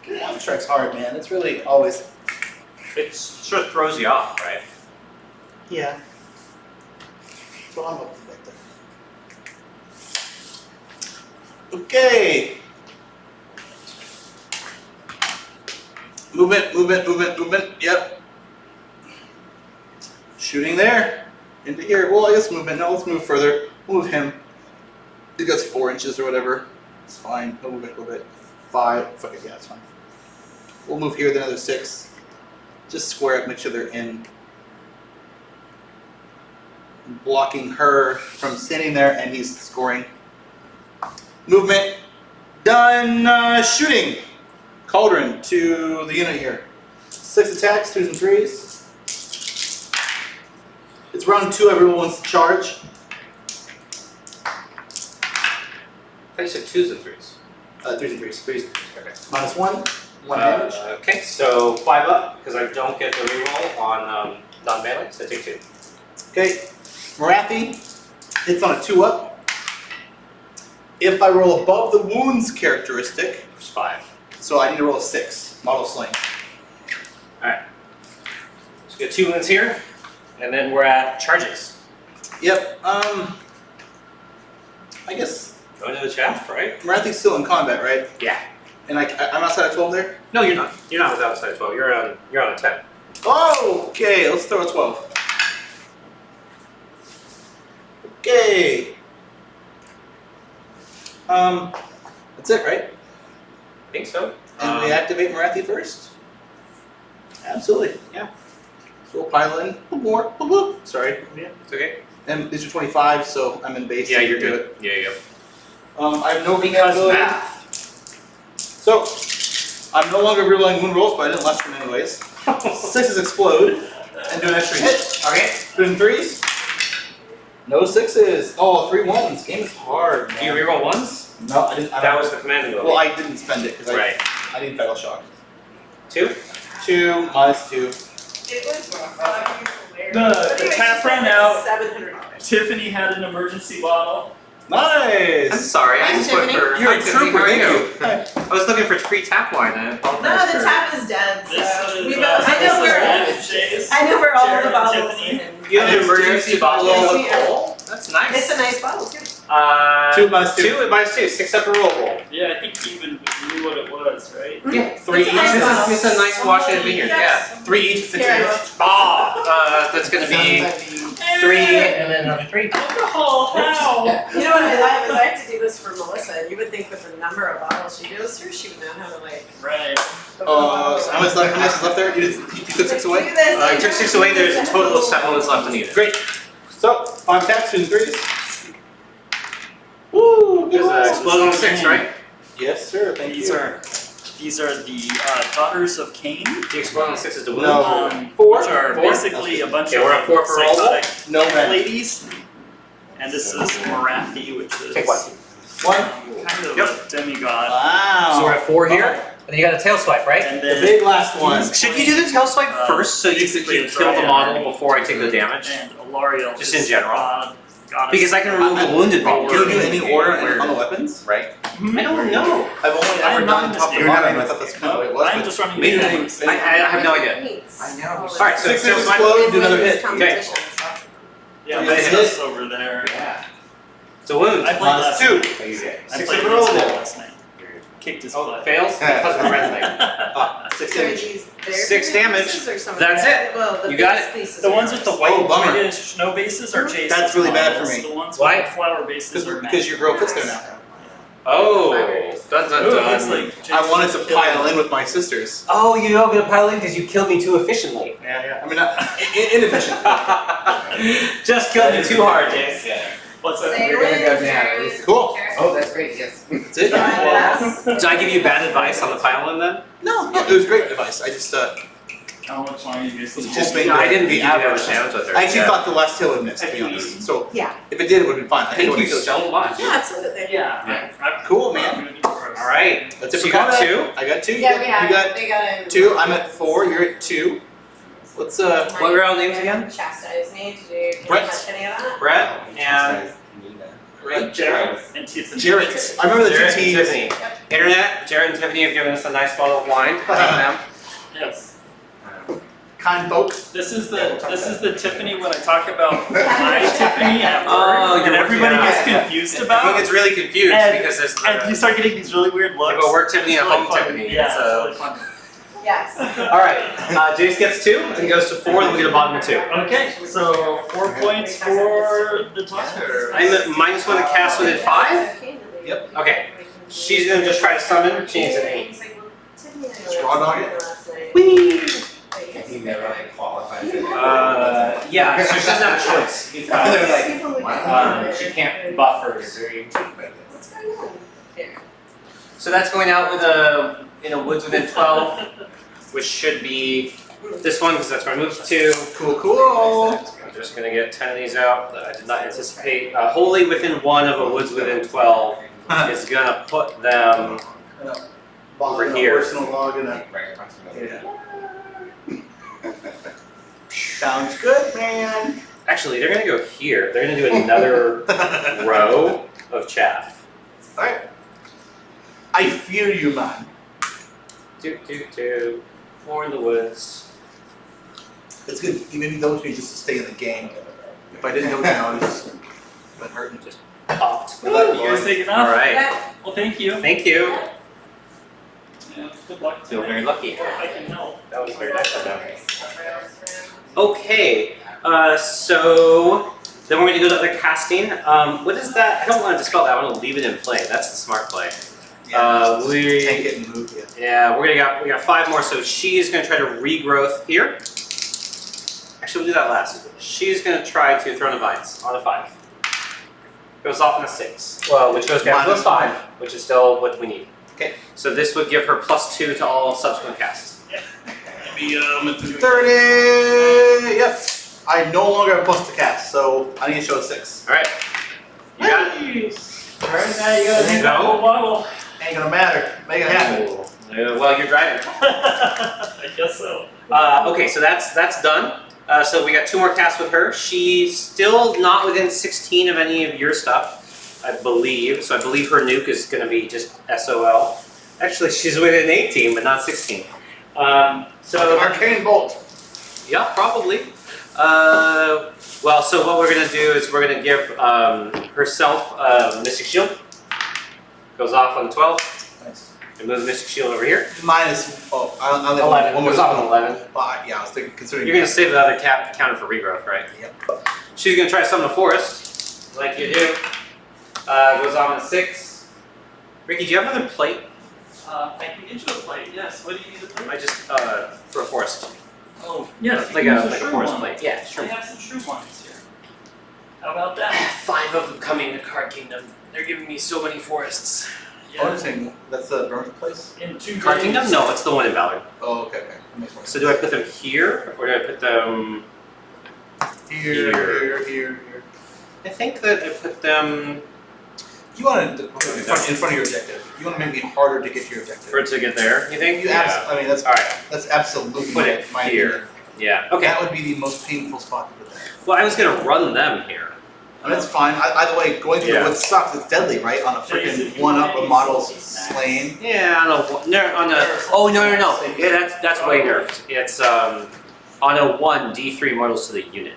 That strikes hard, man. It's really always. It sort of throws you off, right? Yeah. That's what I'm up to back there. Okay. Movement. Yep. Shooting there. Into here. Well, I guess movement. Now let's move further. We'll move him. He goes 4 inches or whatever. It's fine. He'll move back a little bit. 5. Fuck it, yeah, it's fine. We'll move here, then another 6. Just square up, make sure they're in. Blocking her from standing there, and he's scoring. Movement. Done. Shooting. Cauldron to the unit here. 6 attacks, 2s and 3s. It's round 2, everyone wants to charge. I thought you said 2s and 3s. 3s and 3s. 3s and 3s. Okay. -1. 1 damage. Okay, so 5 up because I don't get the reroll on non-melee, so I take 2. Okay. Marathi hits on a 2 up. If I roll above the wounds characteristic, It's 5. so I need to roll a 6. Model sling. Alright. So we got 2 wounds here, and then we're at charges. Yep. I guess Go into the chaff, right? Marathi's still in combat, right? Yeah. And I'm outside of 12 there? No, you're not. You're not without outside 12. You're on a 10. Oh, okay. Let's throw a 12. Okay. That's it, right? I think so. And we activate Marathi first? Absolutely. Yeah. So we'll pile in. Boop, more. Boop, boop. Sorry. Yeah, it's okay. And these are 25, so I'm in base. Yeah, so you're do good. Yeah, yeah. I have no Because ability. math. So, I'm no longer rerolling wound rolls, but I didn't last them anyways. 6s explode and do an extra hit. Okay. 2s and 3s. No 6s. Oh, 3 1s. Game is hard. Do you Man. reroll ones? No, I didn't. That was the command ability. Well, I didn't spend it because right. I need Battle Shock. 2? 2 minus 2. It was The tap ran out. $700. Tiffany had an emergency bottle. Nice. I'm sorry, I I'm just went Tiffany. for. You're Hi, a Tiffany, trooper, how are thank you? I was looking for free tap wine and I apologize. No, the for- tap is dead, so This is, we both, this is I know where all Jared the and bottles Tiffany. are. You have an It's emergency juicy bottle bottle. of coal? That's nice. It's a nice bottle too. 2 minus 2. 2 minus 2, 6 up a roll. Yeah, I think you even knew what it was, right? Yeah. 3 It's a each. nice bottle. It's a nice Washington vineyard, yeah. 3 each. 6 Here, I damage. Ah, that's gonna be 3 and then another 3. Alcohol, how? You know what I love is I have to do this for Melissa, and you would think with the number of bottles she goes through, she would know how to like. Right. open the bottle. So how much is left there? You took 6 away? Do this, I took 6 away, there's a total of 7 ones left in the unit. Great. So, 5 attacks, 2 and 3s. Woo! There's an explosion on 6, right? Yes, sir. Thank These you. are the daughters of Khaine, The explosion on 6 is the wound. No. 4, which are 4? basically a bunch Okay, we're at of 4 for all. psychotic No man. ladies. And this is Marathi, which is Take 1. 1. kind of Yep. a demigod. Wow. So we're at 4 here, and then you got a tail swipe, right? And The then big last one. Should you do the tail swipe first so you basically can a kill the dryad model army. before I take the damage? And Alariel. Just is in general. goddess. Because I can remove the wounded model. Can you do any order on the weapons? Right? I don't know. I've only I ever am not done in this top to game. bottom. I thought that's kind of what it was. I'm but- just running Maybe the they- cameras. I have no idea. I know. Alright, so 6 tail swipe. explode, do another hit. Competition. Yeah, You my guys sis over there. Yeah. It's a wound. I played Minus last 2. night. I 6 played up a against roll. him last night. Kicked his Oh, butt. fails because of the red thing. 6 So are damage. these their 6 damage. pieces or some of That's that? Well, the You got base it. pieces The are ones with the yours. white Oh, bummer. British snow bases are Jason's That's really bad for models. me. The ones Why? with the flower bases are Because your girl fits there now. Oh, dun dun Ooh, it looks dun. like I wanted to Jason's pile killing. in with my sisters. Oh, you're not gonna pile in because you killed me too efficiently. Yeah. I mean, inefficient. Just killed me too hard, Jace. What's that? Say We're gonna go when, down. Jerry. Cool. Oh, that's great. Yes. That's it. Yes. Did I give you bad advice on the pylon then? No, it was great advice. I just How much longer you guys It's just No, I didn't the think you did have a average. challenge with her. I actually Yeah. thought the last tail would miss, to be honest. So Yeah. if it did, it would have been fine. I Thank think you it would so much. Yeah, absolutely. Yeah. Cool, man. All right. That's it So for you got combat. two. I got 2. Yeah, we have. You got They got in. 2. I'm at 4. You're at 2. Let's What were our names again? Chastise me. Did you Brett. catch any of that? Brett and Jared and Tiffany. Jarrett. I remember the Jarrett 2 and T's. Tiffany. Internet, Jarrett and Tiffany have given us a nice bottle of wine. Thank them. Yes. Kind folks. This is the Tiffany when I talk about my Tiffany at work, Oh, and you're everybody working gets out. confused Everyone about. gets really confused And- because there's And you start getting these really weird looks. go work Tiffany It's at really home fun. Tiffany. Yeah, So. it's really fun. Yes. All right. Jace gets 2 and goes to 4. Then we get a bottom of 2. Okay, so 4 points for the talker. I'm at -1 to cast within 5. Yep. Okay. She's gonna just try to summon. She needs an 8. Raw dog it? Whee! He never qualified. Yeah. So she doesn't have a choice because she can't buff her degree. What's going on here? So that's going out with a in a woods within 12, which should be this one because that's where I moved to. Cool. I'm just gonna get 10 of these out that I did not anticipate. Wholly within 1 of a woods within 12 is gonna put them over here. Personal log and a. Right across the middle. Yeah. Sounds good, man. Actually, they're gonna go here. They're gonna do another row of chaff. Alright. I fear you, man. Do. 4 in the woods. It's good. You made me double me just to stay in the game. If I didn't double me, I would just been hurting. Just Popped. You guys take it All off? right. Yeah. Well, thank you. Thank you. Yeah, good luck to Feel very lucky. I can help. That was very nice of them. Okay. So then we're going to go to the casting. What is that? I don't want to dispel that. I want to leave it in play. That's the smart play. just we tank it and move it. Yeah, we got 5 more. So she's going to try to regrowth here. Actually, we'll do that last. She's going to try to throw in a vines on a 5. Goes off in a 6. Well, which goes down to a Minus 5, which is still what we need. Okay. So this would give her +2 to all subsequent casts. Maybe 30. Yep. I no longer have plus to cast, so I need to show a 6. All right. You got it. Nice. Alright, now you gotta There you take that go. whole bottle. Ain't gonna matter. Make it happen. Well, you're driving. I guess so. Okay, so that's done. So we got 2 more casts with her. She's still not within 16 of any of your stuff, I believe. So I believe her nuke is going to be just SOL. Actually, she's within 18, but not 16. So Arcane Bolt. yeah, probably. Well, so what we're going to do is we're going to give herself Mystic Shield. Goes off on 12. Nice. And move Mystic Shield over here. Minus. Oh, I'll leave 11. one more. Goes off on 11. Yeah, I was thinking considering. You're going to save the other counter for regrowth, right? Yep. She's going to try to summon a forest, like you do. Goes on a 6. Ricky, do you have another plate? I can get you a plate, yes. What do you need a plate? I just, for a forest. Oh, yes. Like you a can use like a shroom forest one. plate. Yeah, I sure. have some shroom ones here. How about that? 5 of them coming to Card Kingdom. They're giving me so many forests. Oh, I'm saying that's the burnt place. In 2 Card days. Kingdom? No, it's the one in Valor. Oh, okay. That makes more sense. So do I put them here, or do I put them... Here. I think that I put them... You want to in front of your objective. You want to make it harder to get to your objective. For it to get there, you think? I mean, that's Alright, absolutely Put it my here. opinion. yeah. Okay. That would be the most painful spot to put that. Well, I was going to run them here. And that's fine. Either way, going through Yeah. the woods sucks. It's deadly, right? On a freaking one-up of models slain. Yeah, on a oh no. Yeah, that's way nerfed. It's on a 1 D3 models to the unit.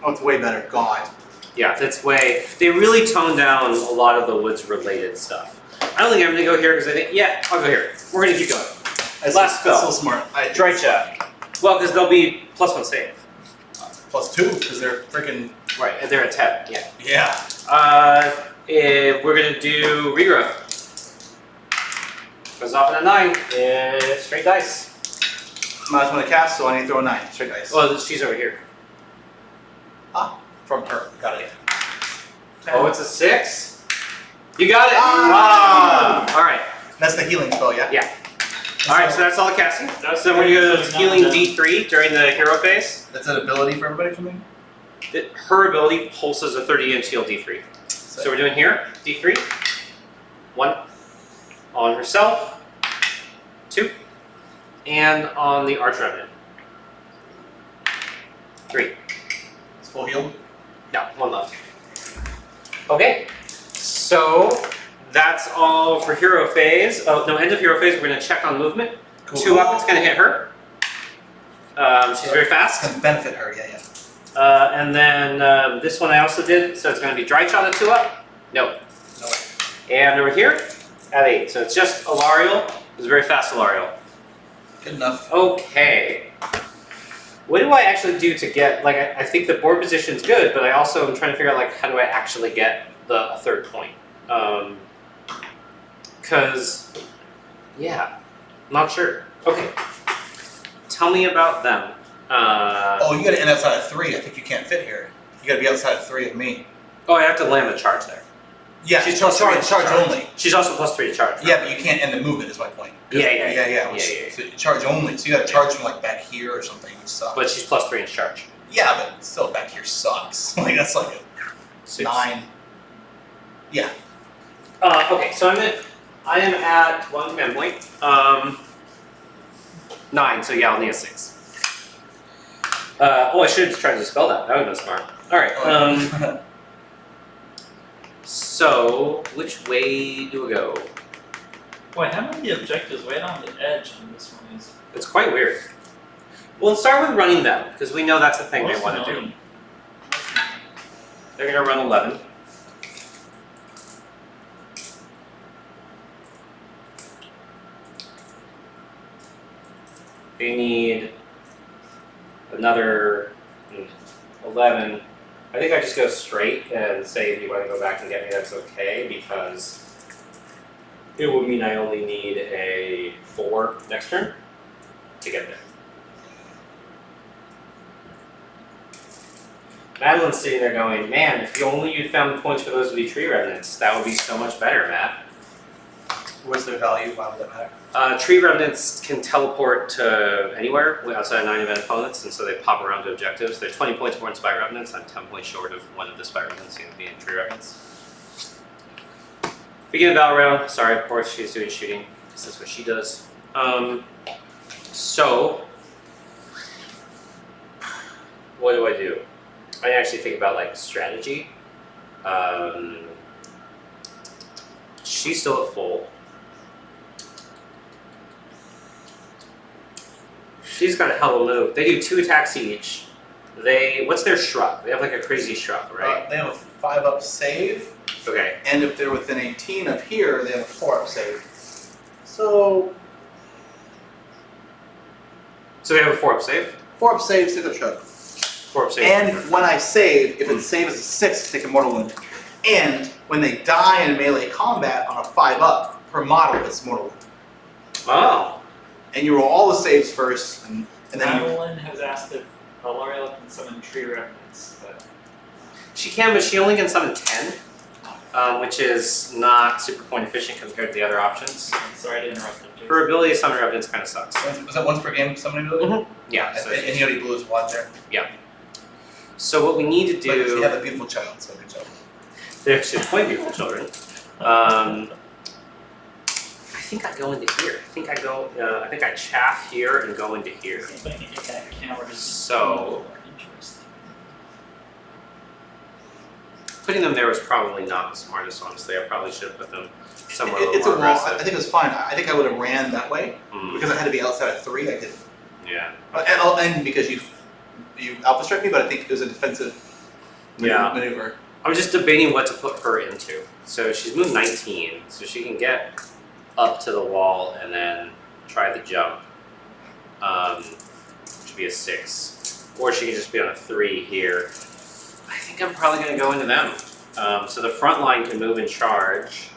Oh, it's way better. God. Yeah, that's way. They really toned down a lot of the woods related stuff. I don't think I'm gonna go here because I think I'll go here. We're gonna keep going. Last spell. That's so smart. Dry check. Well, because they'll be +1 save. +2 because they're freaking. Right, and they're at 10. Yeah. Yeah. We're gonna do regrowth. Goes off in a 9. Straight dice. Minus 1 to cast, so I need to throw a 9. Straight dice. Well, she's over here. From her. Got it. Oh, it's a 6? You got it! Ah! Alright. That's the healing spell, yeah? Yeah. Alright, so that's all the casting. That's So we're going to go so to healing now D3 during the hero phase. That's an ability for everybody or something? Her ability pulses a 30-inch heal D3. So we're doing here, D3. 1. On herself. 2. And on the Arch Revenant. 3. It's full heal. No, 1 left. Okay, so that's all for hero phase. Oh, no, end of hero phase, we're going to check on movement. Cool. 2 up, it's going to hit her. She's very It's fast. gonna benefit her, yeah. And then this one I also did, so it's going to be Dry Shot at 2 up. No. No. And over here at 8. So it's just Alariel. It's a very fast Alariel. Good enough. Okay. What do I actually do to get, like, I think the board position's good, but I also am trying to figure out, like, how do I actually get a third point? Because, yeah, not sure. Okay. Tell me about them. Oh, you gotta end outside of 3. I think you can't fit here. You gotta be outside of 3 of me. Oh, I have to land the charge there. Yeah, She's she's plus charge, 3 to charge only. She's also plus 3 to charge. Right? Yeah, but you can't end the movement is my point. Yeah. So charge only. So you gotta charge from like back here or something, which sucks. But she's plus 3 in charge. Yeah, but still back here sucks. Like that's like a 6. 9. Yeah. Okay, so I am at 1 command point. 9, so yeah, I'll need a 6. I should have tried to dispel that. That would have been smart. Alright, so which way do we go? Boy, how many objectives right on the edge on this one is? It's quite weird. We'll start with running them, because we know that's the thing they Most want to do. annoying. They're going to run 11. They need another 11. I think I just go straight and say if you want to go back and get me, that's okay, because it would mean I only need a 4 next turn to get there. Madeline's sitting there going, man, if you only you'd found the points for those to be tree revenants, that would be so much better, Matt. What's their value? Why would that matter? Tree revenants can teleport to anywhere outside of 9 event opponents, and so they pop around to objectives. They're 20 points more than spy revenants. I'm 10 points short of one of the spy revenants being tree revenants. Begin the battle round. Sorry, of course, she's doing shooting, because that's what she does. So, what do I do? I actually think about like strategy. She's still at full. She's got a hell of a move. They do 2 attacks each. What's their shrug? They have like a crazy shrug, right? They have a 5-up save, Okay. and if they're within 18 of here, they have a 4-up save. So So they have a 4-up save? 4-up save, 6-up shrug. 4-up save. And when I save, if it saves as a 6, take a mortal wound. And when they die in melee combat on a 5-up, per model it's mortal wound. Oh. And you roll all the saves first, and then you, Madeline has asked if Alariel can summon tree revenants, but She can, but she only can summon 10, which is not super point efficient compared to the other options. I'm sorry to interrupt them. Jason. Her ability to summon revenants kind of sucks. was that once per game summoning ability? Yeah. So, And you already blew his wand there. so what we need to But you do. have a beautiful child, so good job. They're actually quite beautiful children. I think I go into here. I think I chaff here and go into here. But I think that camera is So- interesting. Putting them there was probably not the smartest, honestly. I probably should have put them somewhere a It's little a more wall. I aggressive. think it was fine. I think I would have ran that way Mm, because I had to be outside of 3. I didn't. yeah. And because you alpha struck me, but I think it was a defensive Yeah. maneuver. I'm just debating what to put her into. So she's moved 19, so she can get up to the wall and then try the jump. Which would be a 6. Or she can just be on a 3 here. I think I'm probably going to go into them. So the front line can move and charge.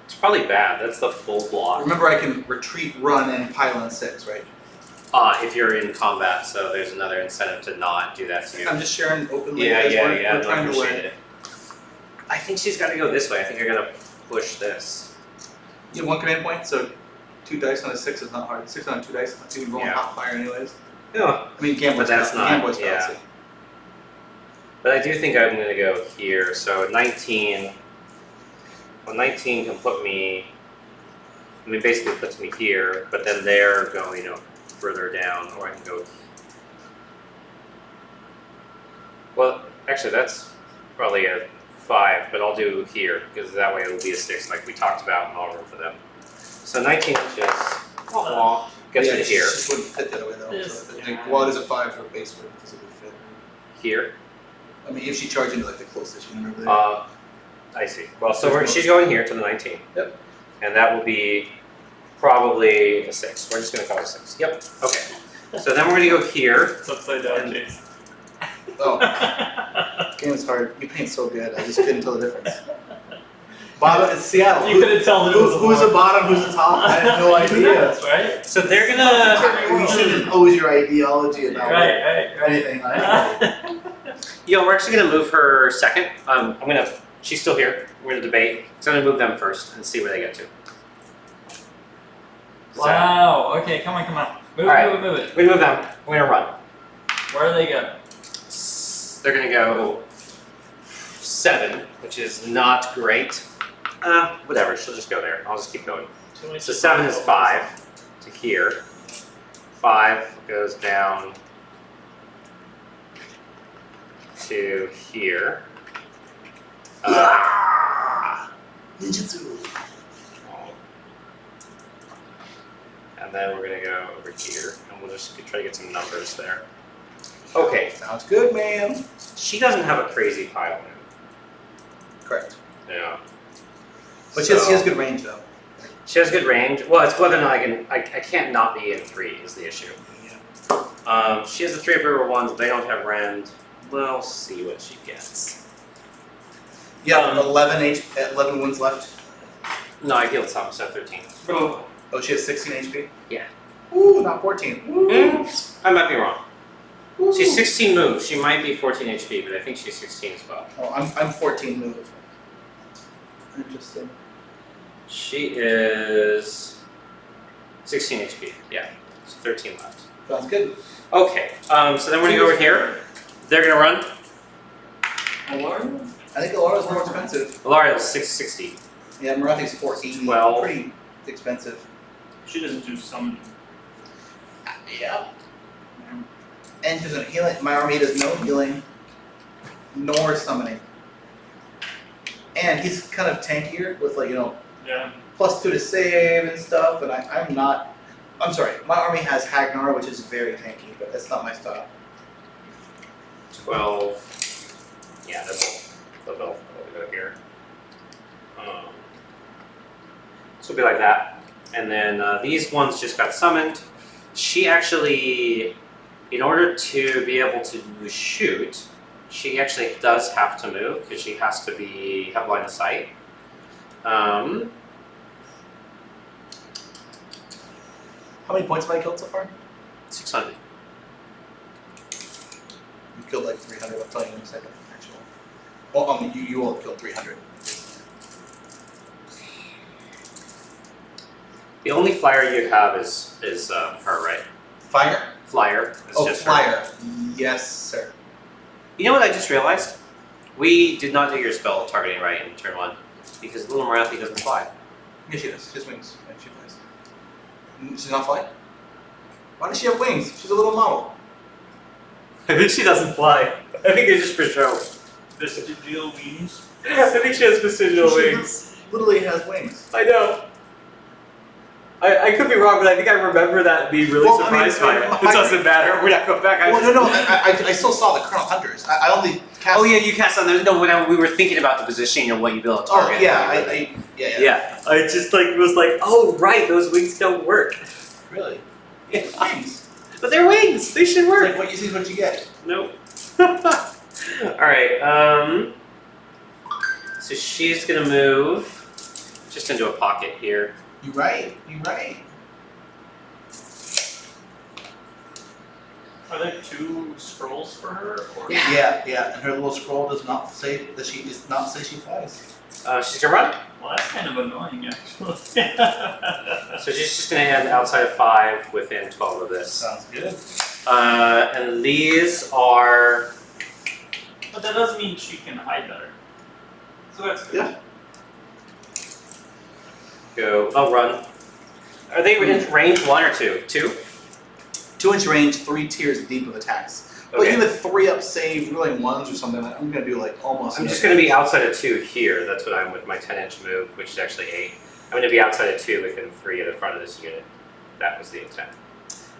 It's probably bad. That's the full block. Remember, I can retreat, run, and pile on 6, right? if you're in combat, so there's another incentive to not do that to you. I'm just sharing openly Yeah, because yeah, we're yeah. No, I trying to appreciate win. it. I think she's got to go this way. I think I gotta push this. You have 1 command point, so 2 dice on a 6 is not hard. 6 on 2 dice, you can roll Yeah. hot fire anyways. Yeah. I mean, Gamboy's But that's not- Gamboy's yeah. fallacy. But I do think I'm gonna go here. So 19. Well, 19 can put me. I mean, basically puts me here, but then they're going further down, or I can go. Well, actually, that's probably a 5, but I'll do here because that way it'll be a 6, like we talked about, and I'll room for them. So 19 inches. Gets Yeah, me it here. just wouldn't fit that way though. Yes. So I think, well, it is a 5 for base word because it would fit. Here. I mean, if she charged into like the closest unit over there. I see. Well, so she's going here to the 19. Yep. And that will be probably a 6. We're just going to call it a 6. Yep. Okay. So then we're going to go here. It's upside down, Jason. Oh, game is hard. You paint so good. I just couldn't tell the difference. Bottom, it's Seattle. You couldn't tell that it was Who's the bottom? Who's the top? I have no idea. That's right. So they're going to. You shouldn't impose your ideology about Right. anything. Right? We're actually going to move her second. She's still here. We're going to debate. So I'm going to move them first and see where they get to. Wow. Okay, come on. Move Alright. it. So we move them. We're going to run. Where are they going? They're going to go 7, which is not great. Whatever, she'll just go there. I'll just keep going. So 7 is 5 to here. 5 goes down to here. Ninjutsu. And then we're going to go over here, and we'll just try to get some numbers there. Okay, Sounds good, man. she doesn't have a crazy pile in. Correct. Yeah. But she has good range though. She has good range. Well, it's whether or not I can't not be in 3 is the issue. She has the 3 of river ones, they don't have rend. We'll see what she gets. Yeah, 11 wounds left. No, I healed some, so 13. Oh, she has 16 HP? Yeah. Ooh, not 14. Ooh. I might be wrong. Ooh. She's 16 moves. She might be 14 HP, but I think she's 16 as well. Oh, I'm 14 move. Interesting. She is 16 HP. Yeah, so 13 left. Sounds good. Okay, so then we're gonna go over here. They're gonna run. I think Alara's more expensive. Alariel's 660. Yeah, Marathi's 480. 12. Pretty expensive. She doesn't do summoning. Yeah. And she's a healing. My army does no healing, nor summoning. And he's kind of tankier with Yeah. +2 to save and stuff. And I'm not. I'm sorry. My army has Hagnar, which is very tanky, but that's not my style. 12. Yeah, they'll go here. So it'll be like that. And then these ones just got summoned. She actually, in order to be able to shoot, she actually does have to move because she has to have line of sight. How many points have I killed so far? 600. You killed like 300. I'll tell you in a second. Actually. Well, you will have killed 300. The only flyer you have is her, right? Fire? Flyer. It's Oh, just her. flyer. Yes, sir. You know what I just realized? We did not do your spell targeting right in turn 1 because little Marathi doesn't fly. Yeah, she does. She has wings. Yeah, she flies. She's not flying? Why does she have wings? She's a little model. I think she doesn't fly. I think it's just for show. Vestigial wings. I think she has vestigial She wings. literally has wings. I know. I could be wrong, but I think I remember that being really Well, I mean, surprised by it. my- It doesn't matter. We're not going back. Well, no, I still saw the Colonel Hunters. I only cast. Oh yeah, you cast on those. No, when we were thinking about the positioning and what you built a Oh target. yeah, yeah. Yeah, I just was like, oh right, those wings don't work. Really? Yeah. Wings. But they're wings. They should It's work. like what you see is what you get. Nope. All right. So she's gonna move just into a pocket here. You right. You right. Are there 2 scrolls for her? Or? Yeah, and her little scroll does not say that she flies. She's gonna run. Well, that's kind of annoying, actually. So she's just gonna end outside of 5 within 12 of this. Sounds good. And these are. But that doesn't mean she can hide better. So that's good. Yeah. Go. Oh, run. Are they in range 1 or 2? 2? 2-inch range, 3 tiers deep of attacks. But Okay. even 3-up save, really 1s or something. Like, I'm gonna do like almost. I'm just gonna be outside of 2 here. That's what I'm with my 10-inch move, which is actually 8. I'm gonna be outside of 2 within 3 at the front of this unit. That was the intent.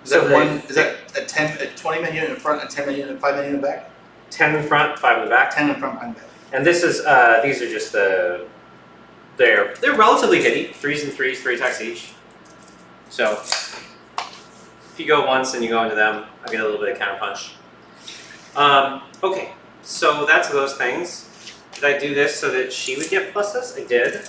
Is that So one? Is that a 20-man unit in front, a 10-man unit, 5-man unit back? 10 in front, 5 in the back. 10 in front, 5 in back. And this is these are just the they're relatively hitty. 3s and 3s, 3 attacks each. So if you go once and you go into them, I get a little bit of counter punch. Okay, so that's those things. Did I do this so that she would get pluses? I did.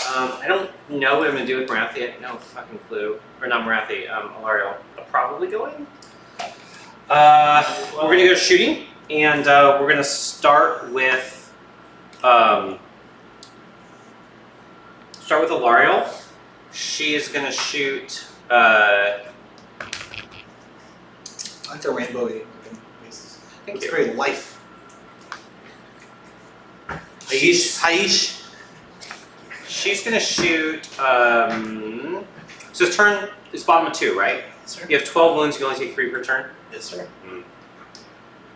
I don't know what I'm gonna do with Marathi. I have no fucking clue. Or not Marathi, Alariel. I'll probably go in. We're gonna go shooting, and we're gonna start with Alariel. She is gonna shoot. I like the rainbowy faces. Thank It's you. very life. Haish. She's gonna shoot. So this turn is bottom of 2, right? Yes, sir. You have 12 wounds. You can only take 3 per turn. Yes, sir.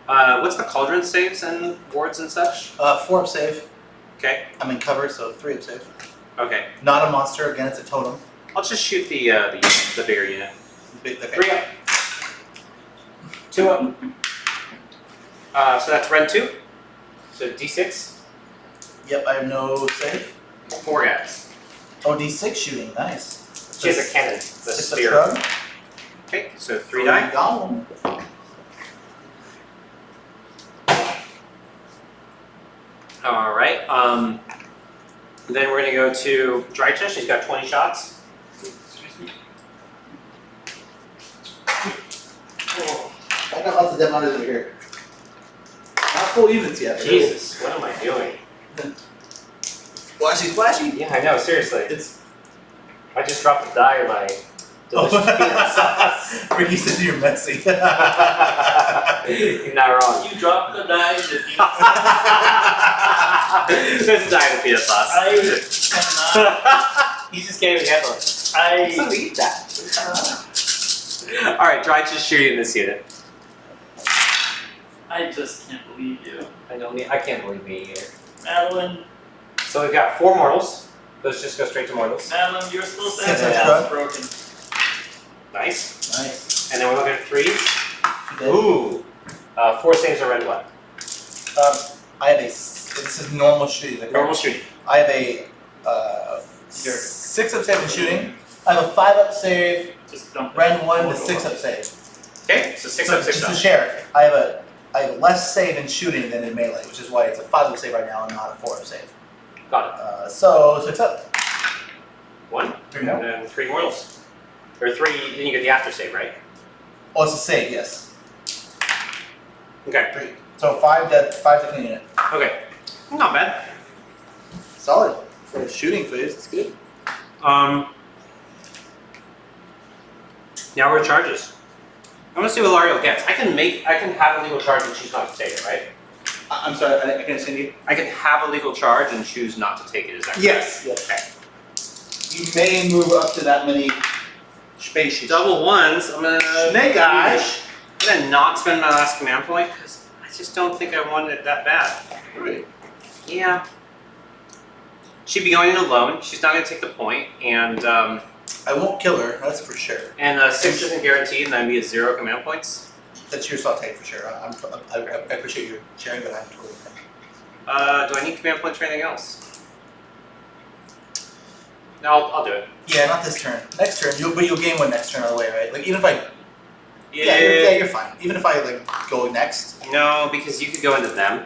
What's the cauldron saves and wards and such? 4-up save. Okay. I'm in cover, so 3-up save. Okay. Not a monster. Again, it's a totem. I'll just shoot the bigger unit. Big, okay. 3 up. 2 up. So that's Ren 2. So D6. Yep, I have no save. 4 guys. Oh, D6 shooting. Nice. She has a cannon. The It's a spear. shrug. Okay. So 3 die. Golem. All right. Then we're gonna go to Drycha. She's got 20 shots. Excuse me. I got lots of dead bodies over here. Not full units yet. Jesus, what am I doing? Splashy, splashy. Yeah, I know. Seriously, It's. I just dropped a die in my delicious peanut sauce. Ricky said you're messy. You're not wrong. You dropped the dice if you. There's a die in the peanut sauce. I cannot. You just can't even handle it. I. Eat that. All right, try just shooting this unit. I just can't believe you. I can't believe me either. Madeline, So we've got 4 mortals. Let's just go straight to mortals. Madeline, you're supposed to Six have inch your rug. house broken. Nice. Nice. And then we're looking at 3s. Dead. Ooh. 4 saves are red what? I have a. This is normal shooting. Like Normal shooting. I have a 6-up save in shooting. I have a 5-up save. Just dump it. Ren 1 to Hold it 6-up over. save. Okay, so 6 up, 6 Just to up. share, I have less save in shooting than in melee, which is why it's a 5-up save right now and not a 4-up save. Got So 6 up. it. 1. 3 more. And then 3 mortals. Or 3, then you get the after save, right? Oh, it's a save, yes. Okay. 3. So 5 death unit. Okay. Not bad. Solid. For a shooting phase, it's good. Now we're charges. I want to see what Lariel gets. I can have a legal charge and choose not to take it, right? I'm sorry, I can't understand you. I can have a legal charge and choose not to take it. Is that correct? Yes. You may move up to that many spaces. Double 1s. I'm gonna Snake eyes. I'm gonna not spend my last command point because I just don't think I wanted it that bad. Really? Yeah. She'd be going in alone. She's not gonna take the point, and I won't kill her, that's for sure. 6 isn't guaranteed, and I'd be at 0 command points. That's your saute for sure. I appreciate you sharing, but I'm totally okay. Do I need command points for anything else? No, I'll do it. Yeah, not this turn. Next turn, you'll gain 1 next turn on the way, right? Like even if I you're fine. Even if I like go next, No, because you could go into them.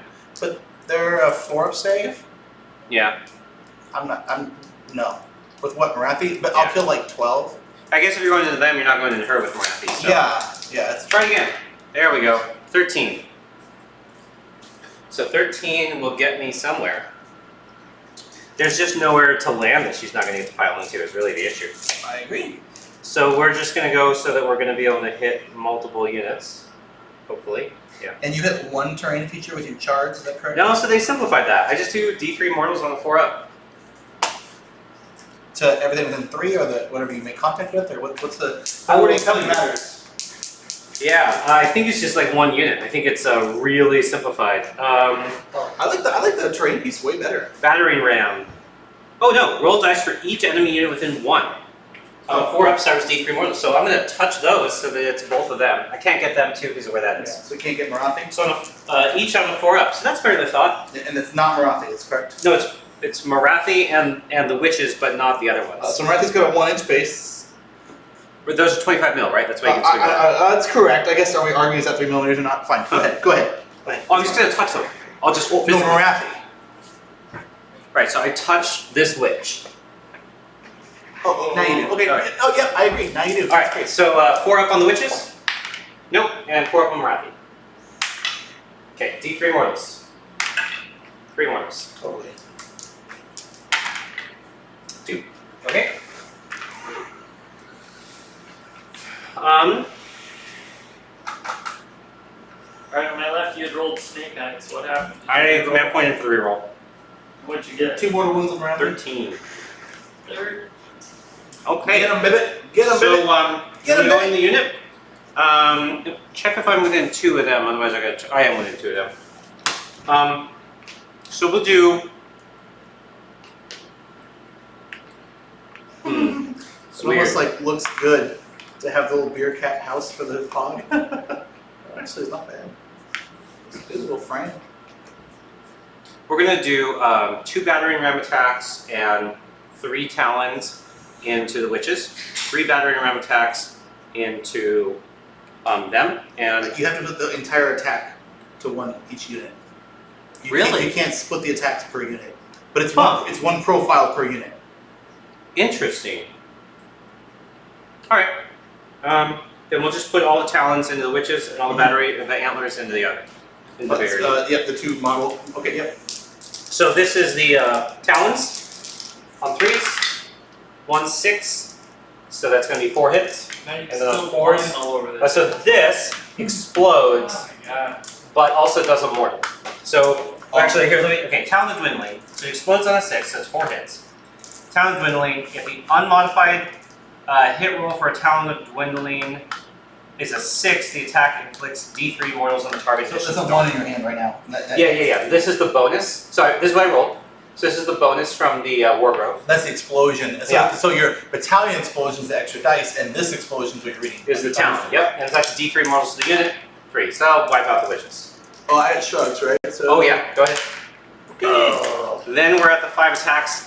they're a 4-up save. Yeah. No. With what, Marathi? But I'll Yeah. kill like 12. I guess if you're going into them, you're not going into her with Marathi. So. Yeah, it's Try again. There we go. 13. So 13 will get me somewhere. There's just nowhere to land that she's not going to get to pile into is really the issue. I agree. So we're just going to go so that we're going to be able to hit multiple units, hopefully. Yeah. And you hit one terrain feature with your charge, is that correct? No, so they simplified that. I just do D3 mortals on the 4-up. To everything within 3 or the whatever you make contact with, or what's the Oh, wording tell me. matters? Yeah, I think it's just like 1 unit. I think it's really simplified. I like the terrain piece way better. Battering ram. Oh no, roll dice for each enemy unit within 1. 4-up starts D3 mortals, so I'm going to touch those so that it's both of them. I can't get them too because of where that is. So you can't get Marathi? So each on a 4-up, so that's better than I thought. And it's not Marathi, it's correct. No, it's Marathi and the witches, but not the other ones. So Marathi's got a 1-inch base. But those are 25 mil, right? That's why you can stick That's correct. I guess are we arguing is that 3 millimeters or not? Fine. Go ahead. Go ahead. Oh, I'm just going to touch them. I'll just No physically- Marathi. Right, so I touch this witch. Oh, now you do. Okay. Alright. Oh, yeah, I agree. Now you do. All right, so 4-up on the witches? Nope, and 4-up on Marathi. Okay, D3 mortals. 3 mortals. Totally. 2. Okay. Alright, on my left you had rolled snake eyes. What happened? I command point into the reroll. What'd you get? 2 mortal wounds on Marathi. 13. Third. Okay. Get him, Bibbit. Get him, So, Bibbit. Get him, go in the unit. Check if I'm within 2 of them, otherwise I am within 2 of them. So we'll do. It almost like looks good to have the little beer cat house for the hog. Actually, it's not bad. It's a good little frame. We're gonna do 2 battering ram attacks and 3 talons into the witches. 3 battering ram attacks into them, and You have to put the entire attack to 1 each unit. Really? You can't split the attacks per unit, but it's Huh. it's 1 profile per unit. interesting. All right. Then we'll just put all the talons into the witches and all the the antlers into the other. Into the barrier. Yep, the 2 model. Okay, yep. So this is the talons on 3s. 1, 6. So that's going to be 4 hits. Now you And can then still fours. poison all over this. So this explodes, Oh my god. but also does a mortal. So actually, here, okay, talon dwindling. So it explodes on a 6, so it's 4 hits. Talon dwindling. If the unmodified hit roll for a talon of dwindling is a 6, the attack inflicts D3 mortals on the target. So there's a 1 in your hand right now. Yeah. This is the bonus. Sorry, this is what I rolled. So this is the bonus from the Wargrove. That's the explosion. So, Yeah. so your battalion explosion is the extra dice, and this explosion is what you're reading. Is the talon. Yep, and that's D3 mortals to the unit. 3. So I'll wipe out the witches. Oh, I had shrugs, right? So, Oh yeah, go ahead. Oh. Then we're at the 5 attacks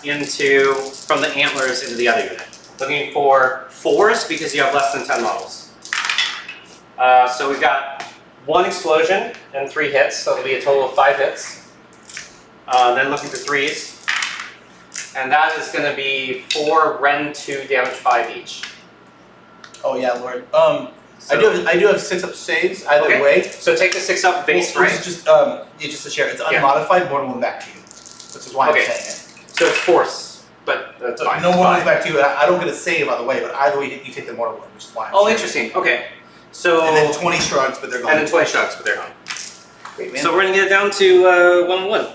from the antlers into the other unit. Looking for 4s because you have less than 10 models. So we've got 1 explosion and 3 hits, so it'll be a total of 5 hits. Then looking for 3s. And that is going to be 4 Ren 2 damage 5 each. Oh yeah, Lord. So, I do have 6-up saves either Okay. way. So take the 6-up base, Which right? is just to share. It's unmodified, mortal wound back to you. Which is why Okay. I'm saying So it's force, but that's it. fine. No mortal wounds Fine. back to you. And I don't get a save either way, but either way you take the mortal wound, which is why. I'm Oh, sharing. interesting. Okay. So And then 20 shrugs, but they're gone. and then 20 shots, but they're gone. Great, man. So we're gonna get it down to 1-1,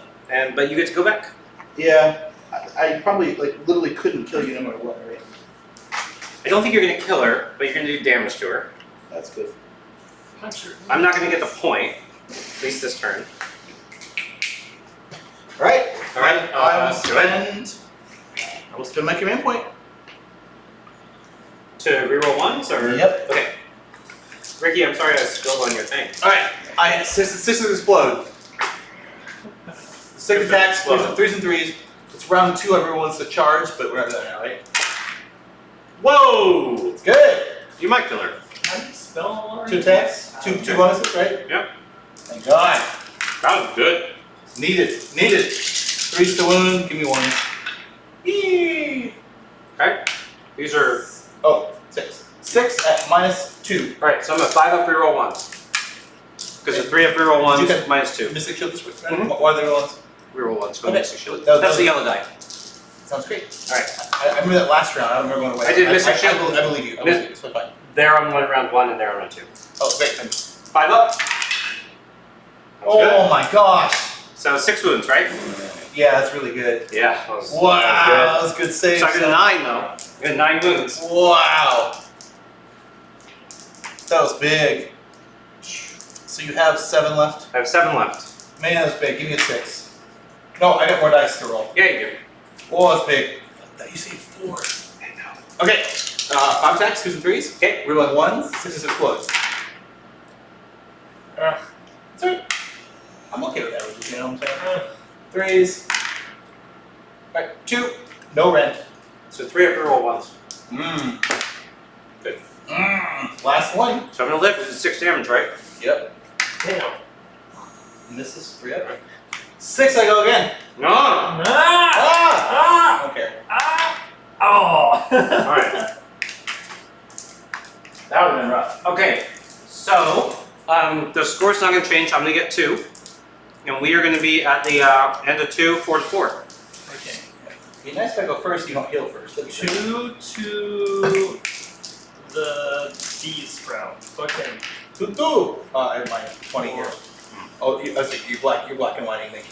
but you get to go back. Yeah, I probably literally couldn't kill you no matter what, right? I don't think you're gonna kill her, but you're gonna do damage to her. That's good. Punch her. I'm not gonna get the point, at least this turn. All right. All right, I will go ahead. spend my command point. To reroll 1s or? Yep. Okay. Ricky, I'm sorry I spilled on your thing. All right. I had sixes explode. 6 attacks, Explode. 3s and 3s. It's round 2. Everyone wants to charge, but we're not there now, right? Whoa! Good. You might kill her. How do you spell all 2 attacks, 2 bonuses, right? Yep. Thank God. That was good. Needed. 3s to wound. Give me 1. Yee. Okay. These are. Oh, 6. 6 at -2. Alright, so I'm gonna 5-up reroll 1s. Because the 3 up reroll ones, Did you get- -2. Mystic Shield this week? Mhm. Why are they rolling? Reroll ones for Okay. Mystic Shield. That- That's the yellow die. Sounds great. Alright. I remember that last round. I don't remember when it was. I did Mystic I Shield. believe you. I believe you. It's fine. They're on round 1 and they're on round 2. Oh, great. 5 up. That's Oh good. my gosh. So 6 wounds, right? Yeah, that's really good. Yeah. That was, Wow, that that was good was save. good. So I got a 9 though. I got 9 wounds. Wow. That was big. So you have 7 left? I have 7 left. Man, that's big. Give me a 6. No, I got more dice to roll. Yeah, you do. Oh, that's big. You say 4. I know. Okay. 5 attacks, 2s and 3s. Okay. Reroll 1s, 6s explodes. That's right. I'm okay with averages, you know what I'm saying? 3s. Alright, 2. No rent. So 3 up reroll ones. Mmm. Good. Mmm. Last one. So I'm gonna live because it's 6 damage, right? Yep. Damn. And this is 3 up. 6, I go again. No! Ah! Ah! I Ah! don't care. Ah! Oh! Alright. That would have been rough. Okay. So, the score's not gonna change. I'm gonna get 2. And we are gonna be at the end of 2, 4 to 4. Okay. Be nice if I go first, you don't heal first. That'd be great. 2 to the D sprout. Okay. 2. I have my 20 here. Oh, I see. You're black and white. Thank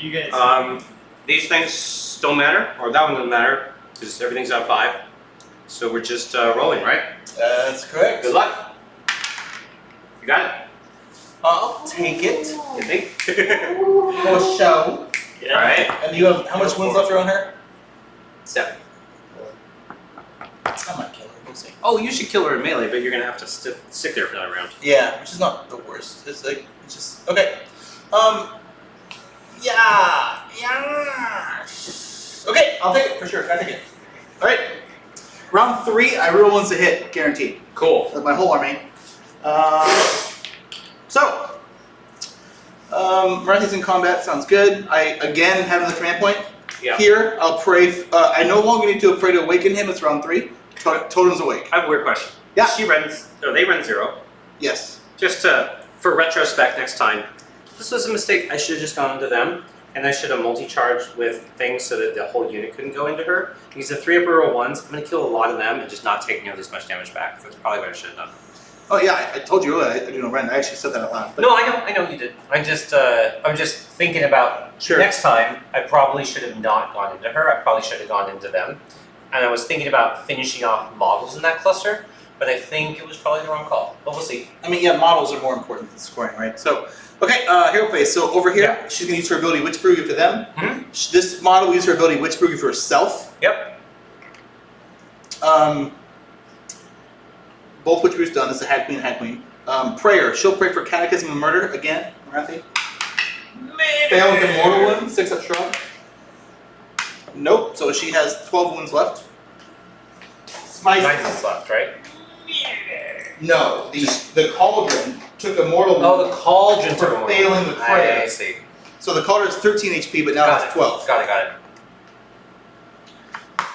you. You guys. These things don't matter, or that one doesn't matter, because everything's at 5. So we're just rolling, right? That's correct. Good luck. You got it? I'll take it. You think? For show. Yeah. Alright. And you have how much wounds left are on her? 7. I might kill her. We'll see. Oh, you should kill her in melee, but you're gonna have to stick there for another round. Yeah, which is not the worst. It's like it's just okay. Yeah. Okay, I'll take it for sure. I take it. All right. Round 3, I reroll ones to hit, guaranteed. Cool. With my whole army. Marathi's in combat sounds good. I again have the command point. Yeah. Here, I'll pray. I no longer need to pray to awaken him. It's round 3. Totem's awake. I have a weird question. Yeah. She runs, or they run 0. Yes. Just for retrospect next time, this was a mistake. I should have just gone into them, and I should have multi-charged with things so that the whole unit couldn't go into her. Because the 3 up reroll ones, I'm going to kill a lot of them and just not take nearly as much damage back. That's probably what I should have done. Oh yeah, I told you earlier. I do no rend. I actually said that out loud. But No, I know you did. I'm just thinking about Sure. next time. I probably should have not gone into her. I probably should have gone into them. And I was thinking about finishing off models in that cluster, but I think it was probably the wrong call. But we'll see. I mean, yeah, models are more important than scoring, right? So, okay, hero phase. So over here, she's gonna use her ability Witch Brew, give to them. Mhm. This model will use her ability Witch Brew, give to herself. Yep. Both Witch Brews done. This is a Hag Queen, Hag Queen. Prayer. She'll pray for Catechism and Murder again. Marathi. Fail with the mortal wound. 6 up shrug. Nope. So she has 12 wounds left. Smite. 9 is left, right? No, the cauldron took a mortal wound Oh, the cauldron for took a failing the prayer. I see. So the cauldron is 13 HP, but now Got it's it. 12. Got it.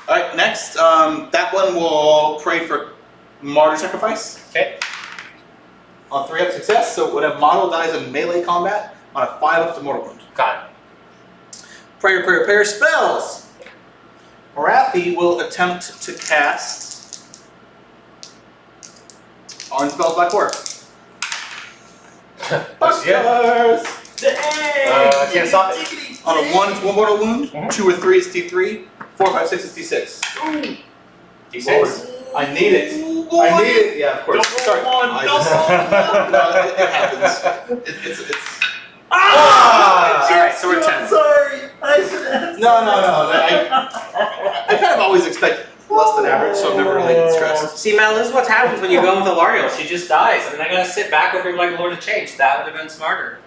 All right, next, that one will pray for martyr sacrifice. Okay. On 3 up success, so when a model dies in melee combat, on a 5 up to mortal wound. Got it. Prayer spells. Marathi will attempt to cast Orange Spells Black Orb. Busters! Can't stop it. On a 1, it's 1 mortal wound. 2 or 3 is D3. 4, 5, 6 is D6. D6. I need it. I need it. Yeah, of course. Sorry. I just- no, it happens. It's. Alright, so we're 10. Sorry, I should have. No. I kind of always expect less than average, so I'm never really stressed. See, Mel, this is what happens when you go with Ilariel. She just dies. I mean, I gotta sit back over here like Lord of Change. That would have been smarter.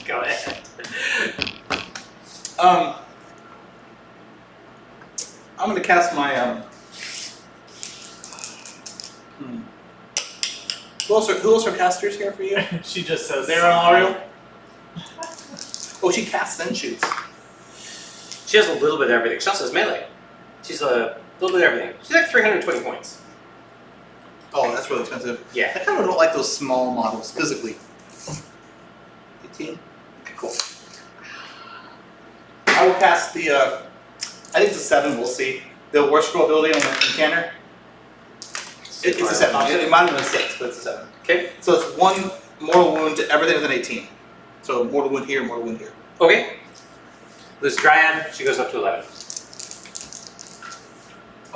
Go ahead. I'm gonna cast my Who else are casters here for you? She just says. They're on Ariel. Oh, she casts then shoots. She has a little bit of everything. She also has melee. She's a little bit of everything. She's like 320 points. Oh, that's really expensive. Yeah. I kind of don't like those small models physically. 18. Okay, cool. I will cast the. I think it's a 7. We'll see. The war scroll ability on the canner. It's a 7. It might have been a 6, but it's a 7. Okay. So it's 1 mortal wound to everything with an 18. So mortal wound here, mortal wound here. Okay. This Dryad, she goes up to 11.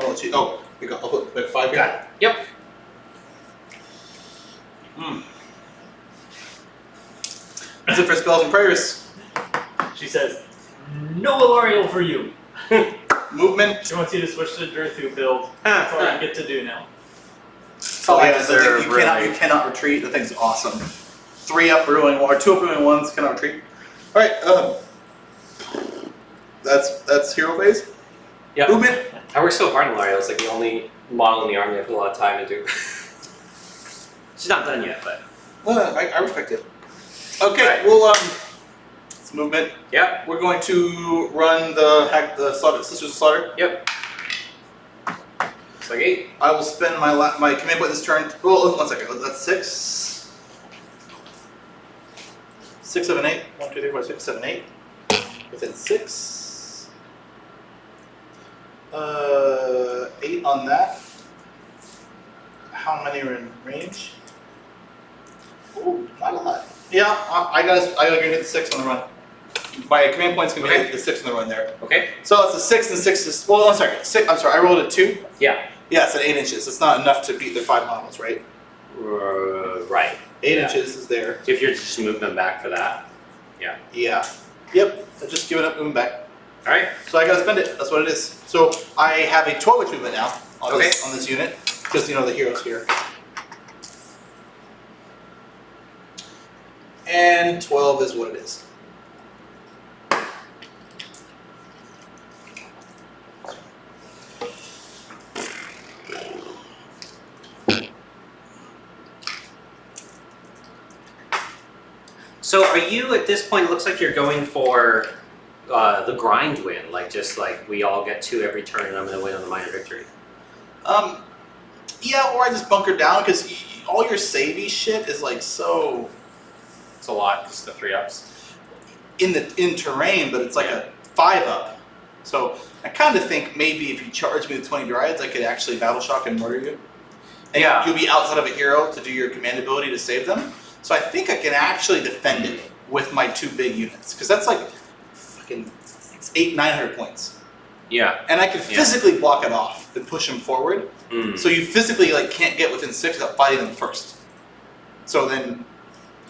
Oh, we go. I'll put like 5 here. Got it. Yep. That's it for spells and prayers. She says, no Alariel for you. Movement. She wants you to switch to the Durthu build. That's all you get to do now. Oh yeah, These the are thing, you cannot retreat. The thing's awesome. 3 up brewing or 2 up brewing ones cannot retreat. All right. That's hero phase. Yep. Movement. I work so hard in Lario. It's like the only model in the army I put a lot of time into. She's not done yet, but. Well, I respect it. Okay. Right. Well, it's movement. Yep. We're going to run the slaughter, Sisters of Slaughter. Yep. It's like 8. I will spend my command point this turn. Well, 1 second. That's 6. 6, 7, 8. 1, 2, 3, 4, 6, 7, 8. Within 6. 8 on that. How many are in range? Ooh, not a lot. Yeah, I gotta get the 6 on the run. My command point's gonna be the 6 on the run there. Okay. So it's a 6 and 6 is. Well, I'm sorry. I'm sorry. I rolled a 2. Yeah. Yeah, it's at 8 inches. It's not enough to beat the 5 models, right? Right. 8 Yeah. inches is there. So if you're just moving them back for that. Yeah. Yeah. Yep. I'm just giving up moving back. All right. So I gotta spend it. That's what it is. So I have a 12-inch movement now on this unit because the hero's here. And 12 is what it is. So are you at this point? It looks like you're going for the grind win, like just like we all get 2 every turn, and I'm going to win on the minor victory. Yeah, or I just bunker down because all your savey shit is like so It's a lot. Just the 3 ups. in terrain, but it's like a 5 up. So I kind of think maybe if you charge me with 20 Dryads, I could actually battle shock and murder you. And Yeah. you'll be outside of a hero to do your command ability to save them. So I think I can actually defend it with my 2 big units because that's like fucking 800-900 points. Yeah. And I can physically block it off and push them forward. So you physically like can't get within 6 without fighting them first. So then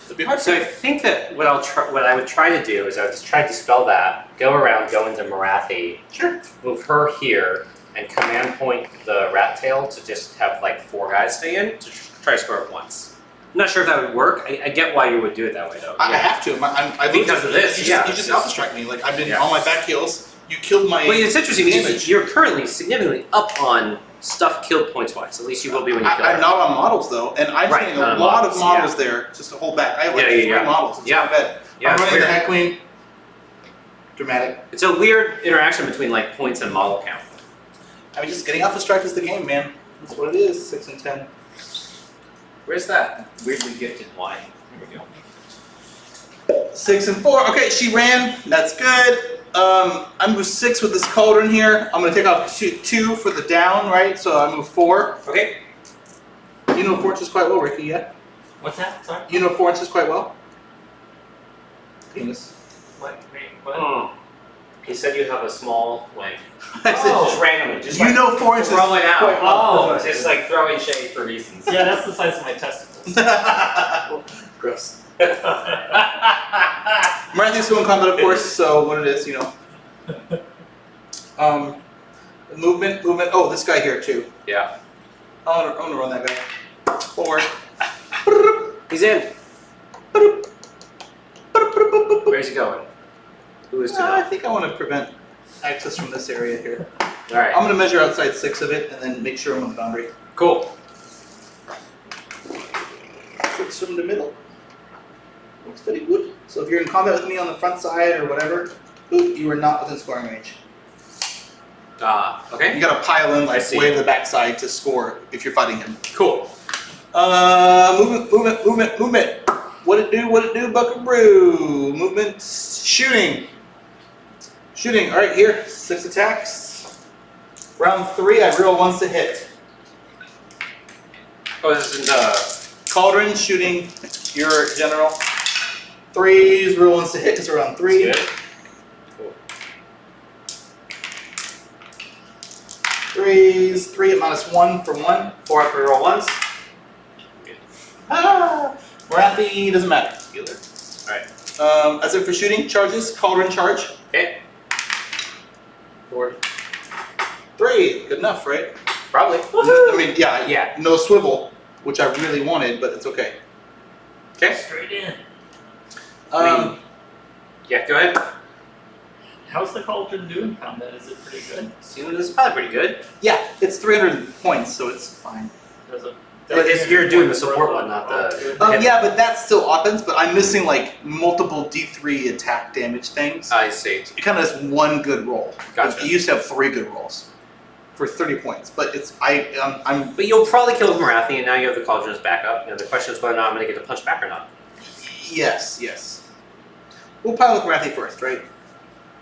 it'd be hard. So I think that what I would try to do is I would just try to dispel that, go around, go into Marathi, Sure. move her here, and command point the rat tail to just have like 4 guys stay in to try to score it once. I'm not sure if that would work. I get why you would do it that way though. I have to. I Because of this, You yeah. just alpha strike me. Like I've been on my back heels. You killed my. Well, it's interesting because damage. you're currently significantly up on stuff killed points wise. At least you will be when you kill I'm her. not on models though, and I'm Right, spending not a on lot models, of models there just to hold back. I have like Yeah, 3 models. It's not bad. Yeah, I'm it's running the weird. Hat Queen. Dramatic. It's a weird interaction between like points and model count. I mean, just getting alpha strike is the game, man. That's what it is. 6 and 10. Where's that weirdly gifted wine? There we go. 6 and 4. Okay, she ran. That's good. I move 6 with this cauldron here. I'm gonna take off 2 for the down, right? So I move 4. Okay. You know 4 inches quite well, Ricky. Yeah. What's that? Sorry? You know 4 inches quite well. Penis. What? Wait, what? Oh. He said you have a small wang. I said, Just randomly, just you like know 4 inches. throw it out. quite well. Oh, just like throwing shade for reasons. Yeah, that's the size of my testicles. Gross. Marathi's still in combat, of course, so what it is, you know. Movement. Oh, this guy here too. Yeah. I want to run that guy. Forward. He's in. Where's he going? Who is to I know? think I want to prevent access from this area here. All right. I'm going to measure outside 6 of it and then make sure I'm on the boundary. Cool. 6 from the middle. Looks pretty good. So if you're in combat with me on the front side or whatever, boop, you are not within scoring range. Okay. You got to pile in I like see. way to the backside to score if you're fighting him. Cool. Movement. What it do, Buckaroo? Movement, shooting. All right, here, 6 attacks. Round 3, I roll once to hit. Oh, this isn't Cauldron, shooting your general. 3s, roll once to hit, because we're on 3. good. Cool. 3s, 3 at -1 for 1. 4 up and roll once. Wrathy doesn't matter. Either. Alright. As if for shooting, charges, Cauldron charge. Okay. 4. 3, good enough, right? Probably. I mean, yeah, Yeah. no swivel, which I really wanted, but it's okay. Okay. Straight in. Yeah, go ahead. How's the cauldron doing in combat? Is it pretty good? This is probably pretty good. Yeah, it's 300 points, so it's fine. There's a But you're doing the support one, not the. Yeah, but that's still offense, but I'm missing like multiple D3 attack damage things. I see. It kind of has one good roll. Gotcha. It used to have 3 good rolls for 30 points, but it's I'm But you'll probably kill with Marathi, and now you have the Cauldron as backup. You know, the question is whether or not I'm going to get to punch back or not. yes. We'll pile with Wrathy first, right?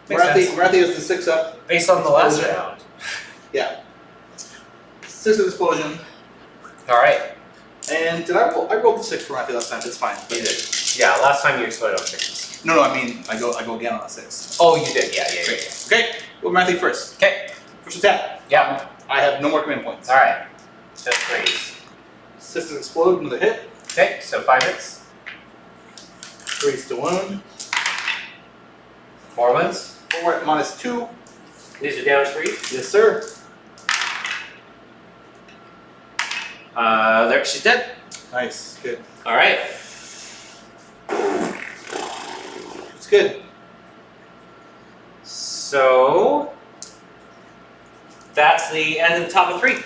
Makes sense. Wrathy is the 6 up. Based on the last Explosion. round. Yeah. 6 of explosion. Alright. And did I roll? I rolled the 6 for Wrathy last time. It's fine. You did. Yeah, last time you exploded on 6. No, I mean I go again on a 6. Oh, you did. Yeah. Okay. Well, Wrathy first. Okay. First attack. Yeah. I have no more command points. Alright. Just 3s. 6 to explode into the hit. Okay, so 5 hits. 3s to wound. 4 wins. 4 at -2. These are damage for you. Yes, sir. There, she's dead. Nice. Good. All right. It's good. So that's the end of the top of 3.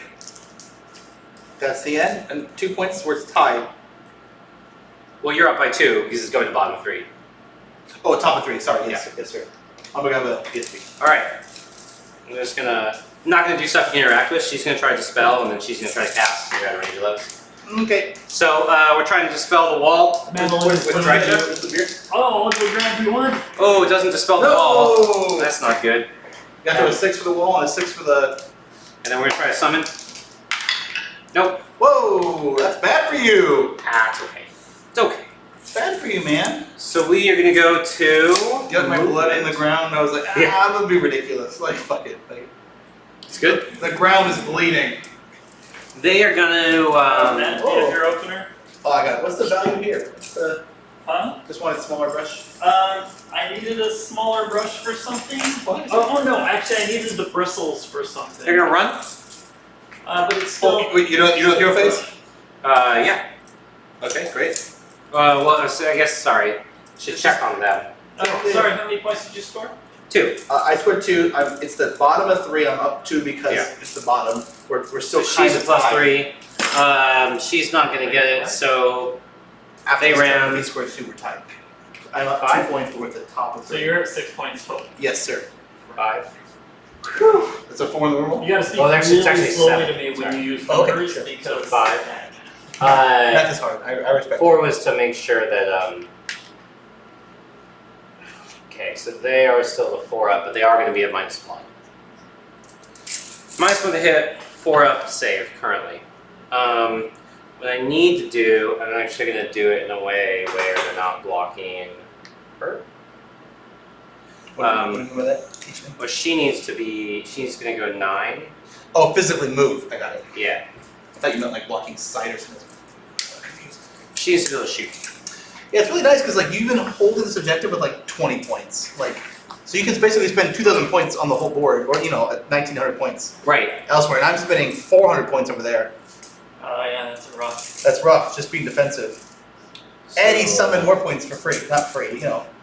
That's the end. And 2 points where it's tied. Well, you're up by 2 because it's going to bottom of 3. Oh, top of 3. Sorry. Yes, sir. I'm gonna have a PSP. All right. I'm just gonna not gonna do stuff you can interact with. She's gonna try to dispel, and then she's gonna try to cast. You're out of range of those. Okay. So we're trying to dispel the wall. With Dredger. With the beer. Oh, look what grab you want. Oh, it doesn't dispel the wall. That's not good. You got to have a 6 for the wall and a 6 for the. And then we're gonna try to summon. Nope. Whoa, that's bad for you. Ah, it's okay. It's okay. It's bad for you, man. So we are gonna go to. You got my blood in the ground. I was like, Yeah. I'm gonna be ridiculous. Like, fuck it. Like, It's good. the ground is bleeding. They are gonna. That whoa. is your opener. Oh, I got it. What's the value here? What's the? Huh? Just wanted a smaller brush. I needed a smaller brush for something. What is Oh no, actually I needed the bristles for something. They're gonna run. But it's still. Oh, wait, you know hero face? Yeah. Okay, great. Well, so I guess sorry. Should check on them. Oh, sorry. How many points did you score? 2. I scored 2. It's the bottom of 3. I'm up 2 because Yeah. it's the bottom. We're still So kind she's a of plus tied. 3. She's not gonna get it. So After They this turn, ran- he scored 2. We're tied. I'm up 5? 2 points. We're at the top of 3. So you're at 6 points total. Yes, sir. 5. That's a 4 in the roll. You gotta speak Well, actually, it's really actually slowly 7. to me when Sorry. you use Oh, okay, numbers sure. because 5. Math is hard. I respect 4 was to make sure that Okay, so they are still the 4 up, but they are going to be at -1. -1 to hit, 4 up to save currently. What I need to do, I'm actually going to do it in a way where they're not blocking her. What do you mean by that? Teach me. Well, she needs to be. She's going to go 9. Oh, physically move. I got it. Yeah, I thought you meant like blocking sight or something. Confused. she needs to be able to shoot. Yeah, it's really nice because like you've been holding this objective with like 20 points. Like, so you can basically spend 2,000 points on the whole board, or at 1,900 points Right. elsewhere, and I'm spending 400 points over there. Oh yeah, that's rough. That's rough. Just being defensive. And he summoned more points for free. Not free,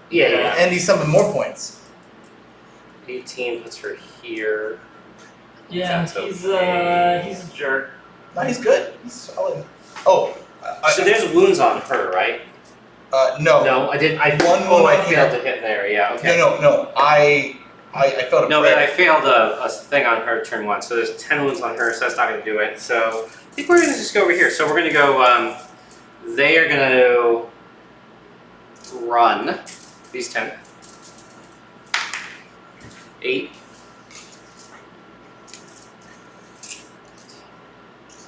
Yeah. And he summoned more points. 18 puts her here. Yeah, That's he's okay. he's a jerk. No, he's good. He's solid. Oh, So there's wounds on her, right? no. No, I didn't. I One oh, I wound failed here. to hit there. Yeah. Okay. No. I felt a No, but I prayer. failed a thing on her turn 1, so there's 10 wounds on her, so that's not going to do it. So think we're gonna just go over here. So we're gonna go. They are gonna run these 10. 8.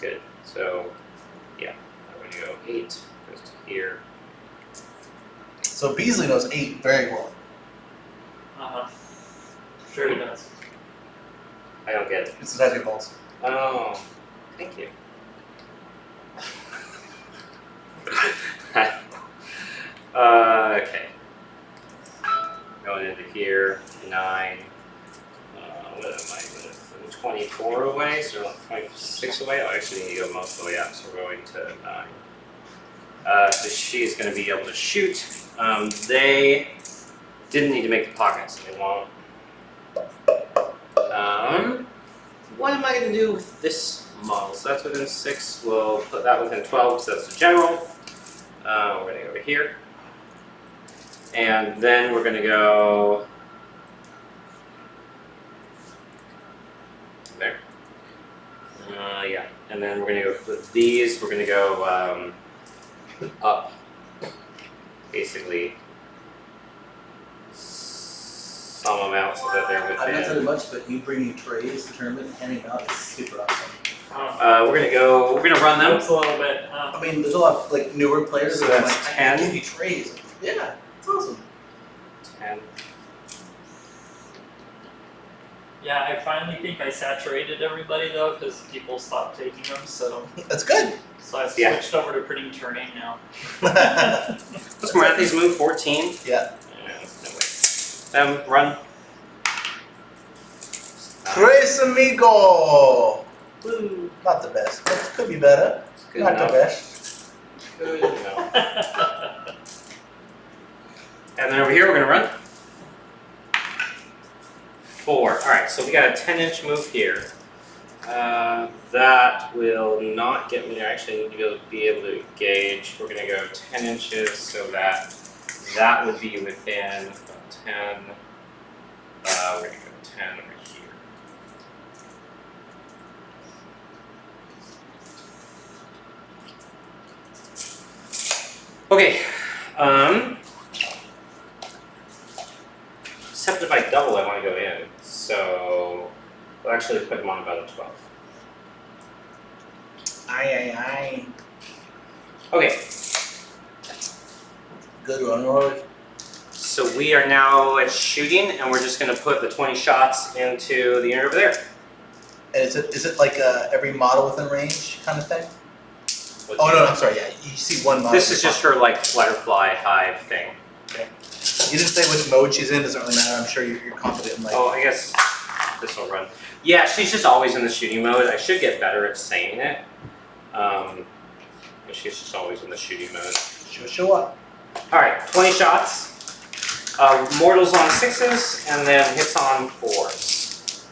Good. So yeah, I'm gonna go 8. Goes to here. So Beasley knows 8 very well. Sure he does. I don't get it. It's the tactical balls. Oh, thank you. Okay. Going into here, 9. What am I with? I'm 24 away, so we're 26 away. Oh, I actually need to go most of the way up, so we're going to 9. So she's going to be able to shoot. They didn't need to make the pockets, so they won't. What am I going to do with this model? So that's within 6. We'll put that within 12, so that's the general. We're going to go over here. And then we're going to go there. Yeah. And then we're going to go with these. We're going to go up, basically, some amount so that they're within. I'm not telling much, but you bringing trays to tournament and handing them out is super awesome. We're gonna run them. Looks a little bit. I mean, there's a lot of like newer players So that are that's like, 10. I can give you trays. Yeah, it's awesome. 10. Yeah, I finally think I saturated everybody though, because people stopped taking them. So That's good. I Yeah. switched over to printing terrain now. Let's Marathi's move 14. Yeah. No way. Run. Tres amigo. Woo. Not the best, but it could be better. Good Not enough. the best. Good enough. And then over here we're gonna run. 4. Alright, so we got a 10-inch move here. That will not get me there. Actually, I need to be able to gauge. We're gonna go 10 inches so that would be within 10. We're gonna go 10 over here. Okay. Except if I double, I want to go in. So we'll actually put them on about a 12. Aye. Okay. Good one, Roy. So we are now at shooting, and we're just going to put the 20 shots into the unit over there. And is it like every model within range kind of thing? What Oh do you- no, I'm sorry. Yeah, you see one model. This is just her like flutterfly hive thing. You didn't say which mode she's in. Doesn't really matter. I'm sure you're confident in like. Oh, I guess this will run. Yeah, she's just always in the shooting mode. I should get better at saying it. But she's just always in the shooting mode. Show up. All right, 20 shots. Mortals on 6s, and then hits on 4s.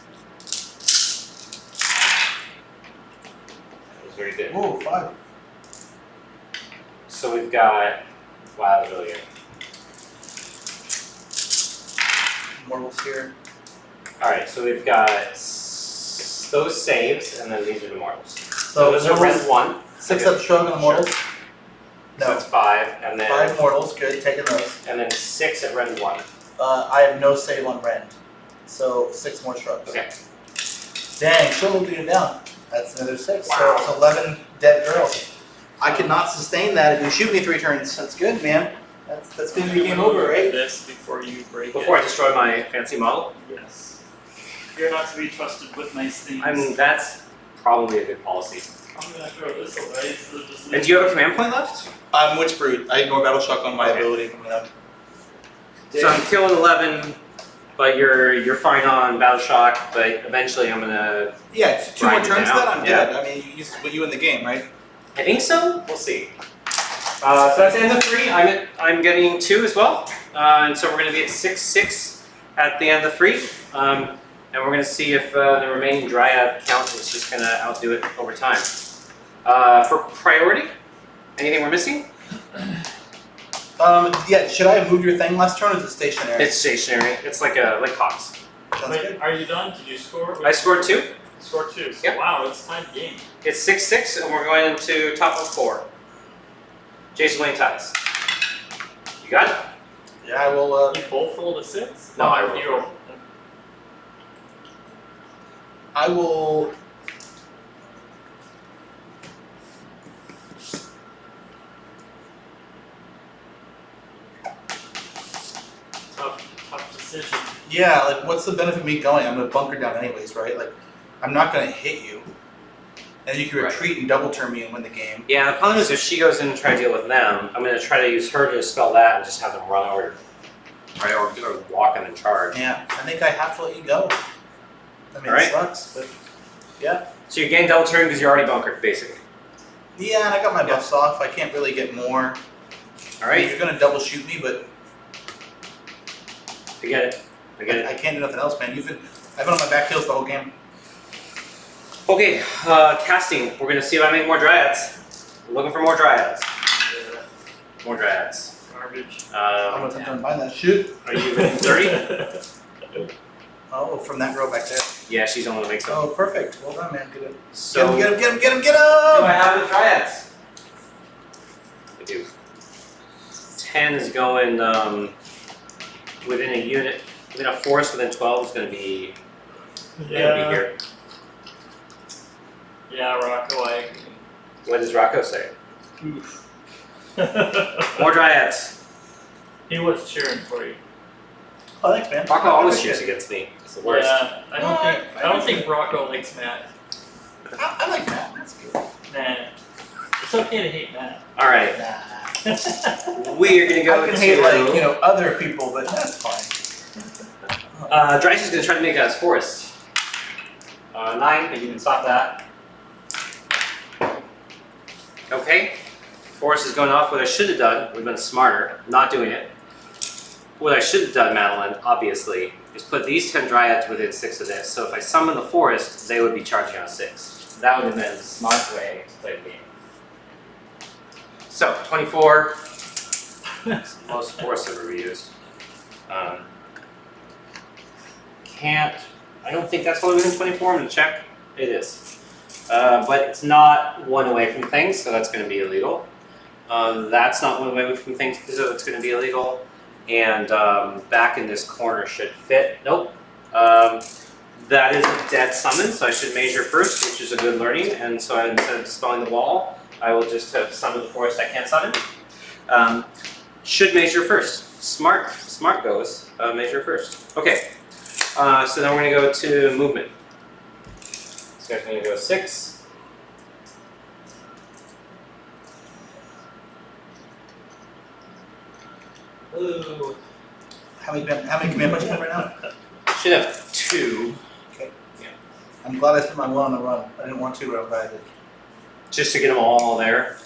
That was very good. Whoa, 5. So we've got, wow, that's really good. Mortals here. All right, so we've got those saves, and then these are the mortals. So those are rend 1. 6 up shrug on the mortals. So No. it's 5, and then 5 mortals. Good. Taking those. and then 6 at rend 1. I have no save on rend, so 6 more shrugs. Okay. Dang, she'll move you down. That's another 6. Wow. So it's 11 dead girls. I cannot sustain that if you shoot me 3 turns. That's good, man. That's gonna be game over, right? This before you break Before I it. destroy my fancy model. Yes. You're not to be trusted with nice things. I mean, that's probably a good policy. I'm gonna throw this away. So just And leave do you have a command point left? I'm Witch Brute. I ignore Battle Shock on my Okay. ability from them. So I'm killing 11, but you're fine on battle shock. But eventually I'm gonna. Yeah, it's 2 more Grind it turns to that, out, I'm yeah. dead. I mean, you in the game, right? I think so. We'll see. So that's the end of 3. I'm getting 2 as well, and so we're gonna be at 6/6 at the end of 3. And we're gonna see if the remaining dryad count is just gonna outdo it over time. For priority, anything we're missing? Yeah, should I have moved your thing last turn or is it stationary? It's stationary. It's like Cox. Sounds Wait, good. are you done? Did you score? I scored 2. Score 2. So Yep. wow, it's tied game. It's 6-6, and we're going into top of 4. Jason Wayne ties. You got it? Yeah, I will. You both rolled a 6? No, I rolled You rolled. I will. Tough decision. Yeah, like, what's the benefit of me going? I'm gonna bunker down anyways, right? Like, I'm not gonna hit you, and you can Right. retreat and double turn me and win the game. Yeah, the problem is if she goes in and try to deal with them, I'm going to try to use her to dispel that and just have them run over, right, or walk in and charge. Yeah, I think I have to let you go. I mean, Alright. it sucks, but yeah. So you gain double turn because you're already bunkered, basically. Yeah, and I got my buffs off. I can't really get more. All right, You're gonna double shoot me, but I get it. I get it. I can't do nothing else, man. I've been on my back heels the whole game. Okay, casting. We're going to see if I make more dryads. We're looking for more dryads. More dryads. Garbage. I'm gonna attempt to buy that shit. Are you within 30? Oh, from that girl back there. Yeah, she's the one that makes them. Oh, perfect. Well done, man. Good. So, Get him! do I have the dryads? I do. 10 is going within a unit, within a forest within 12 is going to be here. Yeah, Rocco, I agree. What does Rocco say? Oof. More dryads. He was cheering for you. Oh, thanks, man. Rocco always Appreciate cheers it. against me. It's the worst. Yeah, I don't No, think I I don't think Rocco likes Matt. I like that. That's good. Nah. It's okay to hate Matt. All right, Nah. we are going to go I can to hate other people, but that's fine. Dryas is going to try to make us forest. 9, and you can stop that. Okay, forest is going off. What I should have done would have been smarter, not doing it. What I should have done, Madeline, obviously, is put these 10 dryads within 6 of this. So if I summon the forest, they would be charging on 6. That would have been a smart way to play the game. So, 24. Most forest I've ever used. I don't think that's only within 24. I'm going to check. It is. But it's not one away from things, so that's going to be illegal. That's not one away from things, so it's going to be illegal. And back in this corner should fit. Nope. That is a dead summon, so I should measure first, which is a good learning. And so instead of dispelling the wall, I will just have summon the forest I can't summon. Should measure first. Smart goes. Measure first. Okay. So then we're going to go to movement. This guy's going to go 6. Ooh. How many command points do you have right now? Should have 2. I'm glad I spent my 1 on the run. I didn't want to, but I'm glad I did. Just to get them all there.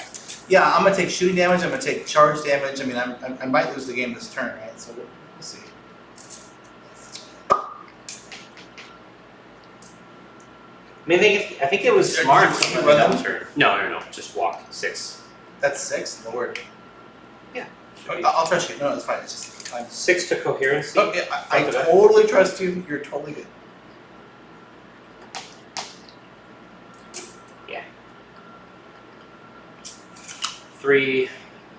Yeah, I'm gonna take shooting damage. I'm gonna take charge damage. I mean, I might lose the game this turn, right? So we'll see. I mean, I think it was Did smart. you to run that them? turn. No. Just walk 6. That's 6. Lord. Yeah. I'll trust you. No, it's fine. It's just fine. 6 to coherency. Oh, yeah, I totally trust you. You're totally good. Yeah. 3.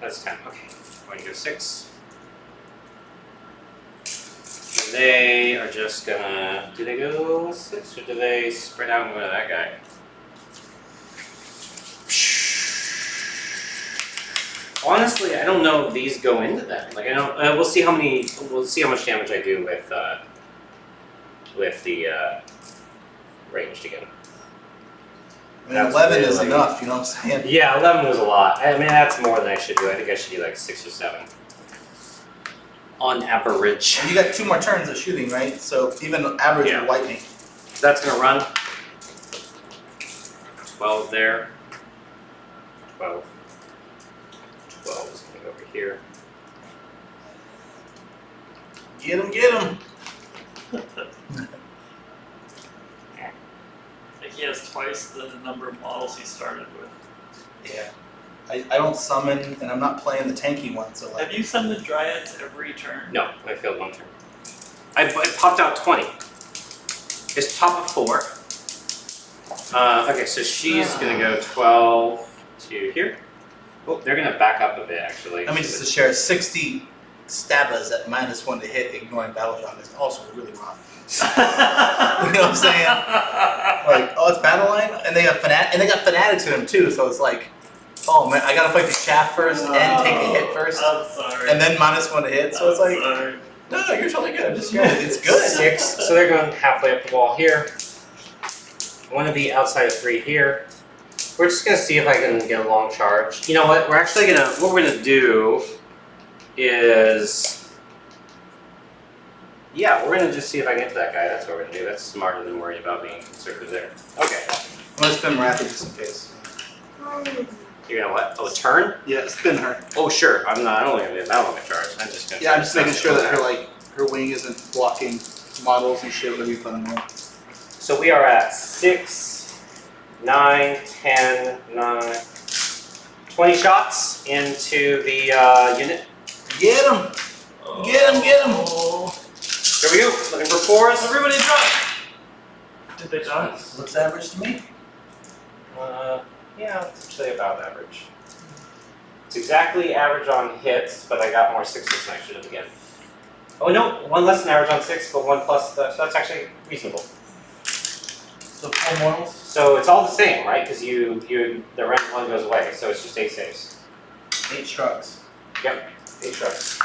That's 10. Okay. Going to go 6. They are just gonna. Do they go 6 or do they spread out and go to that guy? Honestly, I don't know if these go into that. Like I don't. We'll see how many. We'll see how much damage I do with the ranged again. I mean, That's 11 is really- enough. You know what I'm saying? Yeah, 11 was a lot. I mean, that's more than I should do. I think I should do like 6 or 7. On average. And you got 2 more turns of shooting, right? So even average Yeah. will wipe me. That's gonna run. 12 there. 12. 12 is gonna go over here. Get him, get him. I think he has twice the number of models he started with. Yeah. I don't summon, and I'm not playing the tanky one, so like. Have you summoned dryads every turn? No, I failed 1 turn. I popped out 20. It's top of 4. Okay, so she's gonna go 12 to here. Oh, they're gonna back up a bit actually. I mean, just to share, 60 stabbas at -1 to hit, ignoring battle shock is also really rough. You know what I'm saying? Like, oh, it's battle line, and they got fanatics in them too. So it's like, oh man, I gotta fight the shaft first and take a hit first, I'm sorry. and then -1 to hit. So it's like, sorry. no, you're totally good. I'm just sharing. It's good. 6. So they're going halfway up the wall here. I want to be outside of 3 here. We're just gonna see if I can get a long charge. You know what? We're gonna do is. Yeah, we're gonna just see if I can get to that guy. That's what we're gonna do. That's smarter than worrying about being conservative there. Okay. I'm gonna spin Wrath just in case. You're gonna what? Oh, turn? Yeah, spin her. Oh, sure. I'm only gonna do that on my charge. I'm just gonna. Yeah, I'm just making sure that her wing isn't blocking models and shit. Whatever you put on there. So we are at 6, 9, 10, 9, 20 shots into the unit. Get him! Get him! Get him! Here we go. Looking for 4s. Everybody drop! Did they die? Looks average to me. Yeah, it's actually about average. It's exactly average on hits, but I got more 6s than I should have again. Oh no, 1 less than average on 6, but 1 plus, so that's actually reasonable. So 4 mortals. So it's all the same, right? Because the random 1 goes away, so it's just 8 saves. 8 shrugs. Yep, 8 shots.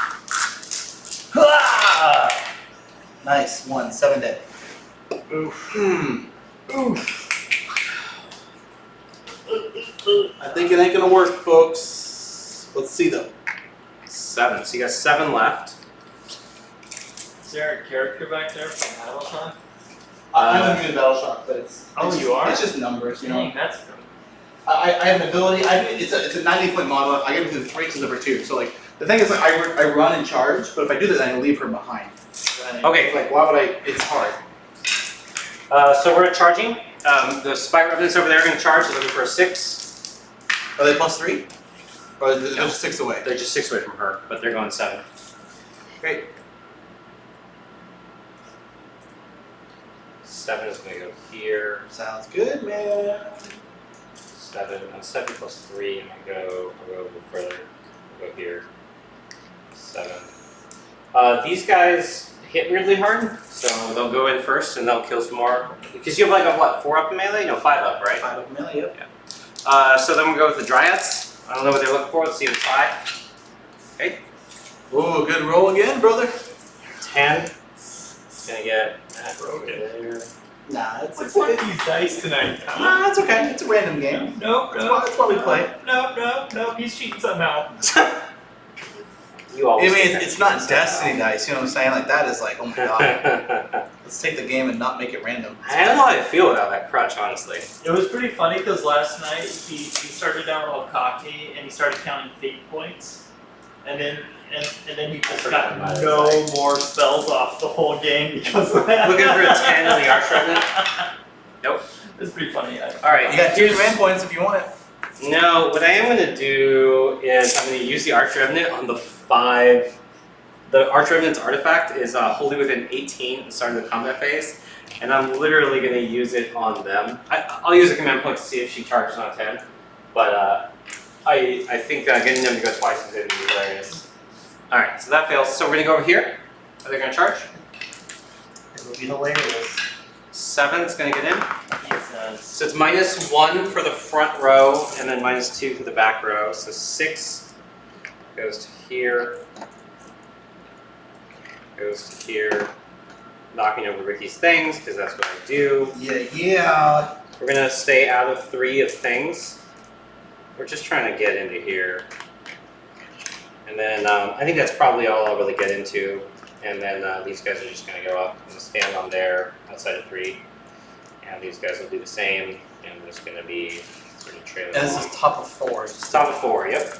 Ah! Nice. 1. 7 dead. Oof. Oof. I think it ain't gonna work, folks. Let's see though. 7. So you got 7 left. Is there a character back there from Battle Time? I'm doing battle shock, but it's You are? It's just numbers, you know. Dang, that's good. I have an ability. It's a 90-point model. I get it through 3 because of her 2. So like the thing is, like I run and charge, but if I do that, then I leave her behind. Okay. Like why would I? It's hard. So we're charging. The spy revenants over there are going to charge. They're looking for a 6. Are they +3? Or they're just 6 away? They're just 6 away from her, but they're going 7. Great. 7 is going to go here. Sounds good, man. 7. 7 plus 3. I'm going to go. I'll go a little further. I'll go here. 7. These guys hit weirdly hard, so they'll go in first and they'll kill some more. Because you have like a what? 4 up in melee? No, 5 up, right? 5 up melee, yep. So then we'll go with the dryads. I don't know what they're looking for. Let's see if it's 5. Okay. Ooh, good roll again, brother. 10. Gonna get that over there. Nah, it's What's one of these dice tonight, Tom? Nah, it's okay. It's a random game. Nope, That's why we play. Nope, he's cheating somehow. You I always. mean, think it's that. not Destiny dice. You know what I'm saying? Like that is like, oh my god. Let's take the game and not make it random. I don't know how I feel about that crutch, honestly. It was pretty funny because last night he started down real cocky and he started counting fate points, and then he just got no more spells off the whole game because of that. Looking for a 10 on the Arch Revenant? Nope. It's pretty funny. Alright, You got 2 command points if you want it. No, what I am going to do is I'm going to use the Arch Revenant on the 5. The Arch Revenant's artifact is wholly within 18 at the start of the combat phase, and I'm literally going to use it on them. I'll use a command point to see if she charges on 10, but I think getting them to go twice is going to be hilarious. Alright, so that fails. So we're going to go over here. Are they going to charge? It'll be hilarious. 7 is going to get in. Jesus. So it's -1 for the front row, and then -2 for the back row. So 6 goes to here, goes to here, knocking over Ricky's things, because that's what I do. Yeah. We're going to stay out of 3 of things. We're just trying to get into here. And then I think that's probably all I'll really get into. And then these guys are just going to go up and stand on there outside of 3. And these guys will do the same. And there's going to be sort of trailing And this along. is top of 4. Top of 4, yep.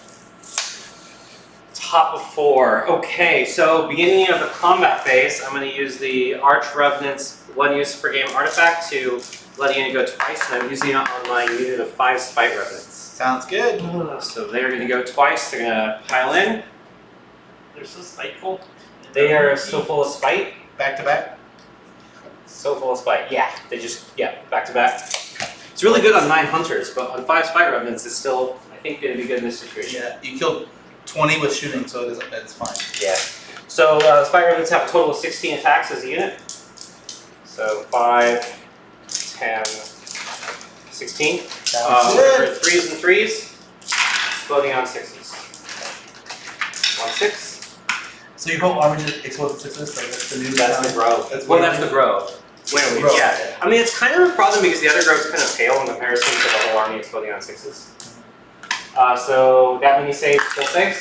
Top of 4. Okay, so beginning of the combat phase, I'm going to use the Arch Revenant's 1 use per game artifact to let a unit go twice, and I'm using it on my unit of 5 Spite Revenants. Sounds good. So they're going to go twice, they're going to pile in. They're so spiteful. They are so full of spite. Back to back. So full of spite. Yeah, they just, back to back. It's really good on 9 hunters, but on 5 spite remnants, it's still, I think, going to be good in this situation. Yeah, you killed 20 with shooting, so it's fine. Yeah. So spite remnants have a total of 16 attacks as a unit. So 5, 10, 16. For 3s and 3s, exploding on 6s. 1 6. So your whole army just explodes with sixes, so that's the new That's the grove. That's Well, what that's the grove. Wait, Grove. yeah. I mean, it's kind of a problem because the other grove's kind of pale in comparison to the whole army exploding on 6s. So that many saves, still saves.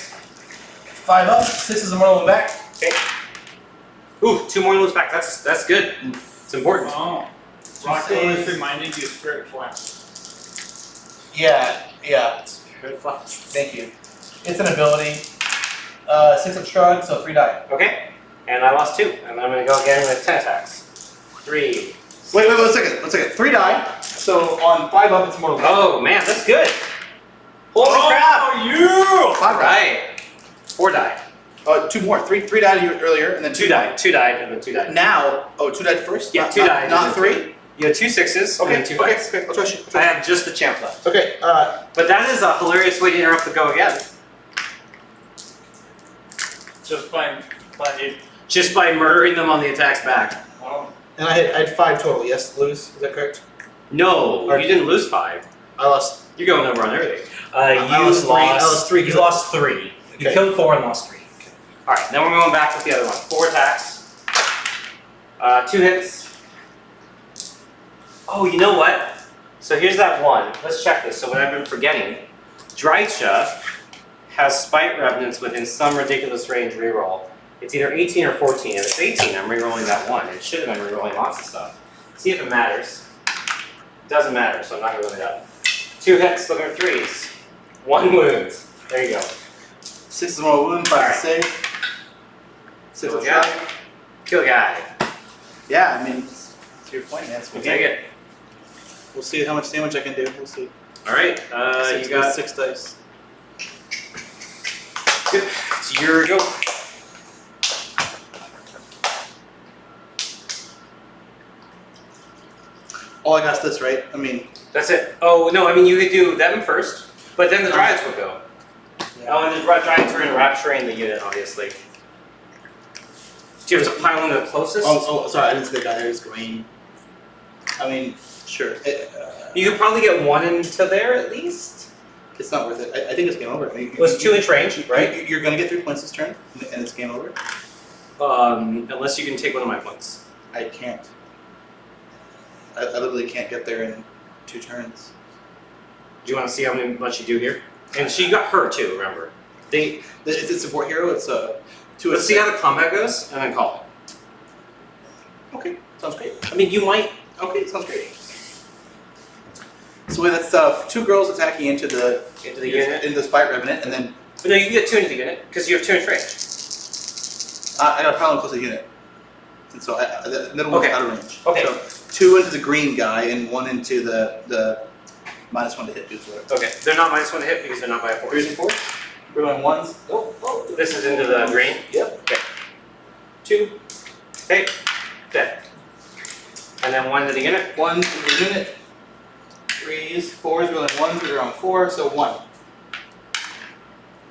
5 up, 6 is a mortal one back. Okay. Ooh, 2 more moves back. That's good. It's important. Oh. Rock always reminded you of Spirit Flash. Yeah. Good flash. Thank you. It's an ability. 6 of shrug, so 3 die. Okay. And I lost 2, and I'm gonna go again with 10 attacks. 3. Wait, 1 second. 3 die. So on 5 up, it's mortal. Oh man, that's good. Holy crap! Oh, you! 5 die. Right. 4 died. 2 more. 3 died earlier, and then 2 died. 2 died, and then 2 died. Now, 2 died first? Yeah, Not- 2 not- died. Not and 3? then You had 2 6s, and then 2 5s. Okay, I'll trust you. I have just the champ left. Okay, But that is a hilarious way to interrupt the go again. Just by murdering them on the attacks back. Oh. and I had 5 total, yes, lose, is that correct? No, you didn't lose 5. I lost. You're going over on everything. I lost 3. I lost 3. You lost 3. You Okay. killed 4 and lost 3. Alright, then we're going back with the other one. 4 attacks. 2 hits. Oh, you know what? So here's that one. Let's check this. So what I've been forgetting, Drycha has Spite Revenants within some ridiculous range reroll. It's either 18 or 14. If it's 18, I'm rerolling that 1. It should have been rerolling lots of stuff. See if it matters. It doesn't matter, so I'm not going to look it up. 2 hits, looking for 3s. 1 wound. There you go. 6 is more wound, 5 Alright. to save. 6 Kill of guy. shrug. Kill guy. Yeah, I mean, to your point, man. We'll take it. We'll see how much damage I can do. We'll see. Alright, you got 6 dice. Good. It's your go. All I got is this, right? I mean, That's it. Oh, no, I mean, you could do them first, but then the Dryads will go. Oh, and the Dryads are in rapturing the unit, obviously. Do you have to pile in the closest? sorry, I didn't say the guy there is green. I mean, sure. You could probably get 1 into there at least. It's not worth it. I think it's game over. It was 2-inch range, right? You're going to get 3 points this turn, and it's game over. Unless you can take one of my points. I can't. I literally can't get there in 2 turns. Do you want to see how much you do here? And she got her too, remember? Is it support hero? It's 2. Let's see how the combat goes, and then call it. Okay, sounds great. I mean, you might. Okay, sounds great. So that's 2 girls attacking into the unit. into the Spite Revenant, and then But no, you can get 2 into the unit because you have 2-inch range. I got a pile close to the unit, and so the middle one's Okay. out of range. Okay. So 2 into the green guy and 1 into the -1 to hit dudes. Whatever. Okay, they're not -1 to hit because they're not by a force. 3s and 4s. We're going 1s. This is into the green. Yep. Okay. 2. Okay. Dead. And then 1 to the unit. 1 into the unit. 3s, 4s. We're going 1s. We're on 4. So 1.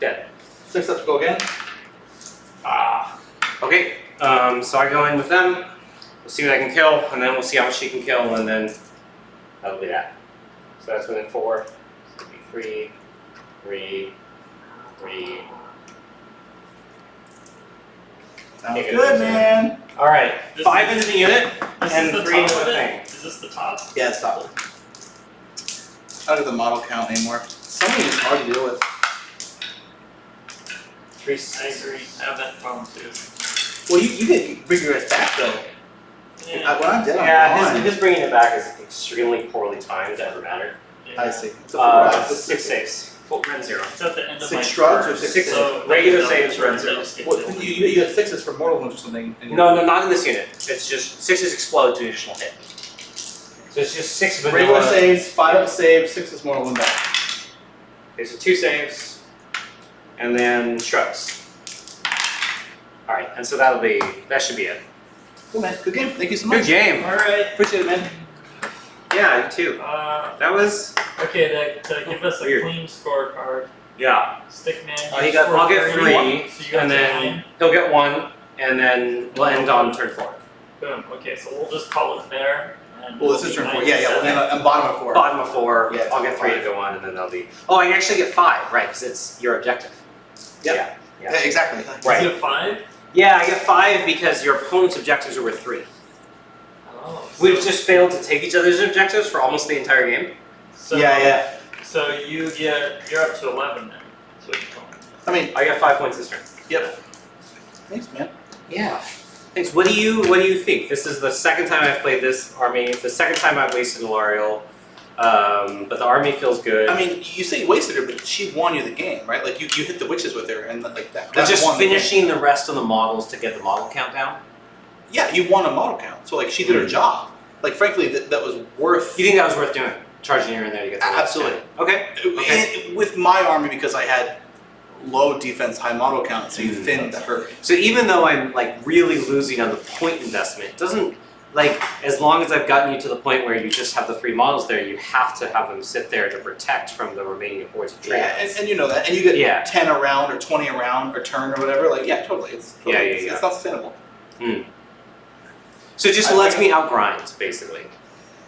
Dead. 6 up to go again. Okay. So I go in with them. We'll see what I can kill, and then we'll see how much she can kill, and then that'll be that. So that's within 4. So it'll be 3, 3, 3. Sounds Okay, good, man. All right. This 5 into the unit, This and is the 3 into top the of thing. it? Is this the top? Yeah, stop. I don't do the model count anymore. Summoning is hard to deal with. 3, I 6. agree. I have that problem too. Well, you get bring your ass back though. Yeah. When I'm dead, I'm Yeah, gone. his bringing it back is extremely poorly timed to ever matter. I see. So 6 saves. Full red 0. It's at the end of 6 my shrugs or turn, 6 so regular that saves, red I zero. just get What, killed. you had 6s for mortal wounds or something. And No, not in this unit. It's just 6s explode to an additional hit. So it's just 6 vanilla. Regular saves, 5 up save, 6 is mortal wound back. Okay, so 2 saves, and then shrugs. Alright, and so that should be it. Cool, man. Good game. Thank you so Good much. game. All right. Appreciate it, man. Yeah, you too. That was Okay, to give us a Weird. clean scorecard, yeah. Stickman. I'll get 3, So you got and then 9. he'll get 1, and then we'll end on turn 4. Boom. Okay, so we'll just call it there. And Well, this is turn 4. Yeah, yeah. seven. And bottom of 4. Bottom of 4. Yeah, I'll get 3 to five. go 1, and then they'll be. Oh, I actually get 5, right? Because it's your objective. Yep. Yeah. Yeah, exactly. Right. Is it 5? Yeah, I get 5 because your opponent's objectives are worth 3. Oh. We've just failed to take each other's objectives for almost the entire game. So, Yeah. So you're up to 11 then. That's what you're calling. I mean, I got 5 points this turn. yep. Thanks, man. Yeah. Thanks. What do you think? This is the second time I've played this army. It's the second time I've wasted a L'Oreal. But the army feels good. I mean, you say you wasted her, but she won you the game, right? Like you hit the witches with her, and like that. But just won the game. finishing the rest of the models to get the model count down. Yeah, you won a model count, so like she did her job. Like frankly, that was worth. You think that was worth doing? Charging her in there to get the model Absolutely. count. Okay. And with my army, because I had low defense, high model count, so you thinned the herd. So even though I'm like really losing on the point investment, it doesn't like as long as I've gotten you to the point where you just have the 3 models there, you have to have them sit there to protect from the remaining hordes of Yeah, dragons. and you know that, and you get Yeah. 10 a round or 20 a round or turn or whatever. Like totally. It's not sustainable. So it just lets me outgrind, basically.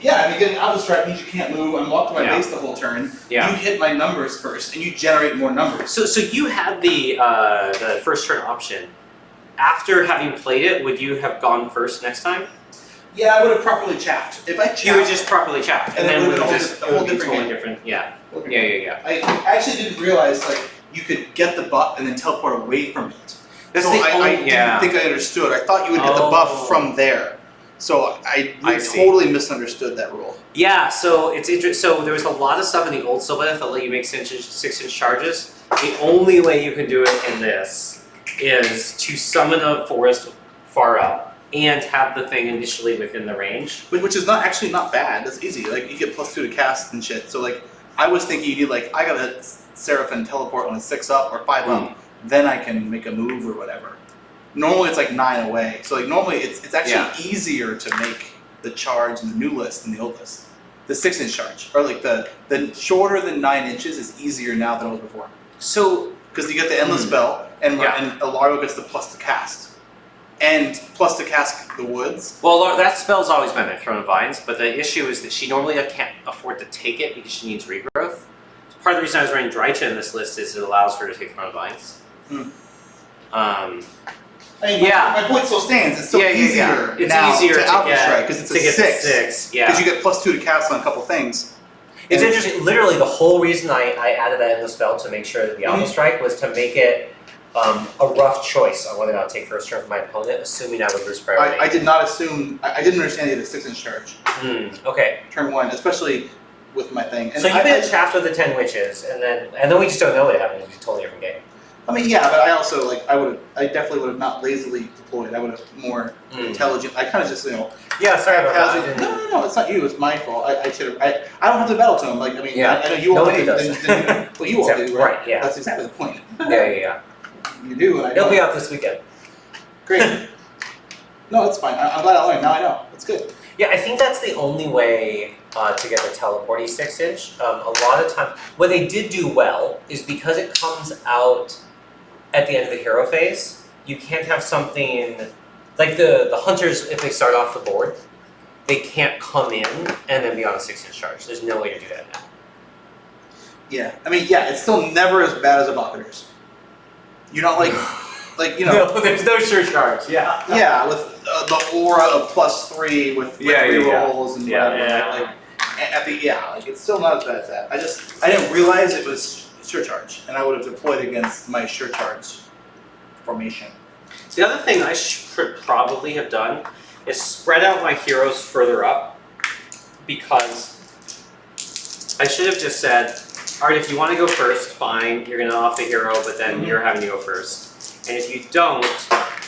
Yeah, I mean, getting out of the strike means you can't move. I'm locked to my Yeah. base the whole turn. Yeah. You hit my numbers first, and you generate more numbers. So you had the first turn option. After having played it, would you have gone first next time? Yeah, I would have properly chaffed. If I chaffed, You would just properly chaff, And and then then it we would would have just a whole it would be different totally game. different. Yeah. Okay. Yeah. I actually didn't realize like you could get the buff and then teleport away from it. That's so the I only. didn't think I understood. I thought you would get the Oh. buff from there. So I see. totally misunderstood that rule. Yeah, so it's interesting. So there was a lot of stuff in the old Sylvaneth that let you make 6-inch charges. The only way you can do it in this is to summon a forest far up and have the thing initially within the range. Which is not actually not bad. That's easy. Like you get +2 to cast and shit. So like I was thinking you need like I got a Seraphim teleport on a 6 up or 5 up, then I can make a move or whatever. Normally it's like 9 away. So like normally it's actually easier to make the charge in the new list than the old list. The 6-inch charge, or like the shorter than 9 inches is easier now than it was before. So Because you get the endless spell, and Alario gets the plus to cast, and plus to cast the woods. well, that spell's always been there, Throne of Vines, but the issue is that she normally can't afford to take it because she needs regrowth. Part of the reason I was running Drycha in this list is it allows her to take Throne of Vines. I mean, my point still stands. It's still easier It's now easier to to Alpha get Strike because it's to a get 6. the 6. Yeah. Because you get +2 to cast on a couple things. It's And- interesting. Literally, the whole reason I added that in the spell to make sure that the Alpha Strike was to make it a rough choice on whether or not to take first turn from my opponent, assuming I would lose priority. I did not assume. I didn't understand you had a 6-inch charge. Okay. Turn 1, especially with my thing. And So you've been chaffed with the 10 witches, and then we just don't know what happened. It's a totally different game. I mean, yeah, but I also like I definitely would have not lazily deployed. I would have more intelligent. I kind of just Yeah, sorry about that. I casually- didn't- No, it's not you. It's my fault. I should have. I don't have to battle to him. Like I mean, Yeah. I know you all Nobody do. does. Well, you all Except- do, right? right, yeah. That's exactly the point. Yeah. You do, and I It'll don't. be out this weekend. Great. No, it's fine. I'm glad I learned. Now I know. It's good. Yeah, I think that's the only way to get the teleporty 6-inch. A lot of times, what they did do well is because it comes out at the end of the hero phase, you can't have something like the hunters, if they start off the board, they can't come in and then be on a 6-inch charge. There's no way to do that now. Yeah. I mean, yeah. It's still never as bad as Evocators. You're not like No, there's no sure charge. Yeah. Yeah, with the aura of +3 with rerolls and whatever. Yeah. Like at the like it's still not as bad as that. I didn't realize it was surcharge, and I would have deployed against my surcharge formation. The other thing I should probably have done is spread out my heroes further up, because I should have just said, all right, if you want to go first, fine, you're going to off the hero, but then you're having to go first. And if you don't,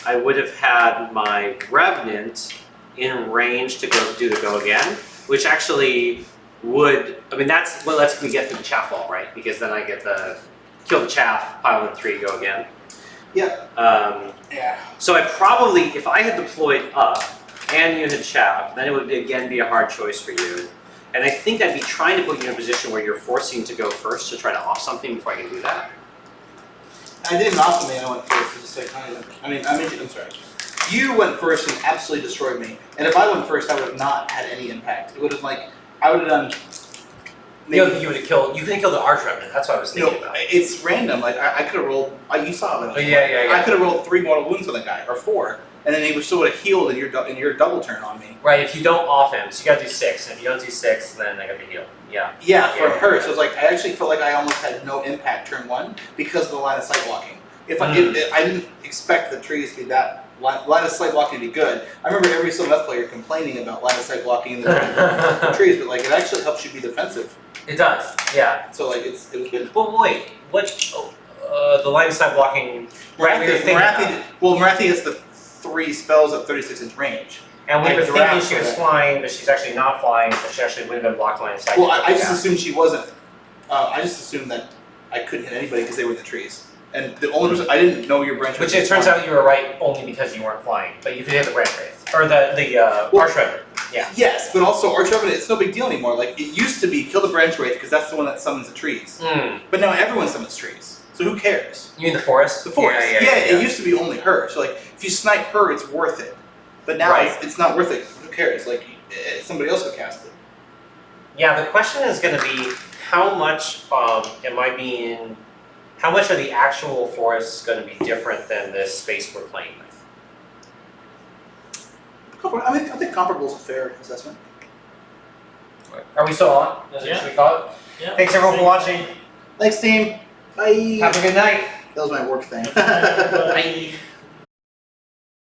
I would have had my Revenant in range to do the go again, which actually would, I mean, that's what lets me get through the chaff wall, right? Because then I get the kill the chaff, pile in 3, go again. Yeah. Yeah. So I probably, if I had deployed up and you had chaff, then it would again be a hard choice for you. And I think I'd be trying to put you in a position where you're forcing to go first to try to off something before I can do that. I didn't off me, and I went first. It's just like, I'm sorry. You went first and absolutely destroyed me. And if I went first, I would have not had any impact. It would have I would have done. You would have killed. You could have killed the Arch Revenant. That's what I was thinking about. It's random. Like I could have rolled. You saw it. Yeah. I could have rolled 3 mortal wounds on the guy, or 4, and then he would still would have healed in your double turn on me. Right. If you don't off him, so you gotta do 6. And if you don't do 6, then I got to heal. Yeah. Yeah, for Yeah. her. So it's like I actually felt like I almost had no impact turn 1 because of the line of sight blocking. If I didn't expect the trees to be that line of sight blocking to be good. I remember every Sylvaneth player complaining about line of sight blocking in the trees, but like it actually helps you be defensive. It does. Yeah. So like it was good. Well, wait. What? The line of sight blocking. Right. We were thinking about. Marathi has the 3 spells at 36-inch range. And we Like were thinking draft she for was that. flying, but she's actually not flying, so she actually wouldn't have blocked line of sight. Well, I just assumed she wasn't. I just assumed that I couldn't hit anybody because they were in the trees. And the only reason I didn't know your branch. Which it turns out you were right only because you weren't flying, but you could hit the branch wraith or the Arch Revenant. Yeah. Yes, but also Arch Revenant, it's no big deal anymore. Like it used to be, kill the branch wraith because that's the one that summons the trees. But now everyone summons trees, so who cares? You mean the forest? The forest. Yeah. It used to be only her. So like, if you snipe her, it's worth it. But now Right. it's not worth it. Who cares? Like somebody else could cast it. Yeah, the question is going to be how much how much of the actual forest is going to be different than this space we're playing with? I think comparable is a fair assessment. Are we still on? Yeah. Should we call it? Yeah. Thanks everyone for watching. Thanks, team. Bye. Have a good night. That was my work thing. Bye.